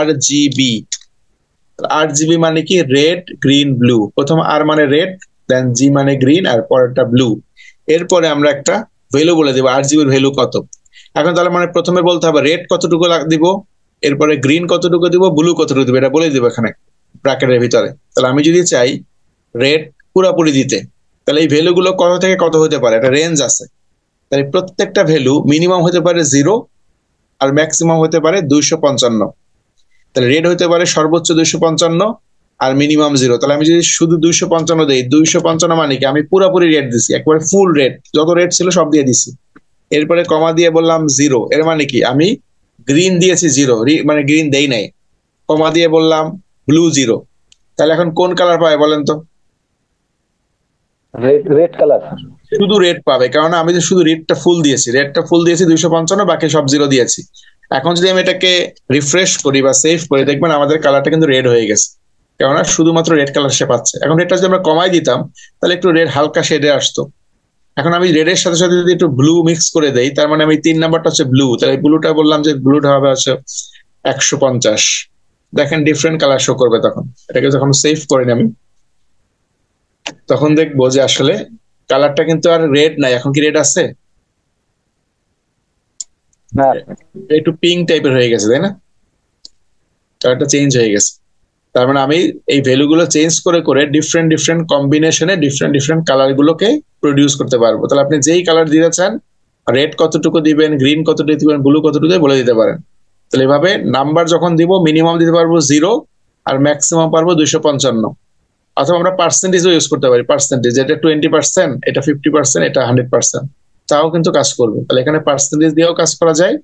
RGB। RGB মানে কি, রেড গ্রিন ব্লু। প্রথম আর মানে রেড, দেন জি মানে গ্রিন, আর পরেরটা ব্লু। এরপরে আমরা একটা ভ্যালু বলে দেবো, RGB ভ্যালু কত। এখন তাহলে মানে প্রথমে বলতে হবে রেড কতটুকু দিব, এরপরে গ্রিন কতটুকু দিব, ব্লু কতটুকু দিব, এটা বলে দিব এখানে ব্র্যাকেটের ভিতরে। তাহলে আমি যদি চাই রেড পুরাপুরি দিতে, তাহলে এই ভ্যালু গুলো কত থেকে কত হতে পারে, একটা রেঞ্জ আছে। তাহলে প্রত্যেকটা ভ্যালু মিনিমাম হতে পারে 0 আর ম্যাক্সিমাম হতে পারে 255। তাহলে রেড হতে পারে সর্বোচ্চ 255 আর মিনিমাম 0। তাহলে আমি যদি শুধু 255 দিই, 255 মানে কি আমি পুরোপুরি রেড দিছি, একবারে ফুল রেড, যত রেড ছিল সব দিয়ে দিছি। এরপরে কমা দিয়ে বললাম 0, এর মানে কি আমি গ্রিন দিয়েছি 0, মানে গ্রিন দেই নাই। কমা দিয়ে বললাম ব্লু 0। তাহলে এখন কোন কালার পাবে বলেন তো? Red, red colour. শুধু রেড পাবে, কারণ আমি যে শুধু রেডটা ফুল দিয়েছি 255, বাকি সব 0 দিয়েছি। এখন যদি আমি এটাকে রিফ্রেশ করি বা সেভ করি, দেখবেন আমাদের কালারটা কিন্তু রেড হয়ে গেছে, কেননা শুধুমাত্র রেড কালার সে পাচ্ছে। এখন রেডটা যদি আমরা কমাই দিতাম তাহলে একটু রেড হালকা শেডে আসতো। এখন আমি রেডের সাথে সাথে যদি একটু ব্লু মিক্স করে দেই, তার মানে আমি 3 নাম্বারটা হচ্ছে ব্লু, তাহলে ব্লুটা বললাম যে ব্লুটা হবে হচ্ছে 150। দেখেন ডিফারেন্ট কালার শো করবে তখন। এটাকে যখন সেভ করি আমি, তখন দেখবো যে আসলে কালারটা কিন্তু আর রেড নাই। এখন কি রেড আছে? না, একটু পিঙ্ক টাইপের হয়ে গেছে, তাই না? কালারটা চেঞ্জ হয়ে গেছে। তার মানে আমি এই ভ্যালু গুলো চেঞ্জ করে করে ডিফারেন্ট ডিফারেন্ট কম্বিনেশনে ডিফারেন্ট ডিফারেন্ট কালার গুলোকে প্রডিউস করতে পারবো। তাহলে আপনি যেই কালার দিতে চান, রেড কতটুকু দিবেন, গ্রিন কতটুকু দিবেন, ব্লু কতটুকু বলে দিতে পারেন। তাহলে এভাবে নাম্বার যখন দিব, মিনিমাম দিতে পারবো 0 আর ম্যাক্সিমাম পারবো 255। অথবা আমরা পার্সেন্টেজও ইউজ করতে পারি, পার্সেন্টেজ, এটা 20%, এটা 50%, এটা 100%, তাও কিন্তু কাজ করবে। তাহলে এখানে পার্সেন্টেজ দিয়েও কাজ করা যায়,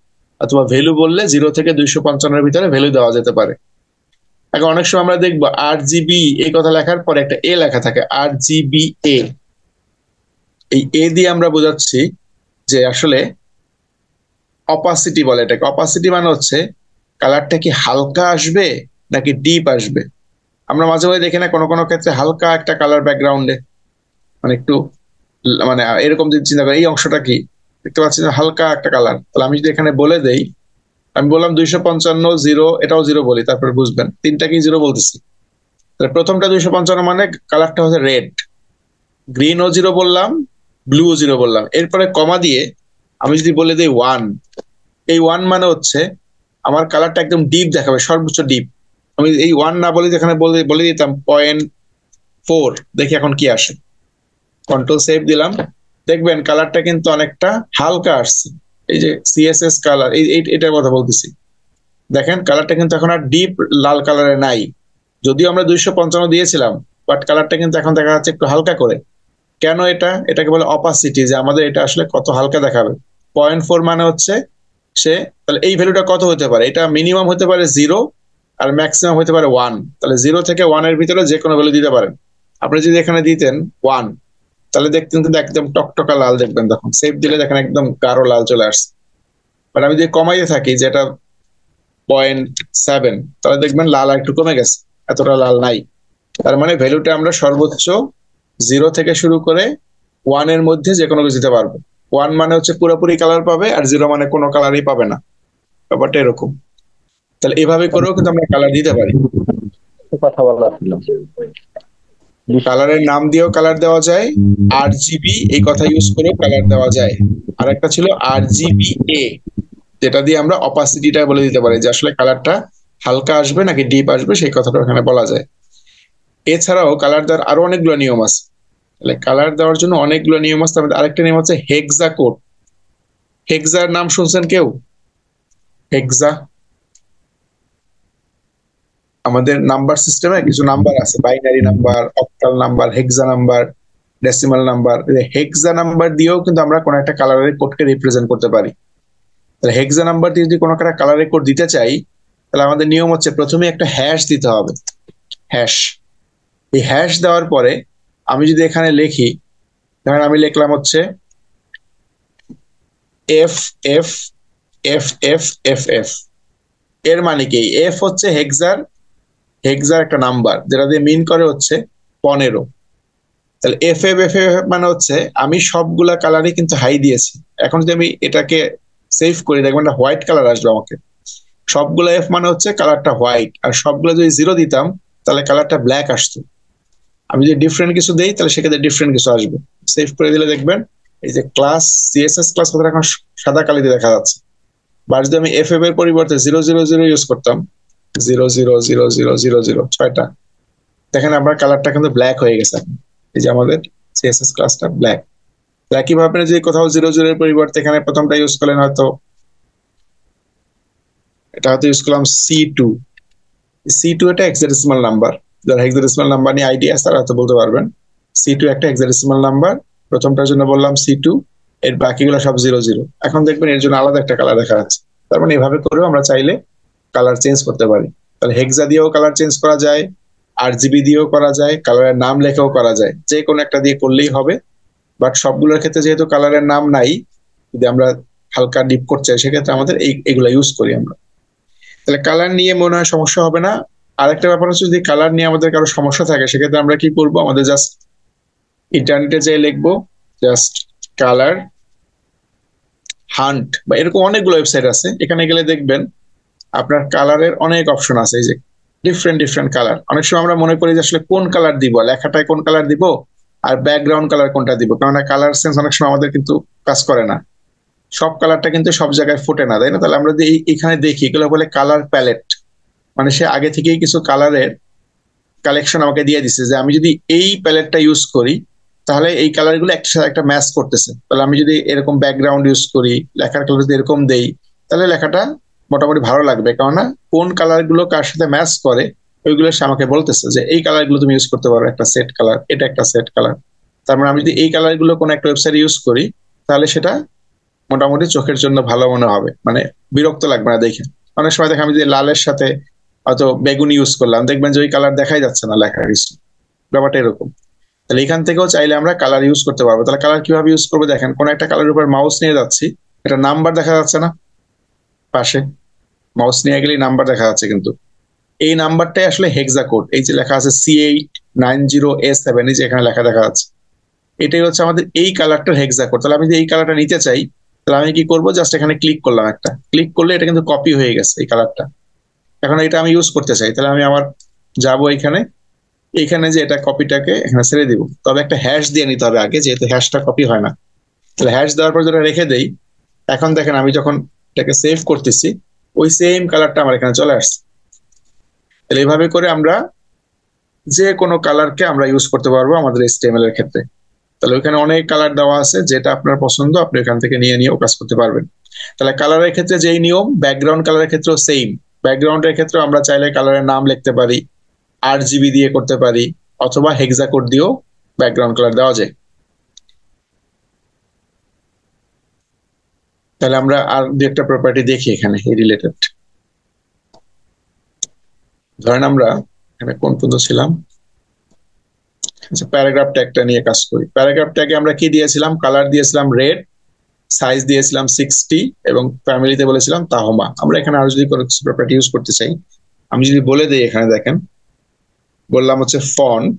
অথবা ভ্যালু বললে 0 থেকে 255 ভিতরে ভ্যালু দেওয়া যেতে পারে। এখন অনেক সময় আমরা দেখবো RGB এই কথা লেখার পরে একটা এ লেখা থাকে, RGBA। এই এ দিয়ে আমরা বোঝাচ্ছি যে আসলে অপাসিটি বলে এটাকে। অপাসিটি মানে হচ্ছে কালারটা কি হালকা আসবে নাকি ডিপ আসবে। আমরা মাঝে মাঝে দেখি না কোনো কোনো ক্ষেত্রে হালকা একটা কালার ব্যাকগ্রাউন্ডে, মানে একটু মানে এরকম যদি চিন্তা করি, এই অংশটা কি দেখতে পাচ্ছি না, হালকা একটা কালার। তাহলে আমি যদি এখানে বলে দেই, আমি বললাম 255 0, এটাও 0 বলি, তারপরে বুঝবেন তিনটা কি 0 বলতেছি। তাহলে প্রথমটা 255 মানে কালারটা হচ্ছে রেড, গ্রিন ও 0 বললাম, ব্লু ও 0 বললাম। এরপরে কমা দিয়ে আমি যদি বলে দিই 1, এই 1 মানে হচ্ছে আমার কালারটা একদম ডিপ দেখাবে, সর্বোচ্চ ডিপ। আমি এই 1 না বলে যেখানে বলে বলে দিতাম 0.4, দেখি এখন কি আসে। কন্ট্রোল সেভ দিলাম, দেখবেন কালারটা কিন্তু অনেকটা হালকা আসছে। এই যে CSS কালার, এটার কথা বলতেছি। দেখেন কালারটা কিন্তু এখন আর ডিপ লাল কালারে নাই, যদিও আমরা 255 দিয়েছিলাম, বাট কালারটা কিন্তু এখন দেখা যাচ্ছে একটু হালকা করে। কেন? এটাকে বলে অপাসিটি, যে আমাদের এটা আসলে কত হালকা দেখাবে। 0.4 মানে হচ্ছে সে, তাহলে এই ভ্যালুটা কত হতে পারে, এটা মিনিমাম হতে পারে 0 আর ম্যাক্সিমাম হতে পারে 1। তাহলে 0 থেকে 1 এর ভিতরে যে কোনো ভ্যালু দিতে পারেন। আপনি যদি এখানে দিতেন 1, তাহলে দেখতেন কিন্তু একদম টকটকা লাল দেখবেন, তখন সেভ দিলে দেখেন একদম গাঢ় লাল চলে আসছে। বাট আমি যদি কমাইতে থাকি যেটা 0.7, তাহলে দেখবেন লাল আর একটু কমে গেছে, এতটা লাল নাই। তার মানে ভ্যালুটা আমরা সর্বোচ্চ 0 থেকে শুরু করে 1 এর মধ্যে যে কোনো কিছু দিতে পারবো। 1 মানে হচ্ছে পুরোপুরি কালার পাবে, আর 0 মানে কোনো কালারই পাবে না, ব্যাপারটা এরকম। তাহলে এভাবে করেও কিন্তু আমরা কালার দিতে পারি। কথা বলা ছিল। কালারের নাম দিয়েও কালার দেওয়া যায়, RGB এই কথা ইউজ করেও কালার দেওয়া যায়। আর একটা ছিল RGBA, যেটা দিয়ে আমরা অপাসিটিটা বলে দিতে পারি যে আসলে কালারটা হালকা আসবে নাকি ডিপ আসবে, সেই কথাটা এখানে বলা যায়। এছাড়াও কালার দেওয়ার আরো অনেকগুলো নিয়ম আছে। তাহলে কালার দেওয়ার জন্য অনেকগুলো নিয়ম আছে। আমাদের আরেকটা নিয়ম হচ্ছে হেক্সা কোড। হেক্সার নাম শুনছেন কেউ? হেক্সা আমাদের নাম্বার সিস্টেমে কিছু নাম্বার আছে, বাইনারি নাম্বার, অক্টাল নাম্বার, হেক্সা নাম্বার, ডেসিমাল নাম্বার। হেক্সা নাম্বার দিয়েও কিন্তু আমরা কোনো একটা কালারের কোডকে রিপ্রেজেন্ট করতে পারি। তাহলে হেক্সা নাম্বার দিয়ে যদি কোনো একটা কালারের কোড দিতে চাই, তাহলে আমাদের নিয়ম হচ্ছে প্রথমে একটা হ্যাশ দিতে হবে, হ্যাশ। এই হ্যাশ দেওয়ার পরে আমি যদি এখানে লিখি, ধরেন আমি লিখলাম হচ্ছে F F F F F F, এর মানে কি? এফ হচ্ছে হেক্সার একটা নাম্বার, যেটা দিয়ে মিন করে হচ্ছে 15। তাহলে এফ এফ এফ এফ মানে হচ্ছে আমি সবগুলা কালারই কিন্তু হাই দিয়েছি। এখন যদি আমি এটাকে সেভ করি, দেখবেন একটা হোয়াইট কালার আসবে আমাকে। সবগুলো এফ মানে হচ্ছে কালারটা হোয়াইট, আর সবগুলো যদি 0 দিতাম তাহলে কালারটা ব্ল্যাক আসতো। আমি যদি ডিফারেন্ট কিছু দেই তাহলে সেক্ষেত্রে ডিফারেন্ট কিছু আসবে। সেভ করে দিলে দেখবেন এই যে ক্লাস, সিএসএস ক্লাস কথাটা এখন সাদা কালিতে দেখা যাচ্ছে। বা যদি আমি এফ এফ এর পরিবর্তে 000 ইউজ করতাম, 0000000 6টা, দেখেন আপনার কালারটা কিন্তু ব্ল্যাক হয়ে গেছে। এই যে আমাদের সিএসএস ক্লাসটা ব্ল্যাক। একইভাবে যদি কোথাও 0 এর পরিবর্তে এখানে প্রথমটা ইউজ করলেন, হয়তো এটা হয়তো ইউজ করলাম C2। C2 এটা হেক্সাডেসিমাল নাম্বার, যারা হেক্সাডেসিমাল নাম্বার নিয়ে আইডিয়া আছে তারা হয়তো বলতে পারবেন। C2 একটা হেক্সাডেসিমাল নাম্বার, প্রথমটার জন্য বললাম C2, এর বাকিগুলো সব 00। এখন দেখবেন এর জন্য আলাদা একটা কালার দেখা যাচ্ছে। তার মানে এভাবে করেও আমরা চাইলে কালার চেঞ্জ করতে পারি। তাহলে হেক্সা দিয়েও কালার চেঞ্জ করা যায়, RGB দিয়েও করা যায়, কালারের নাম লেখেও করা যায়, যে কোনো একটা দিয়ে করলেই হবে। বাট সবগুলোর ক্ষেত্রে যেহেতু কালারের নাম নাই, যদি আমরা হালকা ডিপ করতে চাই সেক্ষেত্রে আমাদের এগুলা ইউজ করি আমরা। তাহলে কালার নিয়ে মনে হয় সমস্যা হবে না। আরেকটা ব্যাপার হচ্ছে যদি কালার নিয়ে আমাদের কারো সমস্যা থাকে, সেক্ষেত্রে আমরা কি করবো, আমাদের জাস্ট ইন্টারনেটে যেয়ে লিখবো জাস্ট কালার হান্ট, বা এরকম অনেকগুলো ওয়েবসাইট আছে। এখানে গেলে দেখবেন আপনার কালারের অনেক অপশন আছে। এই যে ডিফারেন্ট ডিফারেন্ট কালার। অনেক সময় আমরা মনে করি যে আসলে কোন কালার দিব, লেখাটায় কোন কালার দিব আর ব্যাকগ্রাউন্ড কালার কোনটা দিব, কারণ কালার সেন্স অনেক সময় আমাদের কিন্তু কাজ করে না। সব কালারটা কিন্তু সব জায়গায় ফুটে না, তাই না? তাহলে আমরা যদি এখানে দেখি, এগুলো বলে কালার প্যালেট। মানে সে আগে থেকেই কিছু কালারের কালেকশন আমাকে দিয়ে দিচ্ছে, যে আমি যদি এই প্যালেটটা ইউজ করি তাহলে এই কালার গুলো একটা সাথে একটা ম্যাচ করতেছে। তাহলে আমি যদি এরকম ব্যাকগ্রাউন্ড ইউজ করি, লেখার কালার যদি এরকম দেই, তাহলে লেখাটা মোটামুটি ভালো লাগবে। কেননা কোন কালার গুলো কার সাথে ম্যাচ করে ওইগুলো সে আমাকে বলতেছে যে এই কালার গুলো তুমি ইউজ করতে পারো, একটা সেট কালার, এটা একটা সেট কালার। তার মানে আমি যদি এই কালার গুলো কোনো একটা ওয়েবসাইট ইউজ করি, তাহলে সেটা মোটামুটি চোখের জন্য ভালো মনে হবে, মানে বিরক্ত লাগবে না দেখে। অনেক সময় দেখে আমি যদি লালের সাথে হয়তো বেগুনি ইউজ করলাম, দেখবেন যে ওই কালার দেখাই যাচ্ছে না লেখার কিছু, ব্যাপারটা এরকম। তাহলে এখান থেকেও চাইলে আমরা কালার ইউজ করতে পারবো। তাহলে কালার কিভাবে ইউজ করবো দেখেন, কোন একটা কালারের উপর মাউস নিয়ে যাচ্ছি, এটা নাম্বার দেখা যাচ্ছে না পাশে? মাউস নিয়ে গেলেই নাম্বার দেখা যাচ্ছে, কিন্তু এই নাম্বারটাই আসলে হেক্সা কোড। এই যে লেখা আছে C890A7, এই যে এখানে লেখা দেখা যাচ্ছে, এটাই হচ্ছে আমাদের এই কালারটার হেক্সা কোড। তাহলে আমি যদি এই কালারটা নিতে চাই, তাহলে আমি কি করবো, জাস্ট এখানে ক্লিক করলাম, একটা ক্লিক করলে এটা কিন্তু কপি হয়ে গেছে এই কালারটা। এখন এটা আমি ইউজ করতে চাই, তাহলে আমি আমার যাবো এখানে, এখানে যে এটা কপিটাকে এখানে ছেড়ে দিব। তবে একটা হ্যাশ দিয়ে নিতে হবে আগে, যেহেতু হ্যাশটা কপি হয় না। তাহলে হ্যাশ দেওয়ার পর যেটা রেখে দেই, এখন দেখেন আমি যখন এটাকে সেভ করতেছি, ওই সেম কালারটা আমার এখানে চলে আসছে। তাহলে এইভাবে করে আমরা যে কোনো কালারকে আমরা ইউজ করতে পারবো আমাদের HTML এর ক্ষেত্রে। তাহলে ওইখানে অনেক কালার দেওয়া আছে, যেটা আপনার পছন্দ আপনি এখান থেকে নিয়ে নিয়েও কাজ করতে পারবেন। তাহলে কালারের ক্ষেত্রে যেই নিয়ম, ব্যাকগ্রাউন্ড কালারের ক্ষেত্রেও সেম। ব্যাকগ্রাউন্ডের ক্ষেত্রে আমরা চাইলে কালারের নাম লিখতে পারি, RGB দিয়ে করতে পারি, অথবা হেক্সা কোড দিয়েও ব্যাকগ্রাউন্ড কালার দেওয়া যায়। তাহলে আমরা আর দু একটা প্রপার্টি দেখি এখানে এই রিলেটেড। ধরেন আমরা এখানে কোন পর্যন্ত ছিলাম, আচ্ছা প্যারাগ্রাফ ট্যাগটা নিয়ে কাজ করি। প্যারাগ্রাফ ট্যাগে আমরা কি দিয়েছিলাম, কালার দিয়েছিলাম রেড, সাইজ দিয়েছিলাম 60 এবং ফ্যামিলিতে বলেছিলাম তাহমা। আমরা এখানে আরো যদি কোনো কিছু প্রপার্টি ইউজ করতে চাই, আমি যদি বলে দিই, এখানে দেখেন বললাম হচ্ছে ফন্ট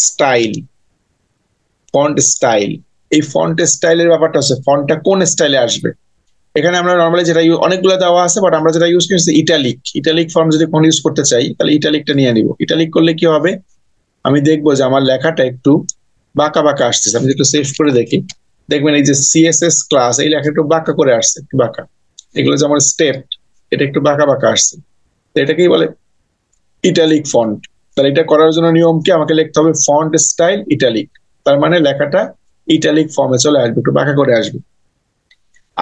স্টাইল, ফন্ট স্টাইল। এই ফন্ট স্টাইলের ব্যাপারটা হচ্ছে ফন্টটা কোন স্টাইলে আসবে। এখানে আমরা নর্মালি যেটা অনেকগুলো দেওয়া আছে, বাট আমরা যেটা ইউজ করছি ইটালিক। ইটালিক ফর্ম যদি কোনো ইউজ করতে চাই তাহলে ইটালিকটা নিয়ে নিব। ইটালিক করলে কি হবে, আমি দেখবো যে আমার লেখাটা একটু বাঁকা বাঁকা আসতেছে। আমি একটু সেভ করে দেখি, দেখবেন এই যে সিএসএস ক্লাস, এই লেখা একটু বাঁকা করে আসছে, একটু বাঁকা। এগুলো যেমন স্টেপ, এটা একটু বাঁকা বাঁকা আসছে, তো এটাকেই বলে ইটালিক ফন্ট। তাহলে এটা করার জন্য নিয়ম কি, আমাকে লিখতে হবে ফন্ট স্টাইল ইটালিক, তার মানে লেখাটা ইটালিক ফর্মে চলে আসবে, একটু বাঁকা করে আসবে।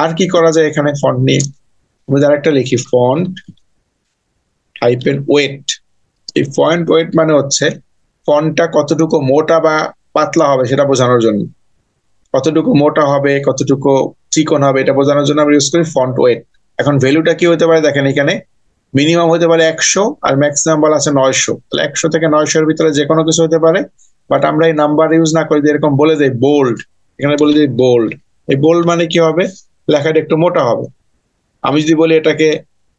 আর কি করা যায় এখানে ফন্ট নিয়ে, আমি আরেকটা লিখি ফন্ট হাইপেন ওয়েট। এই ফন্ট ওয়েট মানে হচ্ছে ফন্টটা কতটুকু মোটা বা পাতলা হবে সেটা বোঝানোর জন্য, কতটুকু মোটা হবে কতটুকু চিকন হবে এটা বোঝানোর জন্য আমরা ইউজ করি ফন্ট ওয়েট। এখন ভ্যালুটা কি হতে পারে দেখেন, এখানে মিনিমাম হতে পারে 100 আর ম্যাক্সিমাম বলা আছে 900। তাহলে 100 থেকে 900 এর ভিতরে যে কোনো কিছু হতে পারে, বাট আমরা এই নাম্বার ইউজ না করে এরকম বলে দেই বোল্ড, এখানে বলে দিই বোল্ড। এই বোল্ড মানে কি হবে, লেখাটা একটু মোটা হবে। আমি যদি বলি এটাকে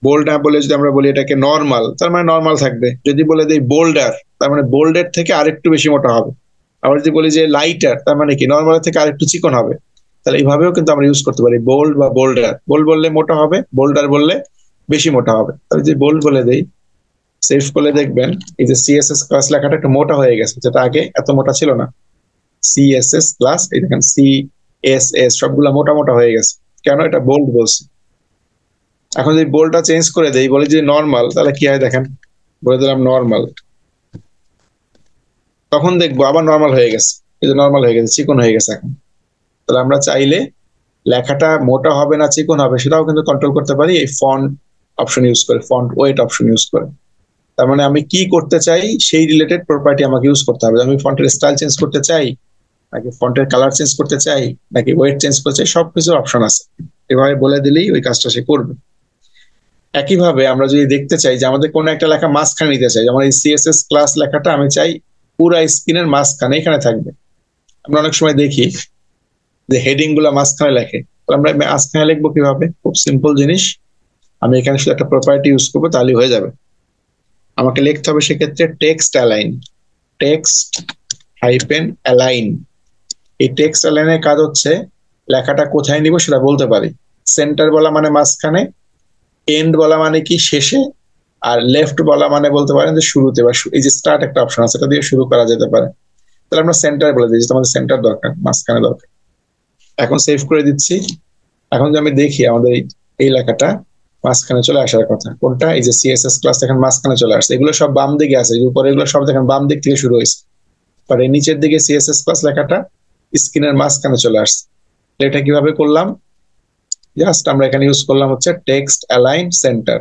বোল্ড না বলে যদি আমরা বলি এটাকে নর্মাল, তার মানে নর্মাল থাকবে। যদি বলে দিই বোল্ডার, তার মানে বোল্ডের থেকে আরেকটু বেশি মোটা হবে। আবার যদি বলি যে লাইটার, তার মানে কি নর্মালের থেকে আরেকটু চিকন হবে। তাহলে এইভাবেও কিন্তু আমরা ইউজ করতে পারি বোল্ড বা বোল্ডার। বোল্ড বললে মোটা হবে, বোল্ডার বললে বেশি মোটা হবে। তাহলে যদি বোল্ড বলে দেই, সেভ করলে দেখবেন এই যে সিএসএস ক্লাস লেখাটা একটু মোটা হয়ে গেছে, যেটা আগে এত মোটা ছিল না। সিএসএস ক্লাস, এই দেখেন সিএসএস সবগুলা মোটা মোটা হয়ে গেছে, কেন, এটা বোল্ড বলছে। এখন যদি বোল্ডটা চেঞ্জ করে দেই, বলি যে নর্মাল, তাহলে কি হয় দেখেন, বলে দিলাম নর্মাল, তখন দেখবো আবার নর্মাল হয়ে গেছে, এই যে নর্মাল হয়ে গেছে, চিকন হয়ে গেছে এখন। তাহলে আমরা চাইলে লেখাটা মোটা হবে না চিকন হবে সেটাও কিন্তু কন্ট্রোল করতে পারি এই ফন্ট অপশন ইউজ করে, ফন্ট ওয়েট অপশন ইউজ করে। তার মানে আমি কি করতে চাই সেই রিলেটেড প্রপার্টি আমাকে ইউজ করতে হবে। আমি ফন্টের স্টাইল চেঞ্জ করতে চাই, নাকি ফন্টের কালার চেঞ্জ করতে চাই, নাকি ওয়েট চেঞ্জ করতে চাই, সবকিছু অপশন আছে। এভাবে বলে দিলেই ওই কাজটা সে করবে। একইভাবে আমরা যদি দেখতে চাই যে আমাদের কোনো একটা লেখা মাঝখানে নিতে চাই, যেমন এই সিএসএস ক্লাস লেখাটা আমি চাই পুরা স্ক্রিনের মাঝখানে এখানে থাকবে। আমরা অনেক সময় দেখি যে হেডিং গুলা মাঝখানে লেখে, আমরা মাঝখানে লিখবো কিভাবে, খুব সিম্পল জিনিস। আমি এখানে শুধু একটা প্রপার্টি ইউজ করবো, তাহলেই হয়ে যাবে। আমাকে লিখতে হবে সেক্ষেত্রে text align, text hyphen align. এই টেক্সট অ্যালাইনের কাজ হচ্ছে লেখাটা কোথায় নিব সেটা বলতে পারি। সেন্টার বলা মানে মাঝখানে, এন্ড বলা মানে কি শেষে, আর লেফট বলা মানে বলতে পারেন যে শুরুতে, বা এই যে স্টার্ট একটা অপশন আছে এটা দিয়ে শুরু করা যেতে পারে। তাহলে আমরা সেন্টার বলে দিচ্ছি, আমাদের সেন্টার দরকার, মাঝখানে দরকার। এখন সেভ করে দিচ্ছি। এখন যদি আমি দেখি আমাদের এই লেখাটা মাঝখানে চলে আসার কথা, কোনটা, এই যে সিএসএস ক্লাস এখন মাঝখানে চলে আসছে। এগুলো সব বাম দিকে আছে, উপরে এগুলো সব দেখেন বাম দিক থেকে শুরু হয়েছে, আর এই নিচের দিকে সিএসএস ক্লাস লেখাটা স্ক্রিনের মাঝখানে চলে আসছে। এটা কিভাবে করলাম, জাস্ট আমরা এখানে ইউজ করলাম হচ্ছে টেক্সট অ্যালাইন সেন্টার,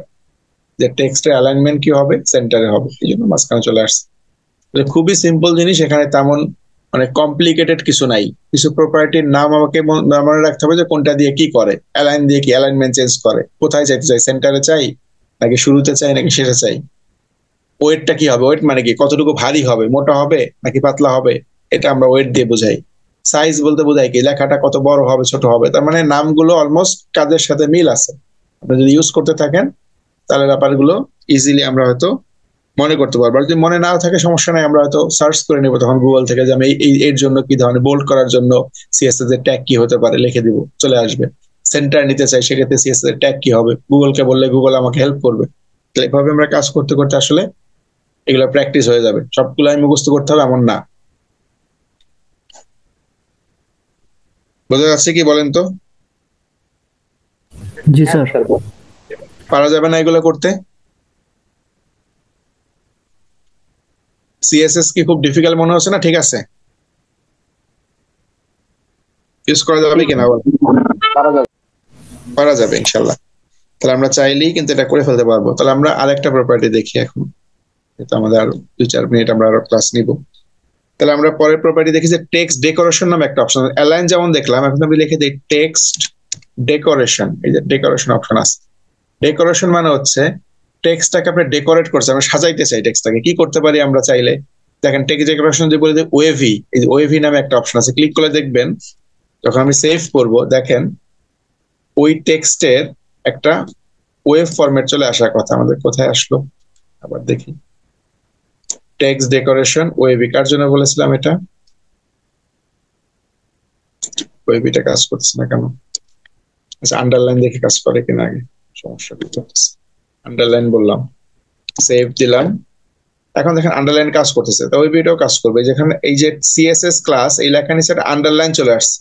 যে টেক্সটের অ্যালাইনমেন্ট কি হবে, সেন্টারে হবে, এই জন্য মাঝখানে চলে আসছে। খুবই সিম্পল জিনিস, এখানে তেমন মানে কমপ্লিকেটেড কিছু নাই। কিছু প্রপার্টির নাম আমাকে মনে রাখতে হবে যে কোনটা দিয়ে কি করে, অ্যালাইন দিয়ে কি অ্যালাইনমেন্ট চেঞ্জ করে, কোথায় চাইতে চাই, সেন্টারে চাই নাকি শুরুতে চাই নাকি শেষে চাই। ওয়েটটা কি হবে, ওয়েট মানে কি কতটুকু ভারী হবে, মোটা হবে নাকি পাতলা হবে, এটা আমরা ওয়েট দিয়ে বোঝাই। সাইজ বলতে বোঝাই কি লেখাটা কত বড় হবে ছোট হবে। তার মানে নামগুলো অলমোস্ট কাজের সাথে মিল আছে। আপনি যদি ইউজ করতে থাকেন তাহলে ব্যাপারগুলো ইজিলি আমরা হয়তো মনে করতে পারবো। আর যদি মনে নাও থাকে সমস্যা নাই, আমরা হয়তো সার্চ করে নিবো তখন গুগল থেকে, যে আমি এর জন্য কি ধরনের বোল্ড করার জন্য সিএসএস এর ট্যাগ কি হতে পারে লিখে দিব, চলে আসবে। সেন্টার নিতে চাই সেক্ষেত্রে সিএসএস এর ট্যাগ কি হবে, গুগলকে বললে গুগল আমাকে হেল্প করবে। তো এইভাবে আমরা কাজ করতে করতে আসলে এগুলো প্র্যাকটিস হয়ে যাবে। সবগুলো আমি মুখস্থ করতে হবে এমন না। বোঝা যাচ্ছে কি বলেন তো? জি স্যার। পারা যাবে না এগুলো করতে? সিএসএস কি খুব ডিফিকাল্ট মনে হচ্ছে না? ঠিক আছে, ইউজ করা যাবে কিনা বল? পারা যাবে ইনশাল্লাহ। তাহলে আমরা চাইলেই কিন্তু এটা করে ফেলতে পারবো। তাহলে আমরা আরেকটা প্রপার্টি দেখি এখন, এটা আমাদের আরো 2-4 মিনিট আমরা আরো ক্লাস নিব। তাহলে আমরা পরের প্রপার্টি দেখি যে টেক্সট ডেকোরেশন নামে একটা অপশন। অ্যালাইন যেমন দেখলাম, এখন আমি লিখে দিই টেক্সট ডেকোরেশন। এই যে ডেকোরেশন অপশন আছে। ডেকোরেশন মানে হচ্ছে টেক্সটটাকে আপনি ডেকোরেট করছে, আমরা সাজাইতে চাই টেক্সটটাকে, কি করতে পারি আমরা চাইলে? দেখেন টেক্সট ডেকোরেশন যদি বলি যে ওয়েভি, এই যে ওয়েভি নামে একটা অপশন আছে, ক্লিক করে দেখবেন যখন আমি সেভ করব, দেখেন ওই টেক্সটের একটা ওয়েভ ফরম্যাট চলে আসার কথা। আমাদের কোথায় আসলো আবার দেখি, টেক্সট ডেকোরেশন ওয়েভি, কার জন্য বলেছিলাম এটা? ওয়েভিটা কাজ করছে না কেন? আচ্ছা, আন্ডারলাইন দেখে কাজ করে কিনা আগে, সমস্যা করতেছে। আন্ডারলাইন বললাম, সেভ দিলাম, এখন দেখেন আন্ডারলাইন কাজ করতেছে, তো ওয়েভিটাও কাজ করবে। যেখানে এই যে সিএসএস ক্লাস, এই লেখা নিচে একটা আন্ডারলাইন চলে আসছে,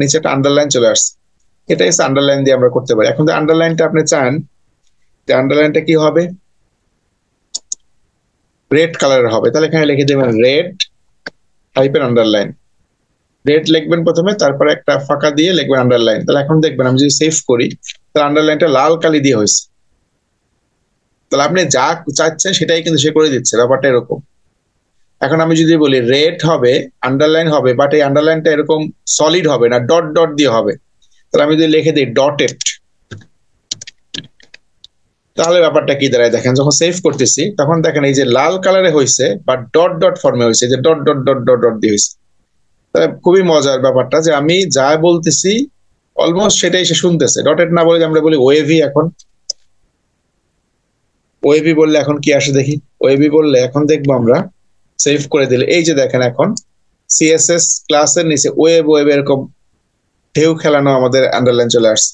নিচে একটা আন্ডারলাইন চলে আসছে, এটাই আন্ডারলাইন দিয়ে আমরা করতে পারি। এখন যে আন্ডারলাইনটা আপনি চান যে আন্ডারলাইনটা কি হবে, রেড কালারের হবে, তাহলে এখানে লিখে দেবেন রেড টাইপের আন্ডারলাইন। রেড লিখবেন প্রথমে, তারপরে একটা ফাঁকা দিয়ে লিখবেন আন্ডারলাইন। তাহলে এখন দেখবেন আমি যদি সেভ করি, তাহলে আন্ডারলাইনটা লাল কালি দিয়ে হয়েছে। তাহলে আপনি যা চাচ্ছেন সেটাই কিন্তু সে করে দিচ্ছে, ব্যাপারটা এরকম। এখন আমি যদি বলি রেড হবে, আন্ডারলাইন হবে, বাট এই আন্ডারলাইনটা এরকম সলিড হবে না, ডট ডট দিয়ে হবে। তাহলে আমি যদি লিখে দিই ডটেড, তাহলে ব্যাপারটা কি দাঁড়ায় দেখেন, যখন সেভ করতেছি তখন দেখেন এই যে লাল কালারে হয়েছে বা ডট ডট ফর্মে হয়েছে, যে dot dot dot dot dot দিয়ে হয়েছে। তাহলে খুবই মজার ব্যাপারটা যে আমি যা বলতেছি অলমোস্ট সেটাই সে শুনতেছে। ডটেড না বলে আমরা বলি ওয়েভি। এখন ওয়েভি বললে এখন কি আসে দেখি, ওয়েভি বললে এখন দেখবো আমরা সেভ করে দিলে এই যে দেখেন এখন সিএসএস ক্লাসের নিচে ওয়েব ওয়েব এরকম ঢেউ খেলানো আমাদের আন্ডারলাইন চলে আসছে।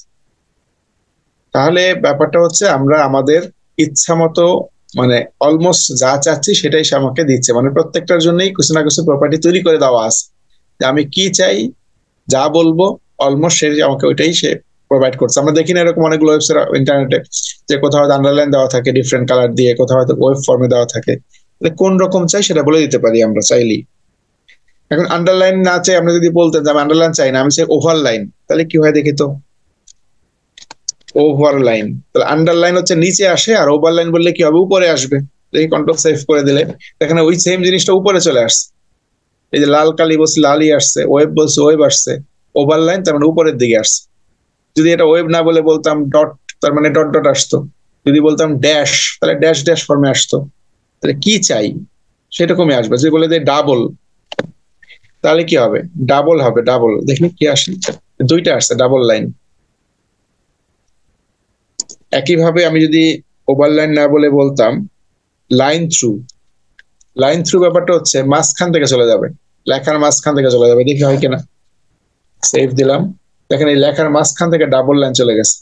তাহলে ব্যাপারটা হচ্ছে আমরা আমাদের ইচ্ছা মতো মানে অলমোস্ট যা চাচ্ছি সেটাই সে আমাকে দিচ্ছে, মানে প্রত্যেকটার জন্যই কিছু না কিছু প্রপার্টি তৈরি করে দেওয়া আছে, যে আমি কি চাই যা বলবো অলমোস্ট সে আমাকে ওইটাই সে প্রোভাইড করছে। আমরা দেখি না এরকম অনেকগুলো ওয়েবসাইট ইন্টারনেটে যে কোথাও হয়তো আন্ডারলাইন দেওয়া থাকে ডিফারেন্ট কালার দিয়ে, কোথাও হয়তো ওয়েব ফর্মে দেওয়া থাকে, কোন রকম চাই সেটা বলে দিতে পারি আমরা চাইলেই। এখন আন্ডারলাইন না চাই, আমরা যদি বলতেন যে আমি আন্ডারলাইন চাই না, আমি চাই ওভারলাইন, তাহলে কি হয় দেখি তো, ওভারলাইন। তাহলে আন্ডারলাইন হচ্ছে নিচে আসে, আর ওভারলাইন বললে কি হবে, উপরে আসবে। দেখি কন্ট্রোল সেভ করে দিলে এখানে ওই সেম জিনিসটা উপরে চলে আসছে। এই যে লাল কালি বলছি লালই আসছে, ওয়েব বলছি ওয়েব আসছে, ওভারলাইন তার মানে উপরের দিকে আসছে। যদি এটা ওয়েব না বলে বলতাম ডট, তার মানে ডট ডট আসতো। যদি বলতাম ড্যাশ, তাহলে ড্যাশ ড্যাশ ফর্মে আসতো। তাহলে কি চাই সেরকমই আসবে। যদি বলে দেয় ডাবল, তাহলে কি হবে, ডাবল হবে। ডাবল দেখি কি আসে, দুইটা আসছে ডাবল লাইন। একইভাবে আমি যদি ওভারলাইন না বলে বলতাম লাইন থ্রু, লাইন থ্রু ব্যাপারটা হচ্ছে মাঝখান থেকে চলে যাবে, লেখার মাঝখান থেকে চলে যাবে। দেখি হয় কিনা, সেভ দিলাম, দেখেন এই লেখার মাঝখান থেকে ডাবল লাইন চলে গেছে।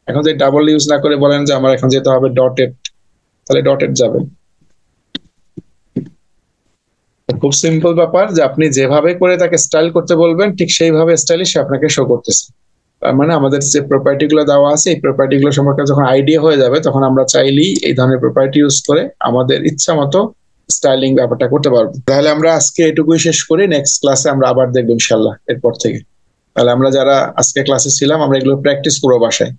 এখন যদি ডাবল ইউজ না করে বলেন যে আমার এখন যেতে হবে ডটেড, তাহলে ডটেড যাবে। খুব সিম্পল ব্যাপার যে আপনি যেভাবে করে তাকে স্টাইল করতে বলবেন ঠিক সেইভাবে স্টাইলে সে আপনাকে শো করতেছে। তার মানে আমাদের যে প্রপার্টি গুলো দেওয়া আছে এই প্রপার্টি গুলো সম্পর্কে যখন আইডিয়া হয়ে যাবে তখন আমরা চাইলেই এই ধরনের প্রপার্টি ইউজ করে আমাদের ইচ্ছা মতো স্টাইলিং ব্যাপারটা করতে পারবো। তাহলে আমরা আজকে এটুকুই শেষ করি, নেক্সট ক্লাসে আমরা আবার দেখবো ইনশাল্লাহ এরপর থেকে। তাহলে আমরা যারা আজকে ক্লাসে ছিলাম আমরা এগুলো প্র্যাকটিস করবো বাসায়।